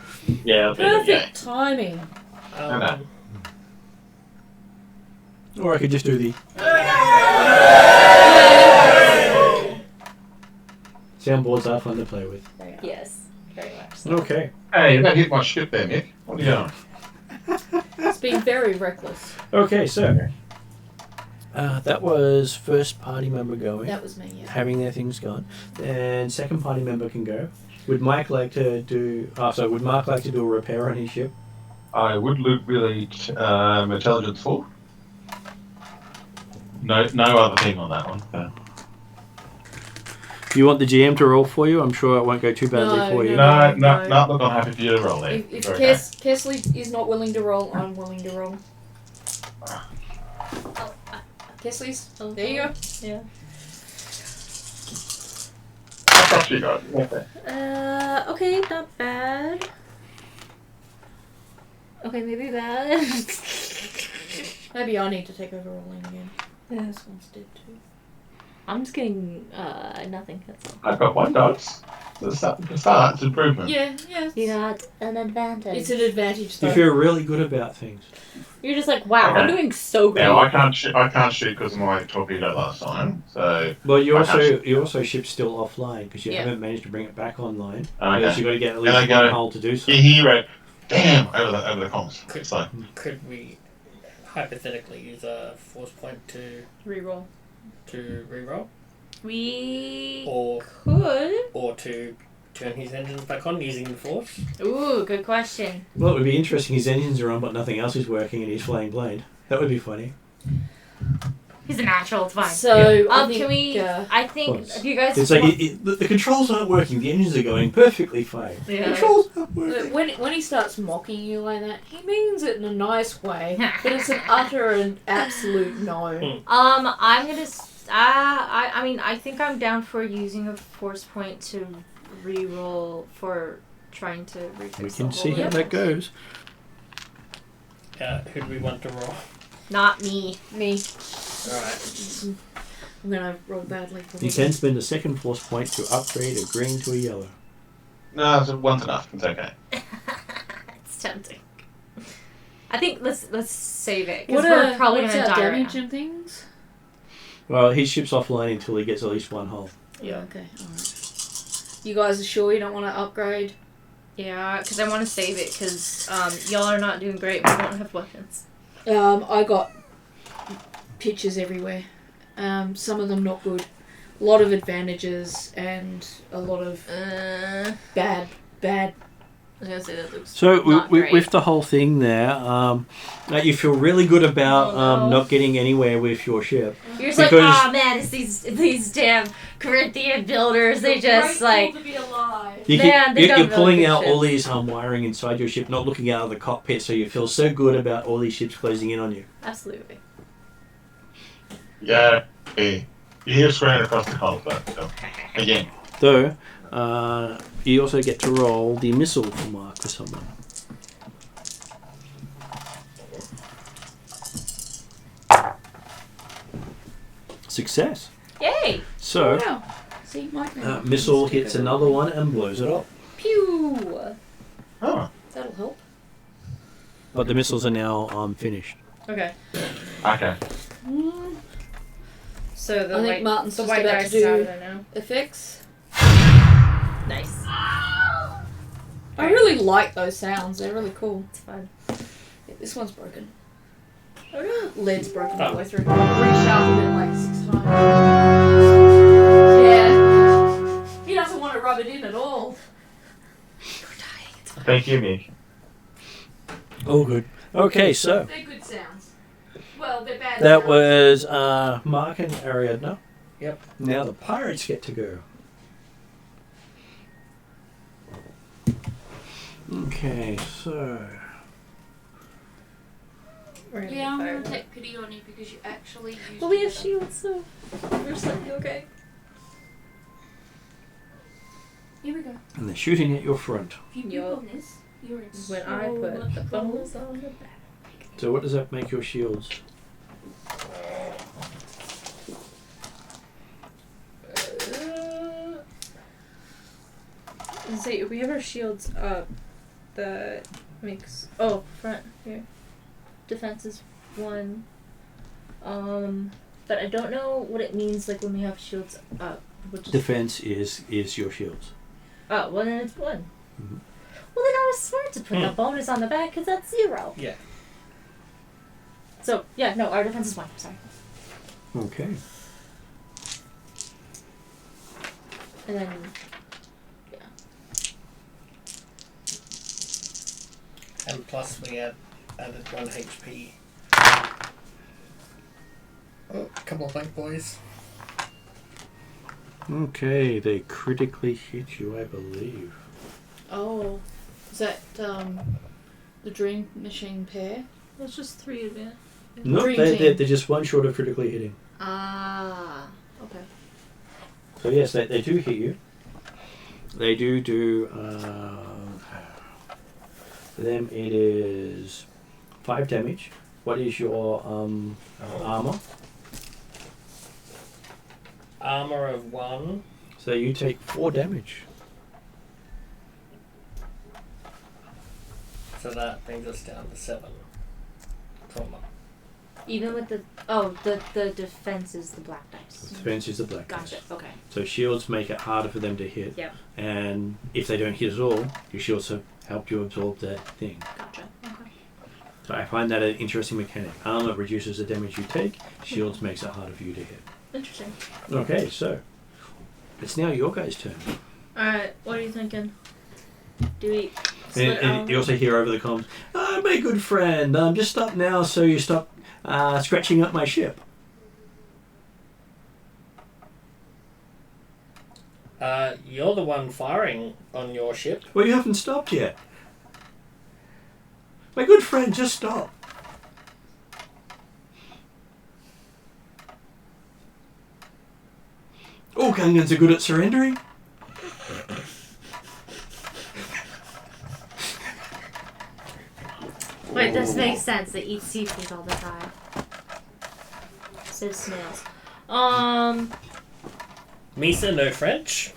Yeah, Perfect timing. No. Or I could just do the... Soundboards are fun to play with. Yes, very much so. Okay. Hey, that hit my ship there, Mick. What are you doing? It's been very reckless. Okay, so... that was first party member going. That was me, yeah. Having their things gone. And second party member can go. Would Mike like to do... would Mark like to do a repair on his ship? I would look really intelligence 4. No other thing on that one. Do you want the GM to roll for you? I'm sure it won't go too badly for you. No, look, I'm happy for you to roll there. If Okay. Kesley is not willing to roll, I'm willing to roll. Kesley's? There you go. Yeah. How much you got? Okay. Okay, not bad. Okay, maybe bad. Maybe I need to take over rolling again. Yeah. This one's dead too. I'm just getting nothing. That's all. I've got 1 dot. The start, it's improvement. Yeah. You got an advantage. It's an advantage You though. feel really good about things. You're just like, wow, I'm Okay. doing so great. Now I can't shoot because of my torpedo last time. So Well, you I also can't your ship's still offline because you Yeah. haven't managed to bring it back online. Okay. Because you've got to get at And least I one go, hull to do so. your hero, damn, over the comms. So Could we hypothetically use a force point to Reroll. reroll? We Or to turn his engines back on using the force? Ooh, good question. Well, it would be interesting. His engines are on, but nothing else is working, and he's flying blind. That would be funny. He's a natural, it's fine. So, I think, can we? I think Close. if you guys. It's like the controls aren't working. The engines are going perfectly fine. Yeah. Controls aren't working. when he starts mocking you like that, he means it in a nice way, but it's an utter and absolute no. I'm gonna. I mean, I think I'm down for using a force point to reroll for trying to refix We the can whole see how thing. that goes. Who do we want to roll? Not me. Me. Alright. I'm gonna roll badly. You can spend a second force point to upgrade a green to a yellow. no, one's enough. It's okay. It's tempting. I think let's save it What because we're probably what's gonna our die. damage Right and things? Well, his ship's offline until he gets at least one hull. Yeah. Okay. All right. You guys are sure you don't want to upgrade? Yeah, because I want to save it because y'all are not doing great. We don't have weapons. I got pictures everywhere. Some of them not good. A lot of advantages and a lot of bad. I was gonna say that looks So not great. with the whole thing there, you feel really good about Oh, no. not getting anywhere with your ship. You're just like, because- oh man, it's these damn Corinthian builders. They just like. to be alive. Man, they don't You're know pulling good out all ships. these wiring inside your ship, not looking out of the cockpit, so you feel so good about all these ships closing in on you. Absolutely. Yeah. Hey. You hear screaming across the hull, but again. Though, you also get to roll the missile for Mark for someone. Success. Yay! So, Wow. See, Mike. missile hits another one and blows it up. Pew! Oh. That'll help. But the missiles are now finished. Okay. Okay. So the I think white, Martin's the just white about dice to is out do of there now. effects. Nice. I really like those sounds. They're really cool. It's fun. Yeah, this one's broken. Oh no. Lead's broken Oh. all the way through. Resharpened it like 6 times. Yeah. He doesn't want to rub it in at all. You're dying. It's fine. Thank you, Mick. Oh, good. Okay, so They're good sounds. Well, they're bad that sounds. was Mark and Ariadna. Yep. Now the pirates get to go. Okay, so We're gonna Yeah, I'm fire. gonna take pity on you because you actually used But we have it. shields, so we're slightly okay. Here we go. and they're shooting at your front. If you Yup. on this, you're in When so I put much the trouble. bones on the back. So what does that make your shields? See, we have our shields up. That makes front here. Defense is 1. But I don't know what it means like when we have shields up. Which is, Defense is your shields. oh, well then it's 1. Mhm. Well then I was smart to put the bonus on the back because that's 0. Yeah. So yeah, no, our defense is 1. Sorry. Okay. And then And plus we added 1 HP. Oh, come on, bank boys. Okay, they critically hit you, I believe. Oh, is that the Dream Machine pair? that's just 3 advance. No, Dream they're team. just one short of critically hitting. Ah, okay. So yes, they do hit you. They do. For them, it is 5 damage. What is your armor? Armor of 1. So you take 4 damage. So that brings us down to 7 trauma. Even with the the defense is the black dice. Defense is the black Gotcha. dice. Okay. So shields make it harder for them to hit. Yep. And if they don't hit at all, your shields have helped you absorb that thing. Gotcha. Okay. So I find that an interesting mechanic. Armor reduces the damage you take. Shields makes it harder for you to hit. Interesting. Okay, so it's now your guys' turn. All right. What are you thinking? Do we? And you also hear over the comms, my good friend, just stop now so you stop scratching up my ship. You're the one firing on your ship. Well, you haven't stopped yet. My good friend, just stop. All Gungans are good at surrendering. Wait, this makes sense. They eat seafood all the time. So snails. Misa, no French.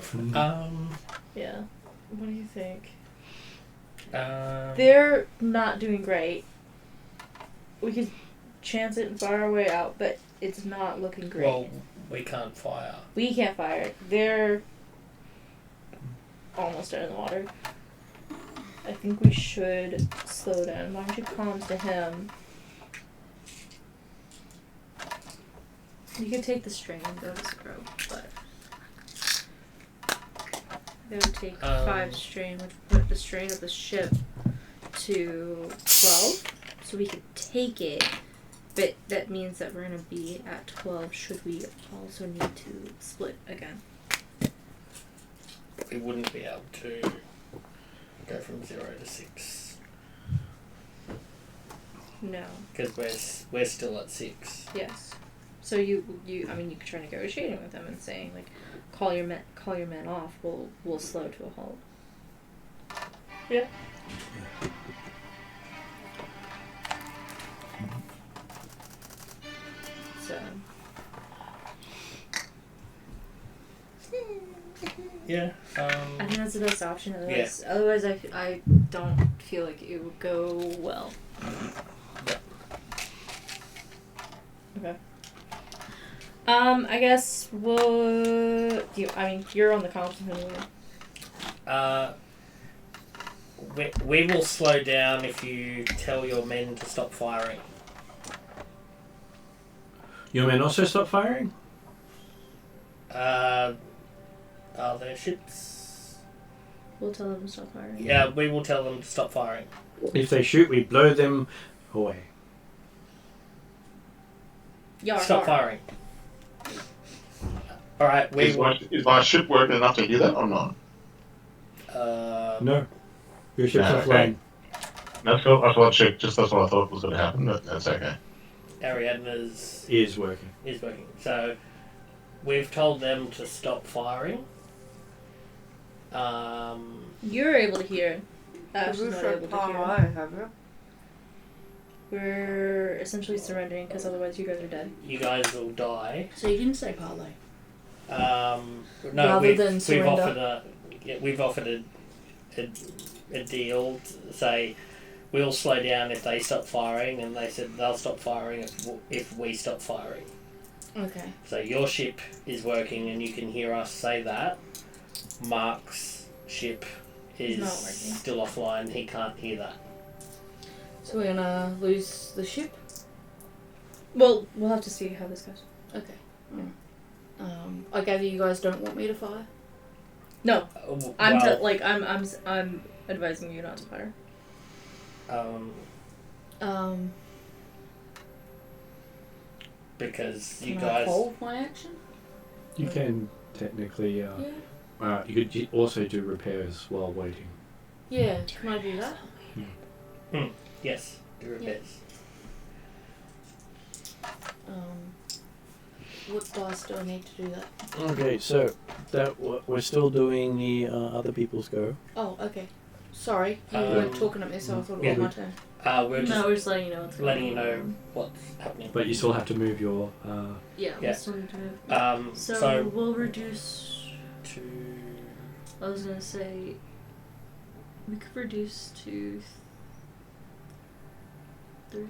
Yeah. What do you think? Um, They're not doing great. We could chance it and fire our way out, but it's not looking great. well, we can't fire. We can't fire. They're almost out in the water. I think we should slow down. Why don't you comms to him? You could take the strain and go to 0, but they would take 5 strain, which would put the strain of the ship to 12. So we could take it, but that means that we're gonna be at 12. Should we also need to split again? We wouldn't be able to go from 0 to 6 No. because we're still at 6. Yes. So you I mean you could try negotiating with them and saying like, call your men off. We'll slow to a halt. Yeah. So. Yeah. I think that's the best option. Otherwise, I don't feel like it would go well. Okay. I guess you're on the comms anyway. We will slow down if you tell your men to stop firing. Your men also stop firing? Are there ships? We'll tell them to stop firing. Yeah, we will tell them to stop firing. If they shoot, we blow them away. Stop firing. Alright, Is my ship working enough to do that or not? No. Your ship's No, offline. That's cool. That's what I thought was going to happen, but that's okay. Ariadne's Is working. is working. So we've told them to stop firing. You're able to hear it. Ash is Roof not of able to hear it. power, have you? We're essentially surrendering because otherwise you guys are dead. You guys will die. So you didn't say parlay. No, Rather than surrender. we've offered a deal to say we'll slow down if they stop firing, and they said they'll stop firing if we stop firing. Okay. So your ship is working, and you can hear us say that. Mark's ship is Not working. still offline. He can't hear that. So we're gonna lose the ship? Well, we'll have to see how this goes. Okay. I gather you guys don't want me to fire? No, Well, I'm advising you not to fire. Because you Can I guys. hold my action? You can technically. Yeah. You could also do repairs while waiting. Yeah, can I do that? Yes, do repairs. What dice do I need to do that? Okay, so we're still doing the other people's go. Oh, okay. Sorry, you Um, weren't talking at me, so I thought it yeah. was my turn. We're just No, we're just letting you know what's going letting on. you know what's happening. But you still have to move your. Yeah, Yeah. we'll still need to move. So, So we'll reduce. to I was gonna say. We could reduce to 3.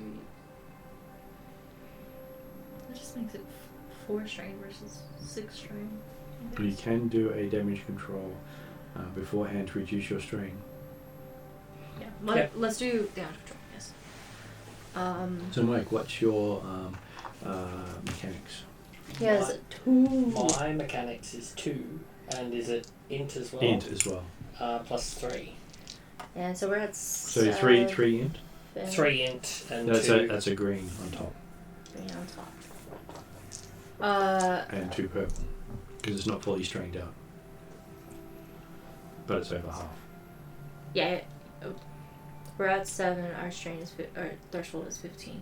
That just makes it 4 strain versus 6 strain. I You guess. can do a damage control beforehand to reduce your strain. Yeah, let's do damage control. Yes. So, Mike, what's your mechanics? He has My- 2. my mechanics is 2, and is it int as well? Int as well. Plus 3. And so we're at. So three int. 3 int and That's 2. that's a green on top, Green on top. and 2 purple, because it's not fully strained out, but it's over half. Yeah. We're at 7. Our strain is our threshold is 15.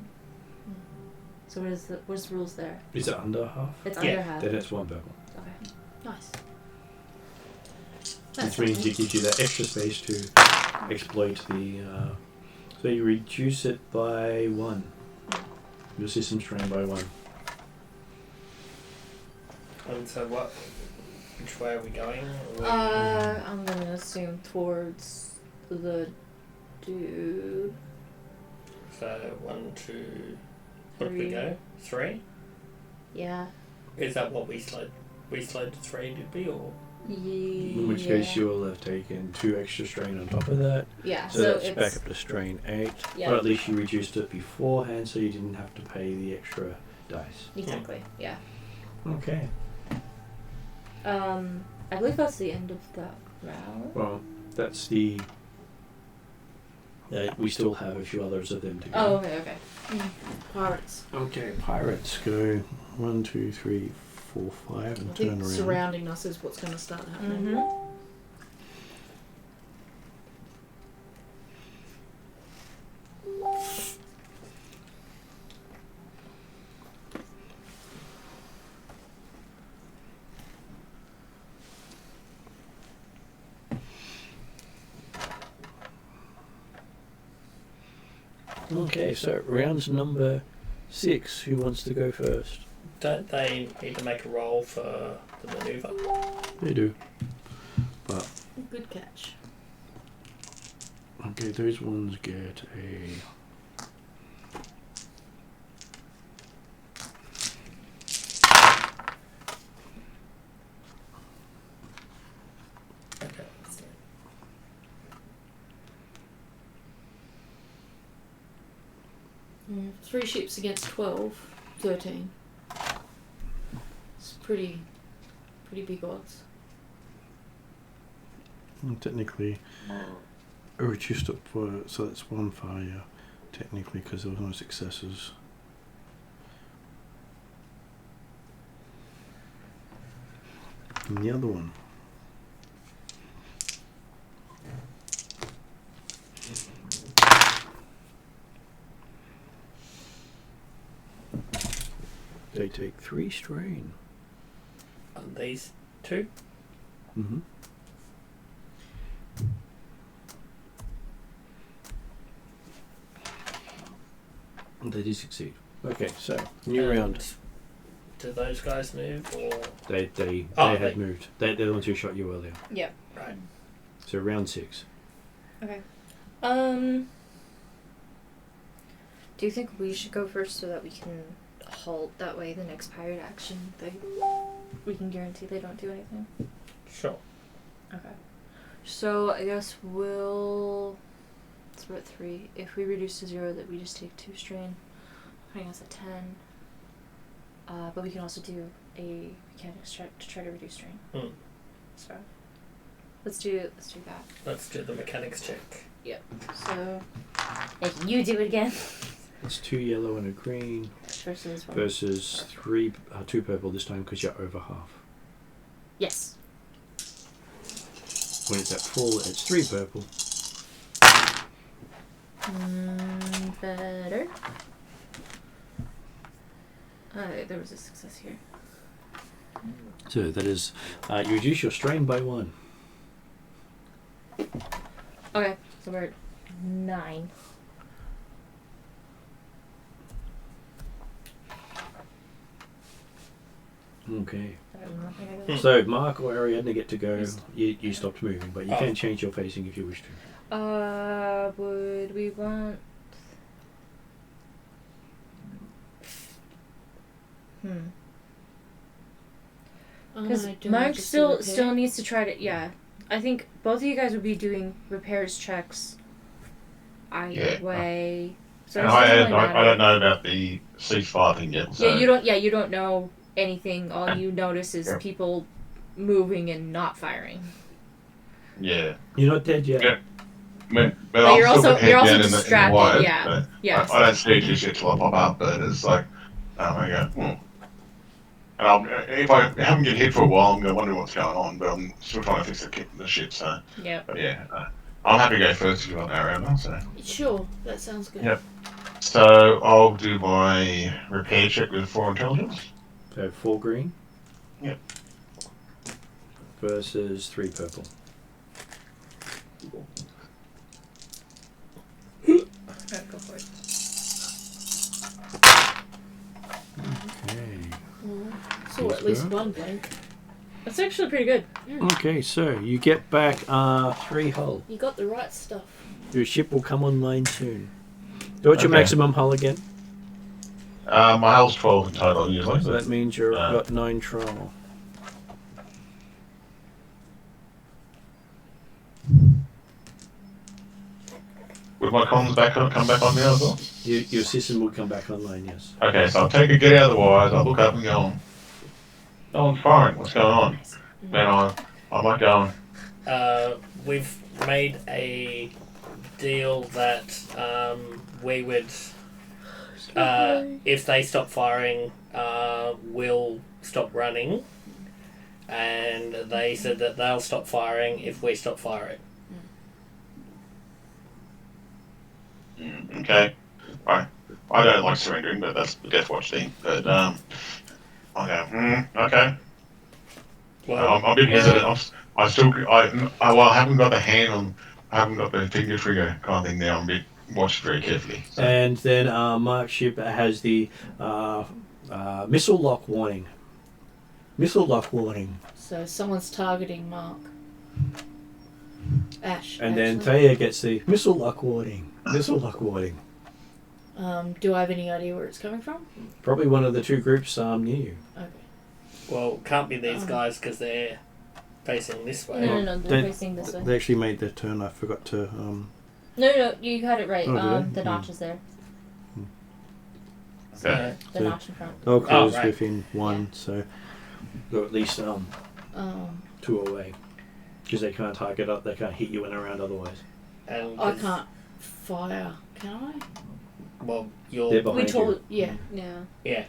So what's the rules there? Is it under half? It's Yeah. under half. Then it's 1 purple. Okay. Nice. Which means it gives you that extra space to exploit the. So you reduce it by 1. Your system strain by 1. And so which way are we going? I'm gonna assume towards the dude. So 1, 2. What did we 3. go? 3? Yeah. Is that what we slowed? We slowed to 3, did we? Or In which case you'll have taken 2 extra strain on top of that. Yeah. So, that's it's back up to strain 8. Yeah. But at least you reduced it beforehand, so you didn't have to pay the extra dice. exactly. Yeah. Okay. I believe that's the end of that round. Well, that's the. We still have a few others of them to go. Oh, okay. Pirates. Okay, pirates go 1, 2, 3, 4, 5, I and think turn around. surrounding us is what's going to start happening. Mm-hmm. Okay, so rounds number 6. Who wants to go first? don't they need to make a roll for the maneuver? They do. But Good catch. okay, those ones get a. Okay. 3 ships against 12, 13. It's pretty big odds. Technically, I reduced it for, so that's 1 failure, technically, because there was no successes. And the other one. They take 3 strain. And these 2. Mm-hmm. They do succeed. Okay, so new round. Do those guys move or? They Oh, had moved. They're the ones who shot you earlier. Yep. Right. So round 6. Okay. Do you think we should go first so that we can halt that way the next pirate action we can guarantee they don't do anything? Sure. Okay. So I guess we're at 3. If we reduce to 0, that we just take 2 strain, putting us at 10. But we can also do a mechanics check to try to reduce strain. So let's do that. Let's do the mechanics check. Yep. So you do it again. It's 2 yellow and a green Versus 1. versus 2 purple this time because you're over half. Yes. When it's at full, it's 3 purple. Better. There was a success here. So that is, you reduce your strain by 1. Okay, so we're at 9. Okay. Nothing I can- So Mark or Ariadne get to go. You stopped moving, but you can change your facing if you wish to. Would we want? Because Mark still needs to try to. Yeah, I think both of you guys would be doing repairs checks. Either way. So And it doesn't really I matter. don't know about the ceasefire thing yet. So. Yeah, you don't know anything. All you notice is people moving and not firing. Yeah. You're not dead yet. Yeah. But But you're I'm still also- you're head also down in the distracted, wire, yeah. but Yeah. I don't see this shit till I pop up, but it's like, I go, And if I haven't get hit for a while, I'm going to wonder what's going on, but I'm still trying to fix the shit, so. Yeah. But yeah, I'm happy to go first if you want Ariana, so. Sure, that sounds good. Yep. So I'll do my repair check with 4 intelligence. So 4 green. Yep. Versus 3 purple. Right, go for it. Okay. So at least one blank. That's actually pretty good. Okay, so you get back 3 hull. You got the right stuff. Your ship will come online soon. What's your Okay. maximum hull again? My hull's 12 in total usually. So that means you've got 9 trawl. Would my comms come back on now as well? Your system will come back online, yes. Okay, so I'll take a get out of the wires, I'll look up and go, no one's firing, what's going on? Then I might go on. We've made a deal that we would, if they stop firing, we'll stop running. And they said that they'll stop firing if we stop firing. Okay. Right. I don't like surrendering, but that's the Death Watch thing. But I go, okay. Well, I'm a bit hesitant. I haven't got the hand on, I haven't got the finger trigger kind of thing now. I'm a bit watched very carefully. So. And then Mark's ship has the missile lock warning. Missile lock warning. So someone's targeting Mark. Ash. And then actually. Thea gets the missile lock warning. Missile lock warning. Do I have any idea where it's coming from? Probably one of the 2 groups near you. Okay. well, can't be these guys because they're facing this way. No, they're facing this way. They actually made their turn. I forgot to. No, you had it right. Oh, did I? The notch is there. Okay. The notch in front. They'll close right. within 1, so go at least 2 away. Because they can't target up, they can't hit you in a round otherwise. And I can't fire, can I? well, They're you're behind We told. you. Yeah. yeah.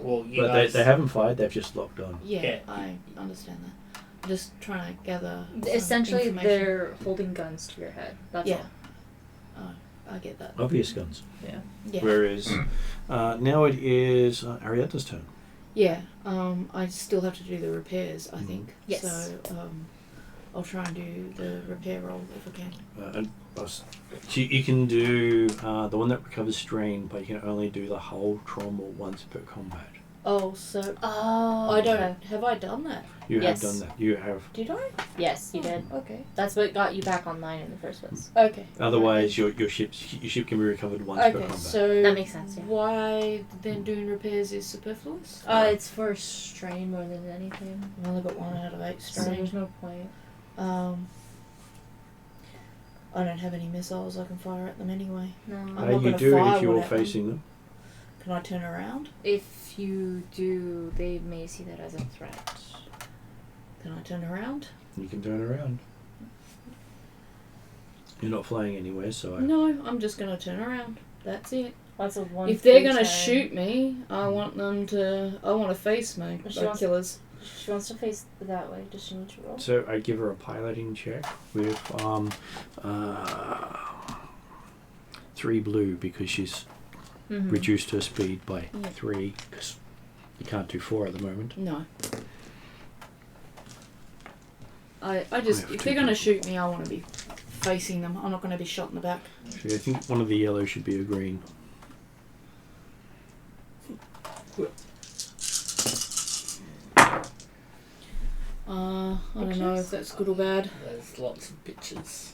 Well, you But guys. they haven't fired, they've just locked on. Yeah, Yeah. I understand that. I'm just trying to gather. some Essentially, information. they're holding guns to your head. That's Yeah. all. I get that. Obvious guns. Yeah. Whereas now it is Ariada's turn. Yeah. I still have to do the repairs, I think. Yes. So I'll try and do the repair roll if I can. You can do the one that recovers strain, but you can only do the hull trauma once per combat. Oh, so Oh. I don't. Have I done that? You Yes. have done that. You have. Did I? Yes, you did. Okay. That's what got you back online in the first place. Okay. Otherwise, your ship can be recovered once per Okay. combat. So That makes sense, yeah. why then doing repairs is superfluous? It's for strain more than anything. I've only got 1 out of 8 So strain. there's no point. I don't have any missiles I can fire at them anyway. No. I'm not you gonna do fire if you're one at them. facing them. Can I turn around? If you do, they may see that as a threat. Can I turn around? You can turn around. You're not flying anywhere, so No, I'm just gonna turn around. That's it. That's a one. If they're free gonna turn. shoot me, I want them to. I want to face me. She Like wants- killers. She wants to face that way. Does she need to roll? So I give her a piloting check with 3 blue because she's Mm-hmm. reduced her speed by Yeah. 3 because you can't do 4 at the moment. No. I just have if two they're gonna people. shoot me, I want to be facing them. I'm not gonna be shot in the back. So I think one of the yellows should be a green. I don't know if that's good or bad. There's lots of bitches.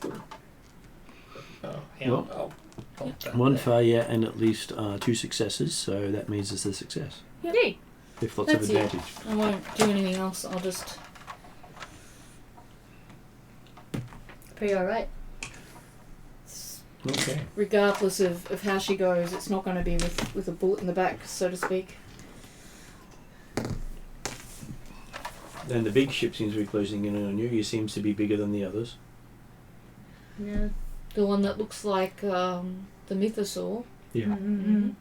Oh, hang Well, on. I'll hold that One there. failure and at least 2 successes, so that means it's a success. Yay! With lots That's of it. advantage. I won't do anything else. I'll just. Pretty alright. Okay. Regardless of how she goes, it's not going to be with a bullet in the back, so to speak. Then the big ship seems to be closing in on you. You seems to be bigger than the others. Yeah. The one that looks like the mythosaur. Yeah. Mm-hmm.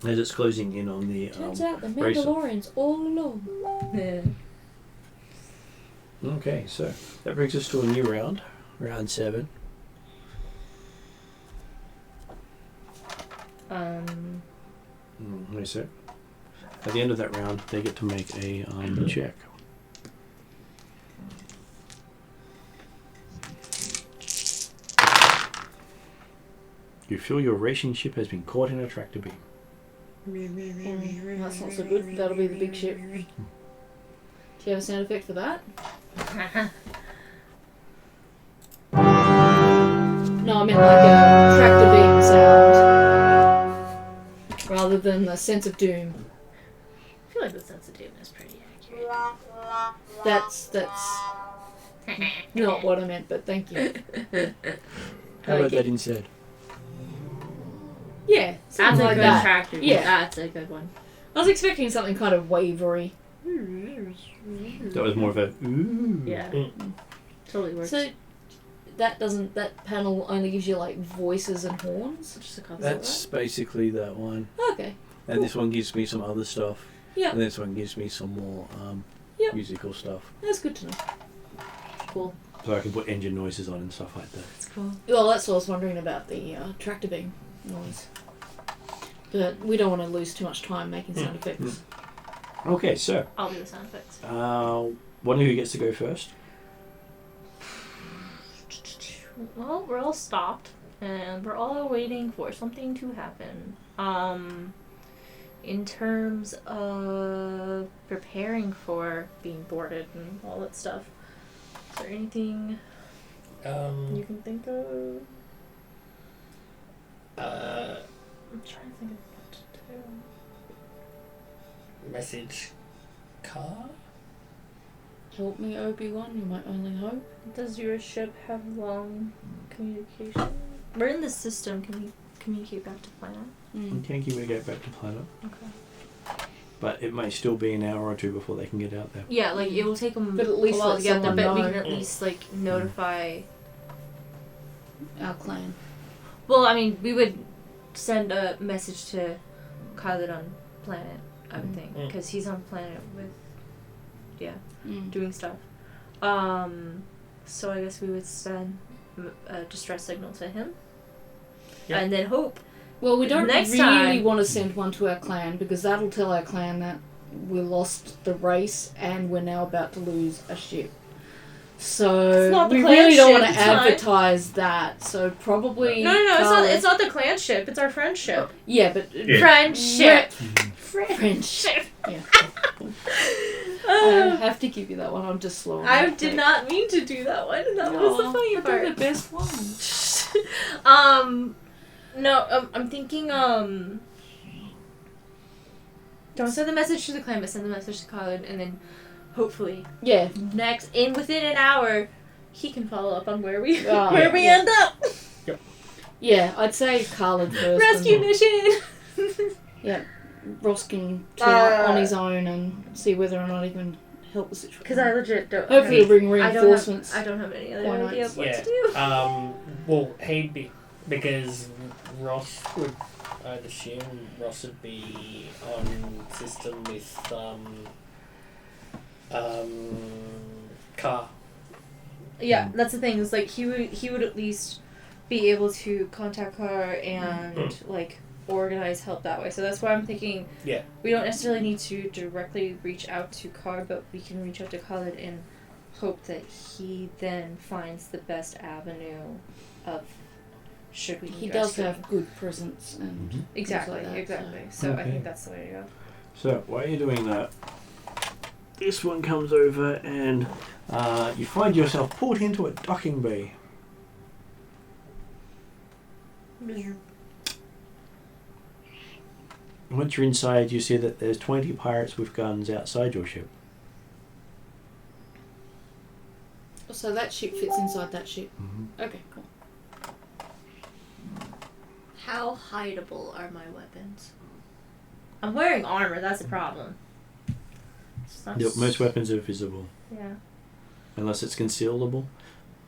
As it's closing in on the Turns out the racer. Mandalorians all along. Yeah. Okay, so that brings us to a new round. Round 7. Wait a sec. At the end of that round, they get to make a check. You feel your racing ship has been caught in a tractor beam. That's not so good. That'll be the big ship. Do you have a sound effect for that? No, I meant like a tractor beam sound. Rather than the sense of doom. I feel like the sense of doom is pretty accurate. That's not what I meant, but thank you. How about that instead? Yeah, That's something a like good that. tractor. Yeah. That's a good one. I was expecting something kind of wavery. That was more of a ooh. Yeah. Totally works. So that panel only gives you like voices and horns. Just a couple. That's basically that one. Okay. And Cool. this one gives me some other stuff. Yeah, And this one gives me some more Yep. musical stuff. that's good to know. cool. So I can put engine noises on and stuff like that. That's cool. Well, that's what I was wondering about the tractor beam noise. But we don't want to lose too much time making sound effects. Okay, so I'll do the sound effects. one of you gets to go first. Well, we're all stopped, and we're all waiting for something to happen. In terms of preparing for being boarded and all that stuff, is there anything you can think of? I'm trying to think of what to do. Message car? Help me, Obi-Wan, you're my only hope. Does your ship have long communication? We're in the system. Can we communicate back to planet? You can communicate back to planet, Okay. but it may still be an hour or two before they can get out there. Yeah, like it will take them But at least a while let to get there, someone but we know. can at least like notify. Our clan. Well, I mean, we would send a message to Khalid on planet, I would think, because he's on planet with, Mm. doing stuff. So I guess we would send a distress signal to him, Yeah. and then hope. Well, we don't Next really time- want to send one to our clan because that'll tell our clan that we lost the race and we're now about to lose a ship. It's So not the we clan really don't ship, want to it's fine. advertise that. So probably No, it's not. Carla- It's not the clan ship. It's our friendship. Yeah, but Yeah. Friendship. friendship. Yeah. I Uh, have to give you that one. I'm just slow. on I that did pick. not mean to do that one. That was the Aw, funny but they're part. the best one. No, I'm thinking, don't send the message to the clan, but send the message to Khalid, and then hopefully Yeah. within an hour, he can follow up on where we Oh, where we yeah. end up. Yeah, I'd say Khalid first. Rescue and mission. Ross can turn up on his own and see whether or not he can help the situation. Because I legit don't. Hopefully he'll bring I don't reinforcements. have. I don't have any other Why not? idea of what Yeah. to do. Well, he'd be because Ross would. I'd assume Ross would be on system with Car. Yeah, that's the thing. Is like he would at least be able to contact her and like organize help that way. So that's why I'm thinking. Yeah. We don't necessarily need to directly reach out to Car, but we can reach out to Khalid and hope that he then finds the best avenue of should we. He need does rescue. have good presence and things Exactly. like that, Exactly. So I Okay. think that's the way to go. So while you're doing that, this one comes over and you find yourself pulled into a docking bay. Once you're inside, you see that there's 20 pirates with guns outside your ship. So that ship fits inside that ship. Mm-hmm. Okay, cool. How hideable are my weapons? I'm wearing armor. That's the problem. It's not Yep, most weapons are visible, Yeah. unless it's concealable.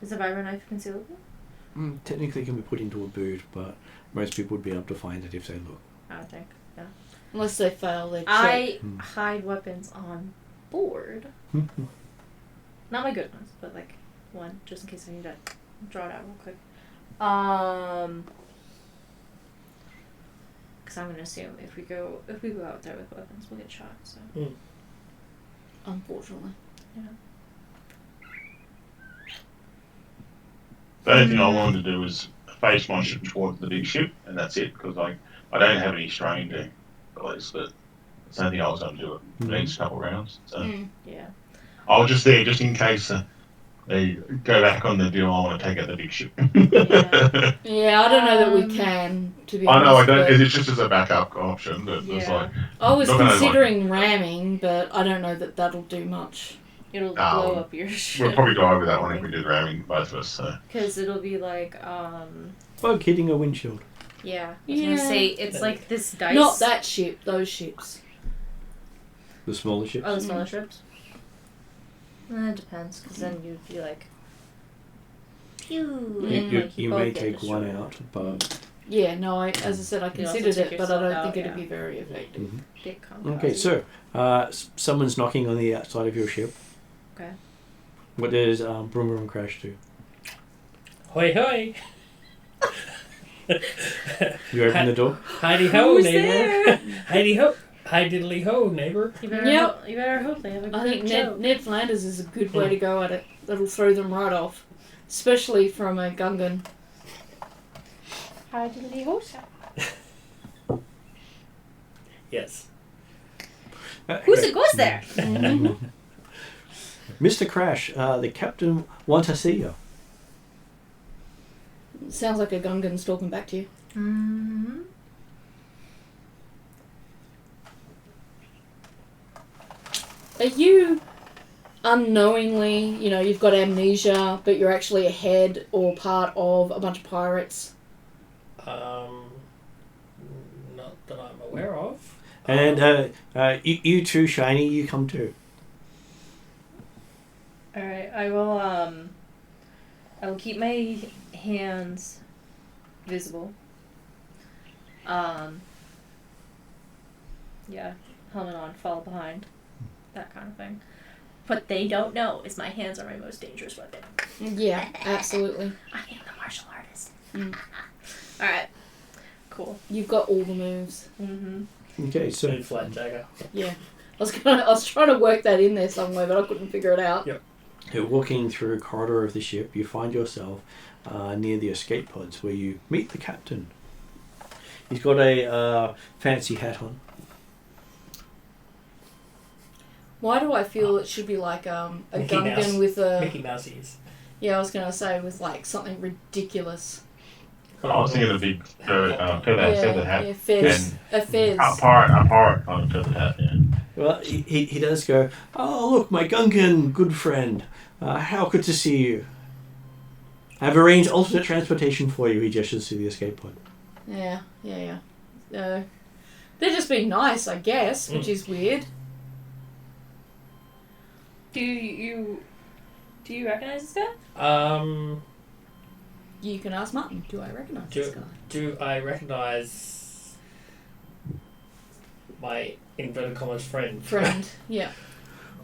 Is a vibro knife concealable? Technically, it can be put into a boot, but most people would be able to find it if they look. I don't think. Yeah. Unless they fail their check. I hide weapons on board. Not my good ones, but like one just in case I need to draw it out real quick. Because I'm gonna assume if we go out there with weapons, we'll get shot. So Unfortunately. The only thing I wanted to do was face my ship towards the big ship, and that's it, because I don't have any strain to guys, but it's the only thing I was going to do it for the next couple of rounds. So yeah. I was just there just in case they go back on the deal. I want to take out the big ship. Yeah. Yeah, I don't know that we can, to be I honest. know I don't. but It's just as a backup option, but it's Yeah. like I was not gonna, considering ramming, but I don't know that that'll do much. It'll blow up your ship. we'll probably die with that one if we did ramming, both of us. So Because it'll be like, Bug hitting a windshield. yeah. I was gonna say it's like this dice. Not that ship, those ships. The smaller ships. Oh, the smaller ships. It depends, because then you'd be like, pew. and, like, You both may get take one destroyed. out, but Yeah, no, as I said, I You also considered take it, but I don't yourself think out, it'd be very effective. Big kamikaze. okay. So someone's knocking on the outside of your ship. Okay. What does Broomer and Crash do? Hoi hoi! You open the door. Heidi ho, Who's neighbor! there? Heidi ho! Hi diddly ho, neighbor! You better, Yep. you better hope they have a I good think joke. Ned Flanders is a good way to go at it. That'll throw them right off. Especially from a Gungan. Hi, diddly hosa. Yes. Who's Okay. it goes there? Mr. Crash, the captain wants to see you. Sounds like a Gungan's talking back to you. Mm-hmm. Are you unknowingly, you've got amnesia, but you're actually a head or part of a bunch of pirates? Not that I'm aware of. And you too, Shiny, you come too. Alright, I will keep my hands visible. Yeah, helmet on, follow behind. That kind of thing. What they don't know is my hands are my most dangerous weapon. Yeah, absolutely. I am the martial artist. Mm. Alright. Cool. You've got all the moves. Mm-hmm. Okay, so Two flat dagger. Yeah. I was trying to work that in there somewhere, but I couldn't figure it out. Yep. you're walking through a corridor of the ship. You find yourself near the escape pods, where you meet the captain. He's got a fancy hat on. Why do I feel it should be like a Mickey Mouse. Gungan with a... Mickey Mouse ears. Yeah, I was going to say with like something ridiculous. I was thinking of a big feather hat. Yeah, fez. A fez. A pirate kind of feather hat, yeah. Well, he does go, "Oh, look, my Gungan good friend. How good to see you. I've arranged alternate transportation for you." He gestures to the escape pod. Yeah. They're just being nice, I guess, which is weird. Do you recognize this guy? You can ask Martin, do I recognise this guy? Do I recognise my inverted commas friend? Friend, yeah.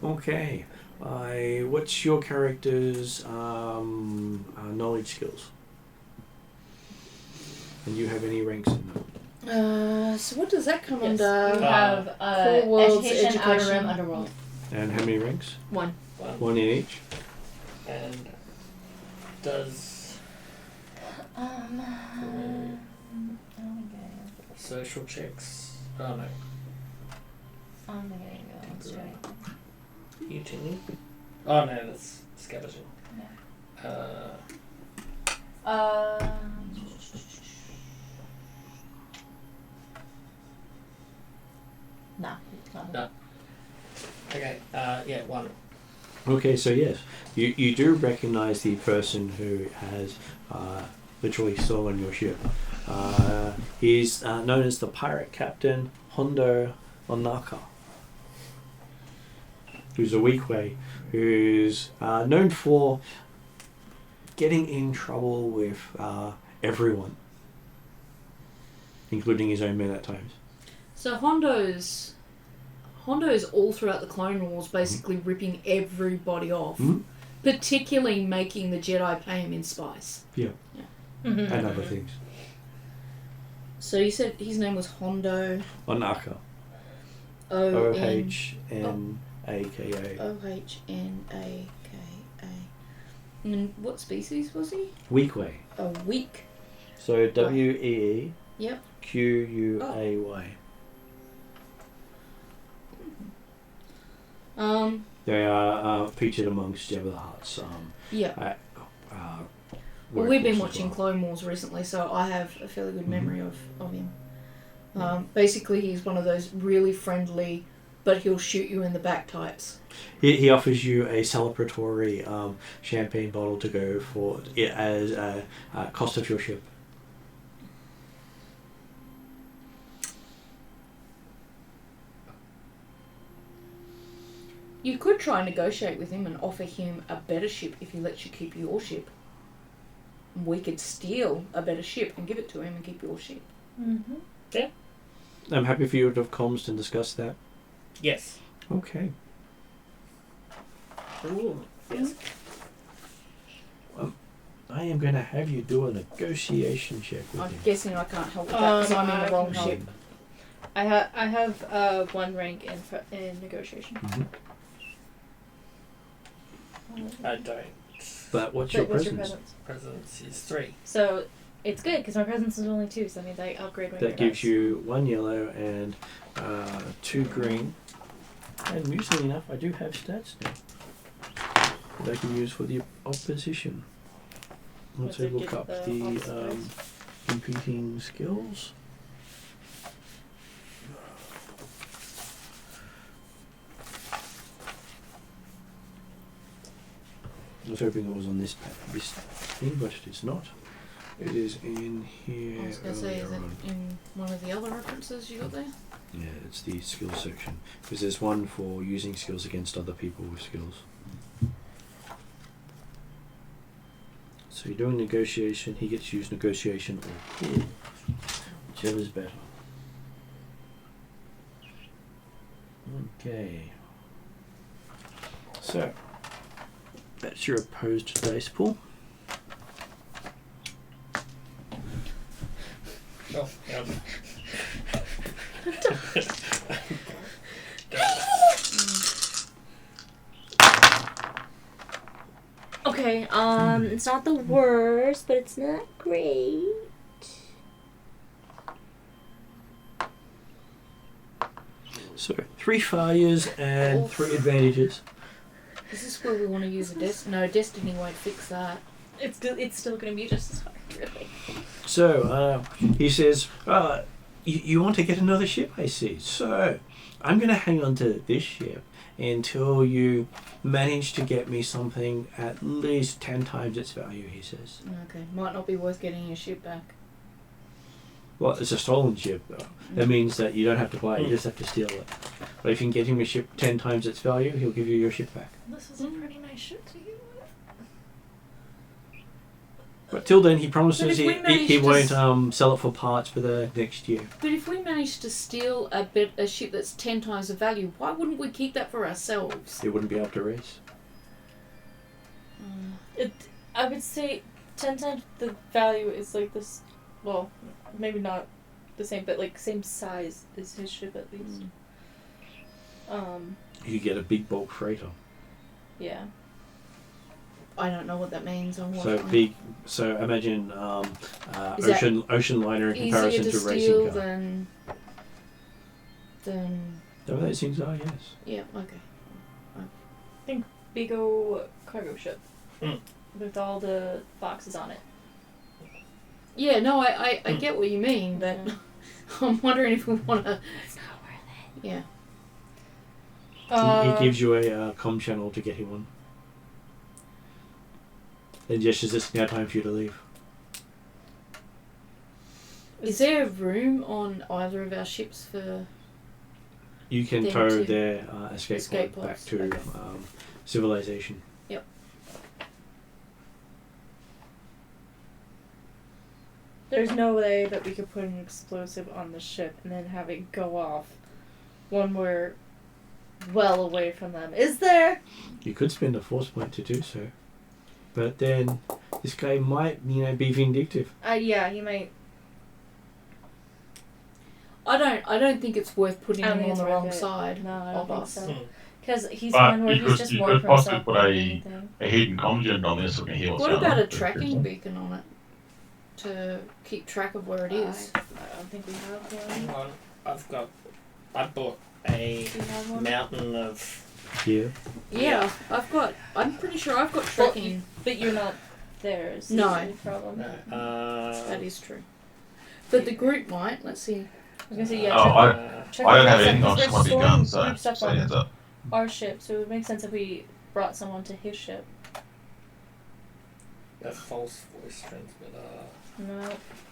Okay. What's your character's knowledge skills? And you have any ranks in them? So what does that come Yes. under? You have Core Worlds, education, outer education. rim, underworld. And how many ranks? One. One in each? And does social checks? Oh no. I'm gonna go. Let's try. Eating. Oh no, that's scavenging. No. Okay. Yeah, one. Okay, so yes, you do recognise the person who has literally stolen your ship. He's known as the pirate captain Hondo Onaka, who's a weakway, who's known for getting in trouble with everyone, including his own men at times. So Hondo's all throughout the Clone Wars basically ripping everybody off, particularly making the Jedi pay him in spice. Yeah. Mm-hmm. And other things. So you said his name was Hondo. Onaka. O-H-N-A-K-A. O-H-N-A-K-A. And what species was he? Weakway. A weak. So W-E-E. Yep. Q-U-A-Y. They are featured amongst Jabba the Hutt's. Yeah. Well, we've been watching Clone. Clone Wars recently, so I have a fairly good memory of him. Basically, he's one of those really friendly, but he'll shoot you in the back types. He offers you a celebratory champagne bottle to go for it as a cost of your ship. You could try and negotiate with him and offer him a better ship if he lets you keep your ship. We could steal a better ship and give it to him and keep your ship. Mm-hmm. Yeah. I'm happy for you to have comms and discuss that. Yes. Okay. Ooh. Yes. I am going to have you do a negotiation check with I'm him. guessing I can't help with that because I'm in the wrong ship. I have one rank in negotiation. Mm-hmm. I don't. But what's your What's presence? your presence? Presence is 3. So it's good because my presence is only 2, so that means I upgrade my That gives dice. you 1 yellow and 2 green. And amusingly enough, I do have stats now that I can use for the opposition. Let's What's it look give up the the opposite competing skills. I was hoping it was on this thing, but it's not. It is in here. I was going to say, is it earlier on. in one of the other references you got there? Yeah, it's the skills section. Because there's one for using skills against other people with skills. So you're doing negotiation, he gets to use negotiation or cool. Whichever's better. Okay. So, that's your opposed dice pool. Oh, yeah. Okay, it's not the worst, but it's not great. So, 3 failures and 3 advantages. Is this where we want to use a No, Destiny won't fix that. It's still gonna be just as hard, really. So, he says, you want to get another ship, I see. So, I'm going to hang on to this ship until you manage to get me something at least 10 times its value, he says. Okay, might not be worth getting your ship back. Well, it's a stolen ship, though. That means that you don't have to buy it, you just have to steal it. But if you can get him a ship 10 times its value, he'll give you your ship back. This is a pretty nice ship to you. But till then, he promises But if we he manage won't sell it for parts for the next year. But if we manage to steal a ship that's 10 times the value, why wouldn't we keep that for ourselves? He wouldn't be able to race. I would say 10 times the value is like this. Well, maybe not the same, but like same size as his ship at least. You get a big bulk freighter. Yeah. I don't know what that means. Or what So big. So imagine Is ocean liner in easier comparison to to racing steal car. than. Oh, those things are, yes. Yeah. Okay. Big old cargo ship. Mm. With all the boxes on it. Yeah. No, I get what you mean, but Yeah. I'm wondering if we want to. It's not worth it. Yeah. He gives you a comm channel to get him on. Then gestures it's now time for you to leave. Is there room on either of our ships for? You can Then tow to their escape pod back pods, to okay. civilization. Yep. There's no way that we could put an explosive on the ship and then have it go off when we're well away from them. Is there? You could spend a force point to do so. But then this guy might, be vindictive. Yeah, he might. I don't think it's worth putting I don't him think on the it's worth wrong it. side No, I of don't think us. so. Because he's But one where you he's could- just you more could for possibly himself put than a- anything. A hidden comm unit on this would heal. What about a tracking beacon on it to keep track of where it is? I don't think we have Hang one. on, I bought a Do you have one? mountain of. Yeah. Yeah, I'm pretty sure I've got tracking. But you're not there. Is No. the problem. That is true. But the group might. Let's see. I was gonna say, yeah. Oh, check I don't the have group anything stuff, on 'cause just we're one big storing gun, so group stuff so on heads up. our ship, so it would make sense if we brought someone to his ship. A false voice transmitter, No.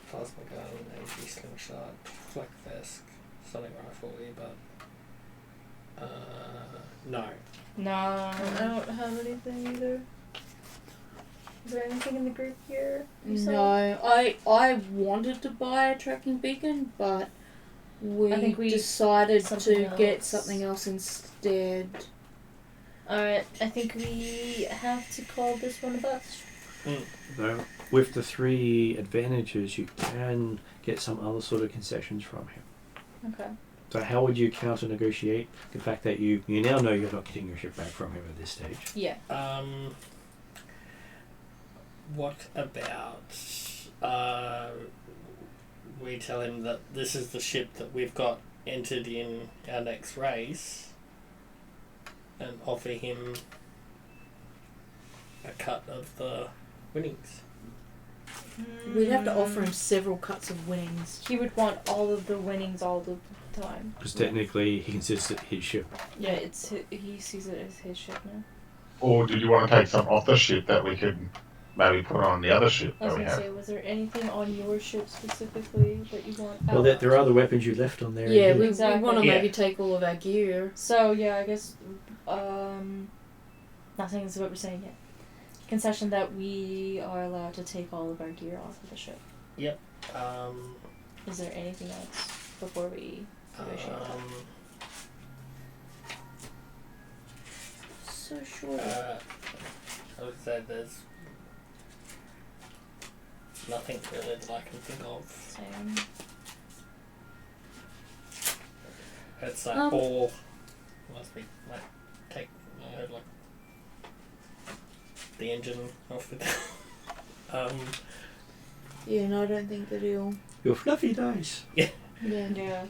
plasma gun, AG slingshot, flak vest, sonic rifle, earbud. No. No, I don't have anything either. Is there anything in the group here? No, I wanted to buy a tracking beacon, but I think we decided something to get else. something else instead. Alright, I think we have to call this one a bust. Though with the 3 advantages, you can get some other sort of concessions from him. Okay. So how would you counter negotiate the fact that you now know you're not getting your ship back from him at this stage? Yeah. What about we tell him that this is the ship that we've got entered in our next race and offer him a cut of the winnings? We'd have to offer him several cuts of winnings. He would want all of the winnings all the time. Because technically he considers it his ship. Yeah, it's he sees it as his ship now. Or did you want to take some off the ship that we could maybe put on the other ship I was that we gonna have? say, was there anything on your ship specifically that you want Well, out? there are other weapons you left on there. Yeah, indeed. we Exactly. want to Yeah. maybe take all of our gear. So yeah, I guess not saying this is what we're saying yet. Concession that we are allowed to take all of our gear off of the ship. Is there anything else before we negotiate that? so sure. I would say there's nothing really that I can think of. Same. It's like all must be like take like the engine off with Yeah, no, I don't think that he'll. Your fluffy dice. Yeah. Yeah.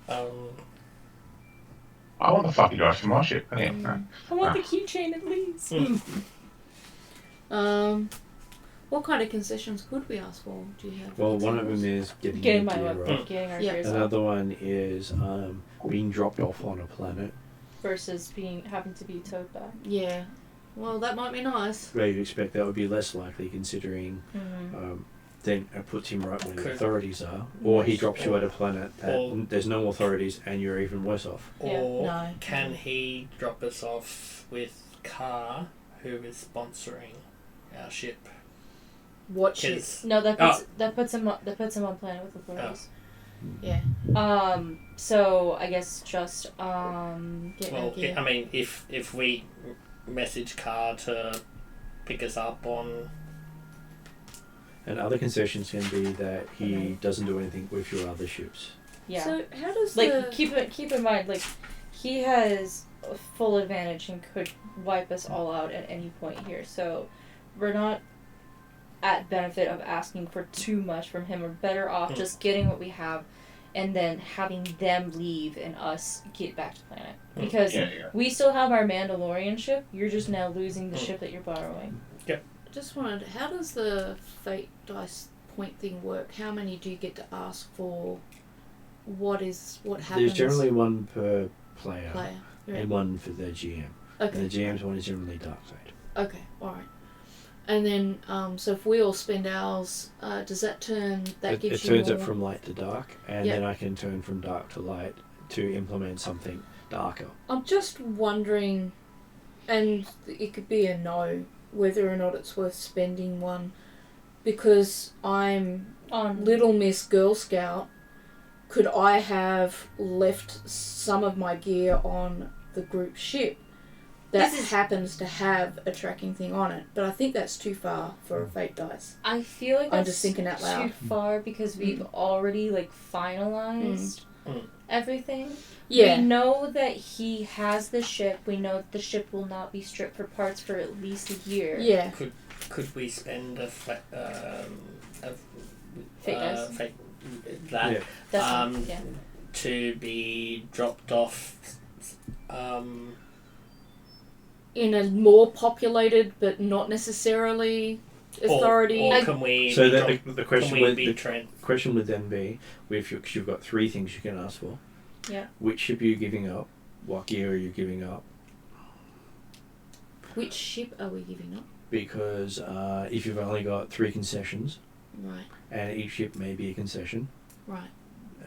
I want the fluffy dice for my ship. Yeah. I want the keychain at least. What kind of concessions could we ask for? Do you have? Well, one of them is getting Getting your my gear weapon. right. Getting our Yeah. gears up. Another one is being dropped off on a planet. Versus having to be towed back. Yeah. Well, that might be nice. Where you expect that would be less likely, considering then it puts him right where the authorities are, or he drops you at a planet that there's no authorities and you're even worse off. Or No. can he drop us off with Car, who is sponsoring our ship? What ship? 'Cause- No, that puts him on planet with authorities. Yeah. So I guess just get our gear. I mean, if we message Car to pick us up on. And other concessions can be that he doesn't do anything with your other ships. Yeah. So how does Like keep in mind, like he has a full advantage and could wipe us all out at any point here. So we're not at benefit of asking for too much from him. We're better off just getting what we have, and then having them leave and us get back to planet. Because we still have our Mandalorian ship. You're just now losing the ship that you're borrowing. I just wondered, how does the fate dice point thing work? How many do you get to ask for? What happens? There's generally one per player, Right. and one for the GM. Okay. And the GM's one is generally dark side. Okay. All right. And then, so if we all spend ours, does that turn? That It gives you turns more... it from light to dark, and then I can turn from dark to light to implement something darker. I'm just wondering, and it could be a no, whether or not it's worth spending one, because I'm on Little Miss Girl Scout. Could I have left some of my gear on the group ship that happens to have a tracking thing on it? But I think that's too far for a fate dice. I feel like I'm that's just thinking out loud. too far because we've already finalized everything. Yeah. We know that he has the ship. We know that the ship will not be stripped for parts for at least a year. Yeah. Could we spend Fate that That's to be dropped off in a more populated but not necessarily authority. or can we So be the question can we would be question would then be, because you've got three things you can ask for. Yeah. Which ship are you giving up? What gear are you giving up? Which ship are we giving up? Because if you've only got three concessions, Right. and each ship may be a concession, Right.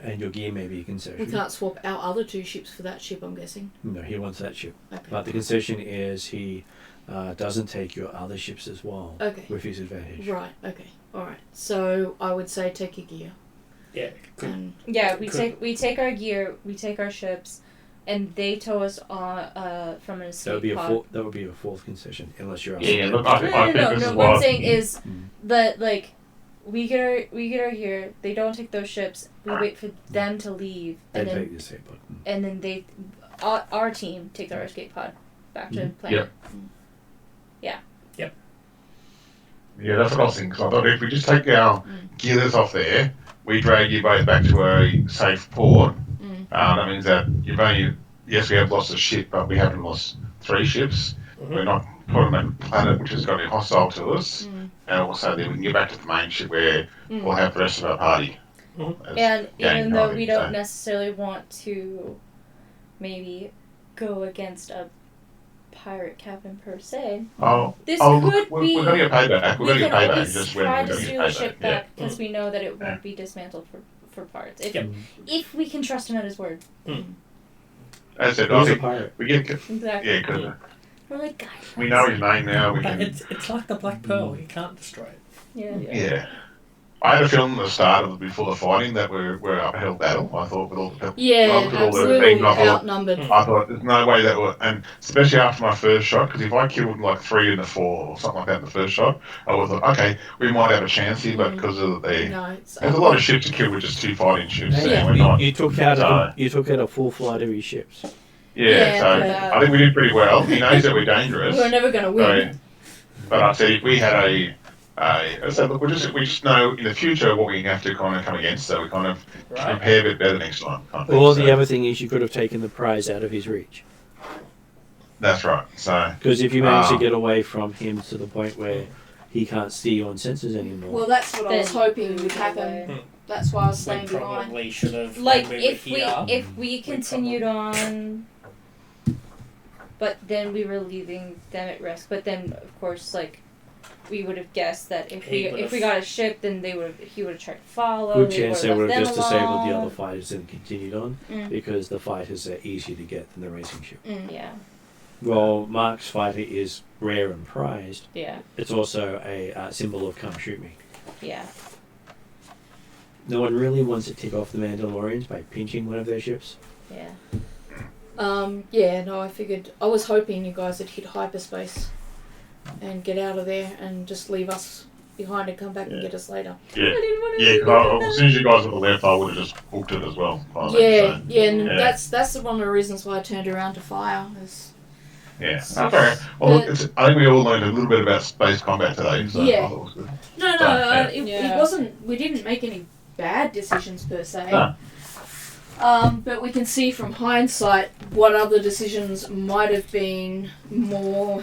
and your gear may be a concession. We can't swap our other two ships for that ship, I'm guessing. No, he wants that ship. Okay. But the concession is he doesn't take your other ships as well. Okay. With his advantage. Right. Okay. All right. So I would say take your gear. Yeah. We take our gear, we take our ships, and they tow us on from an escape pod. That would be a fourth concession, unless you're. Look, I think this is No. what What I'm saying is that we get our gear. They don't take those ships. We wait for them to leave, and They then take the escape pod. and then our team takes our escape pod back to planet. Yeah, that's what I was thinking. Because I thought if we just take our gears off there, we drag you both back to a safe port. That means that you've only we have lost a ship, but we haven't lost three ships. We're not put on a planet which is going to be hostile to us, and also then we can get back to the main ship where we'll have the rest of our party. And even though we don't so. necessarily want to maybe go against a pirate captain per se, this could be. We're going to get payback. We're going to get can payback. always Just when try we're to going to steal get the ship payback. back because we know that it won't be dismantled for parts. If we can trust him at his word. As I said, He's I a think pirate. we get. Exactly. Yeah, because We're like, guys. we know his name now. We But can. it's like the Black Pearl. You can't destroy it. Yeah. Yeah. I had a feeling at the start of before the fighting that we're uphill battle. I thought with all the people. Yeah, I looked at all the absolutely things, I thought, outnumbered. I thought there's no way that would, and especially after my first shot, because if I killed like 3 in the 4 or something like that in the first shot, I would have thought, okay, we might have a chance here, but because of the there's a lot of ships to kill with just 2 fighting ships. Hey, And we're not. you took out a full flight of your ships. Yeah, so I think we did pretty well. He knows that we're dangerous. We're never going to win. So, but I said if we had I said, look, we just know in the future what we have to kind of come against, so we kind of prepare a bit better next time. Or the other thing is you could have taken the prize out of his reach. That's right. So because if you manage to get away from him to the point where he can't see you on sensors anymore. Well, that's what I was hoping would happen. That's why I was staying behind. Probably should have. Like if we continued on, but then we were leaving them at risk. But then of course like. We would have guessed that if we got a ship, then he would have tried to follow. Good chance they would have just disabled the other fighters and continued on because the fighters are easier to get than the racing ship. Yeah. Well, Mark's fighter is rare and prized. Yeah. It's also a symbol of come shoot me. Yeah. No one really wants to tip off the Mandalorians by pinching one of their ships. Yeah. I figured I was hoping you guys would hit hyperspace. And get out of there and just leave us behind and come back and get us later. Yeah, as soon as you guys would have left, I would have just booked it as well. That's one of the reasons why I turned around to fire. Okay. Well, I think we all learned a little bit about space combat today. So I thought it was good. It wasn't. We didn't make any bad decisions per se. No. But we can see from hindsight what other decisions might have been more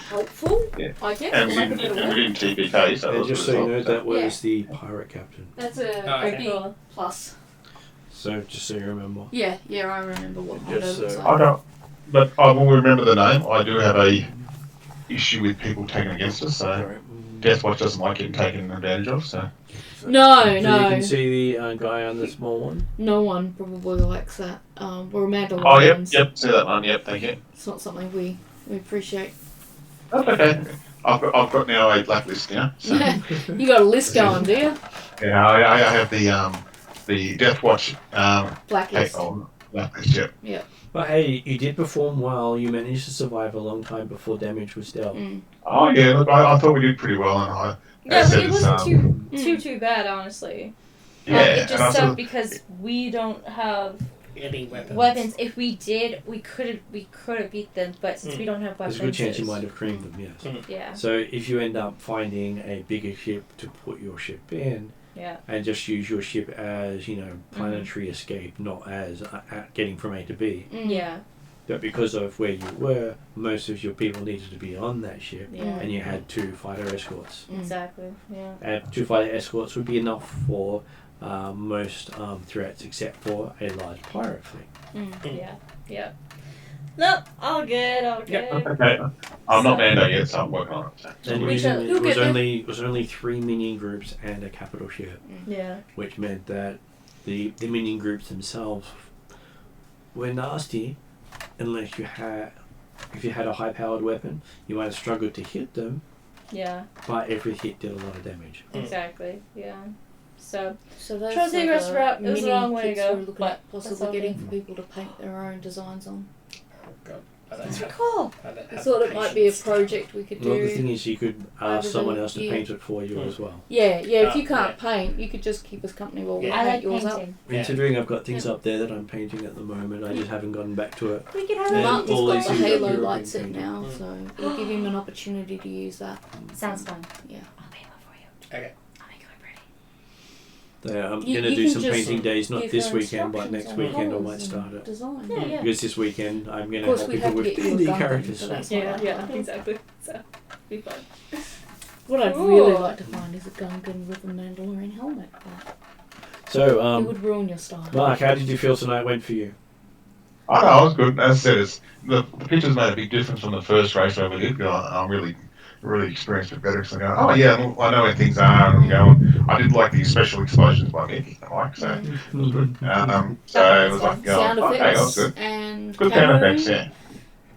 helpful, I guess. And we didn't TPK, so and just so you know, that was the pirate captain. That's a big plus. So, just so you remember. Yeah, I remember what Hondo looks like. I don't, but I will remember the name. I do have a issue with people taken against us, so Deathwatch doesn't like getting taken advantage of, so... No. You can see the guy on the small one. No one probably likes that. We're Mandalorians. Oh, yep, see that one, yep, thank you. It's not something we appreciate. Okay. I've got now a blacklist now. So. You got a list going, do you? Yeah, I have the Deathwatch blacklist. Blacklist, yep. Yeah. But hey, you did perform well. You managed to survive a long time before damage was dealt. Oh yeah, look, I thought we did pretty well, and but it wasn't too bad, honestly. Yeah, it just sucked because we don't have any weapons. If we did, we could have beat them, but since we don't have weapons, there's a good chance you might have creamed them. Yes. Yeah. So if you end up finding a bigger ship to put your ship in, and just use your ship as planetary escape, not as getting from A to B. Yeah. But because of where you were, most of your people needed to be on that ship, and you had 2 fighter escorts. Exactly. Yeah. And 2 fighter escorts would be enough for most threats, except for a large pirate fleet. Yeah. Nope. All good. Okay. I'm not Mando yet, so I'm working on it. So. And it was only 3 minion groups and a capital ship. Yeah. Which meant that the minion groups themselves were nasty, unless if you had a high-powered weapon, you might have struggled to hit them. Yeah. But every hit did a lot of damage. Exactly. Yeah. So that's Transfigure's route is the wrong way to go. We're looking at possibly getting for people to paint their own designs on. God. That's cool. I thought it might be a project we could do. Well, the thing is, you could ask someone else to paint it for you as well. Yeah. If you can't paint, you could just keep us company while we paint yours up. Considering I've got things up there that I'm painting at the moment, I just haven't gotten back to it. We could have Martin's got the Halo light set now, so we'll give him an opportunity to use that. Sounds fun. Yeah. I'll paint one for you. Okay. I'm going to do some painting days, not this weekend, but next weekend I might start it. Design. Yeah. Because this weekend I'm going to help people with D&D characters. Yeah, exactly. So, be fun. What I'd really like to find is a Gungan with a Mandalorian helmet. So, it would ruin your style. Mark, how did you feel tonight went for you? I know, it was good. As I said, the pictures made a big difference from the first race over here. I'm really experienced it better. So I know where things are, and I'm going. I did like the special explosions by Mickey, so it was good. So it was like, sound effects that was good. And good sound effects, yeah.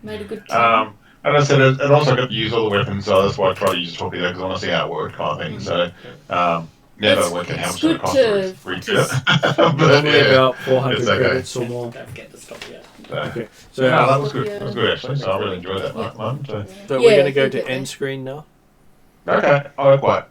Made a good team. And I said, and also I got to use all the weapons, so that's why I try to use a torpedo because I want to see how it works, kind of thing. So, now that I work out how much it costs to refit. Normally about 400 It's okay. credits or more. Don't forget to stop yet. Okay. So So, no, that was good. That was good actually. So I really enjoyed that one. So. so Yeah, we're going to go we'll to get there. end screen now. Okay, I'll go quiet.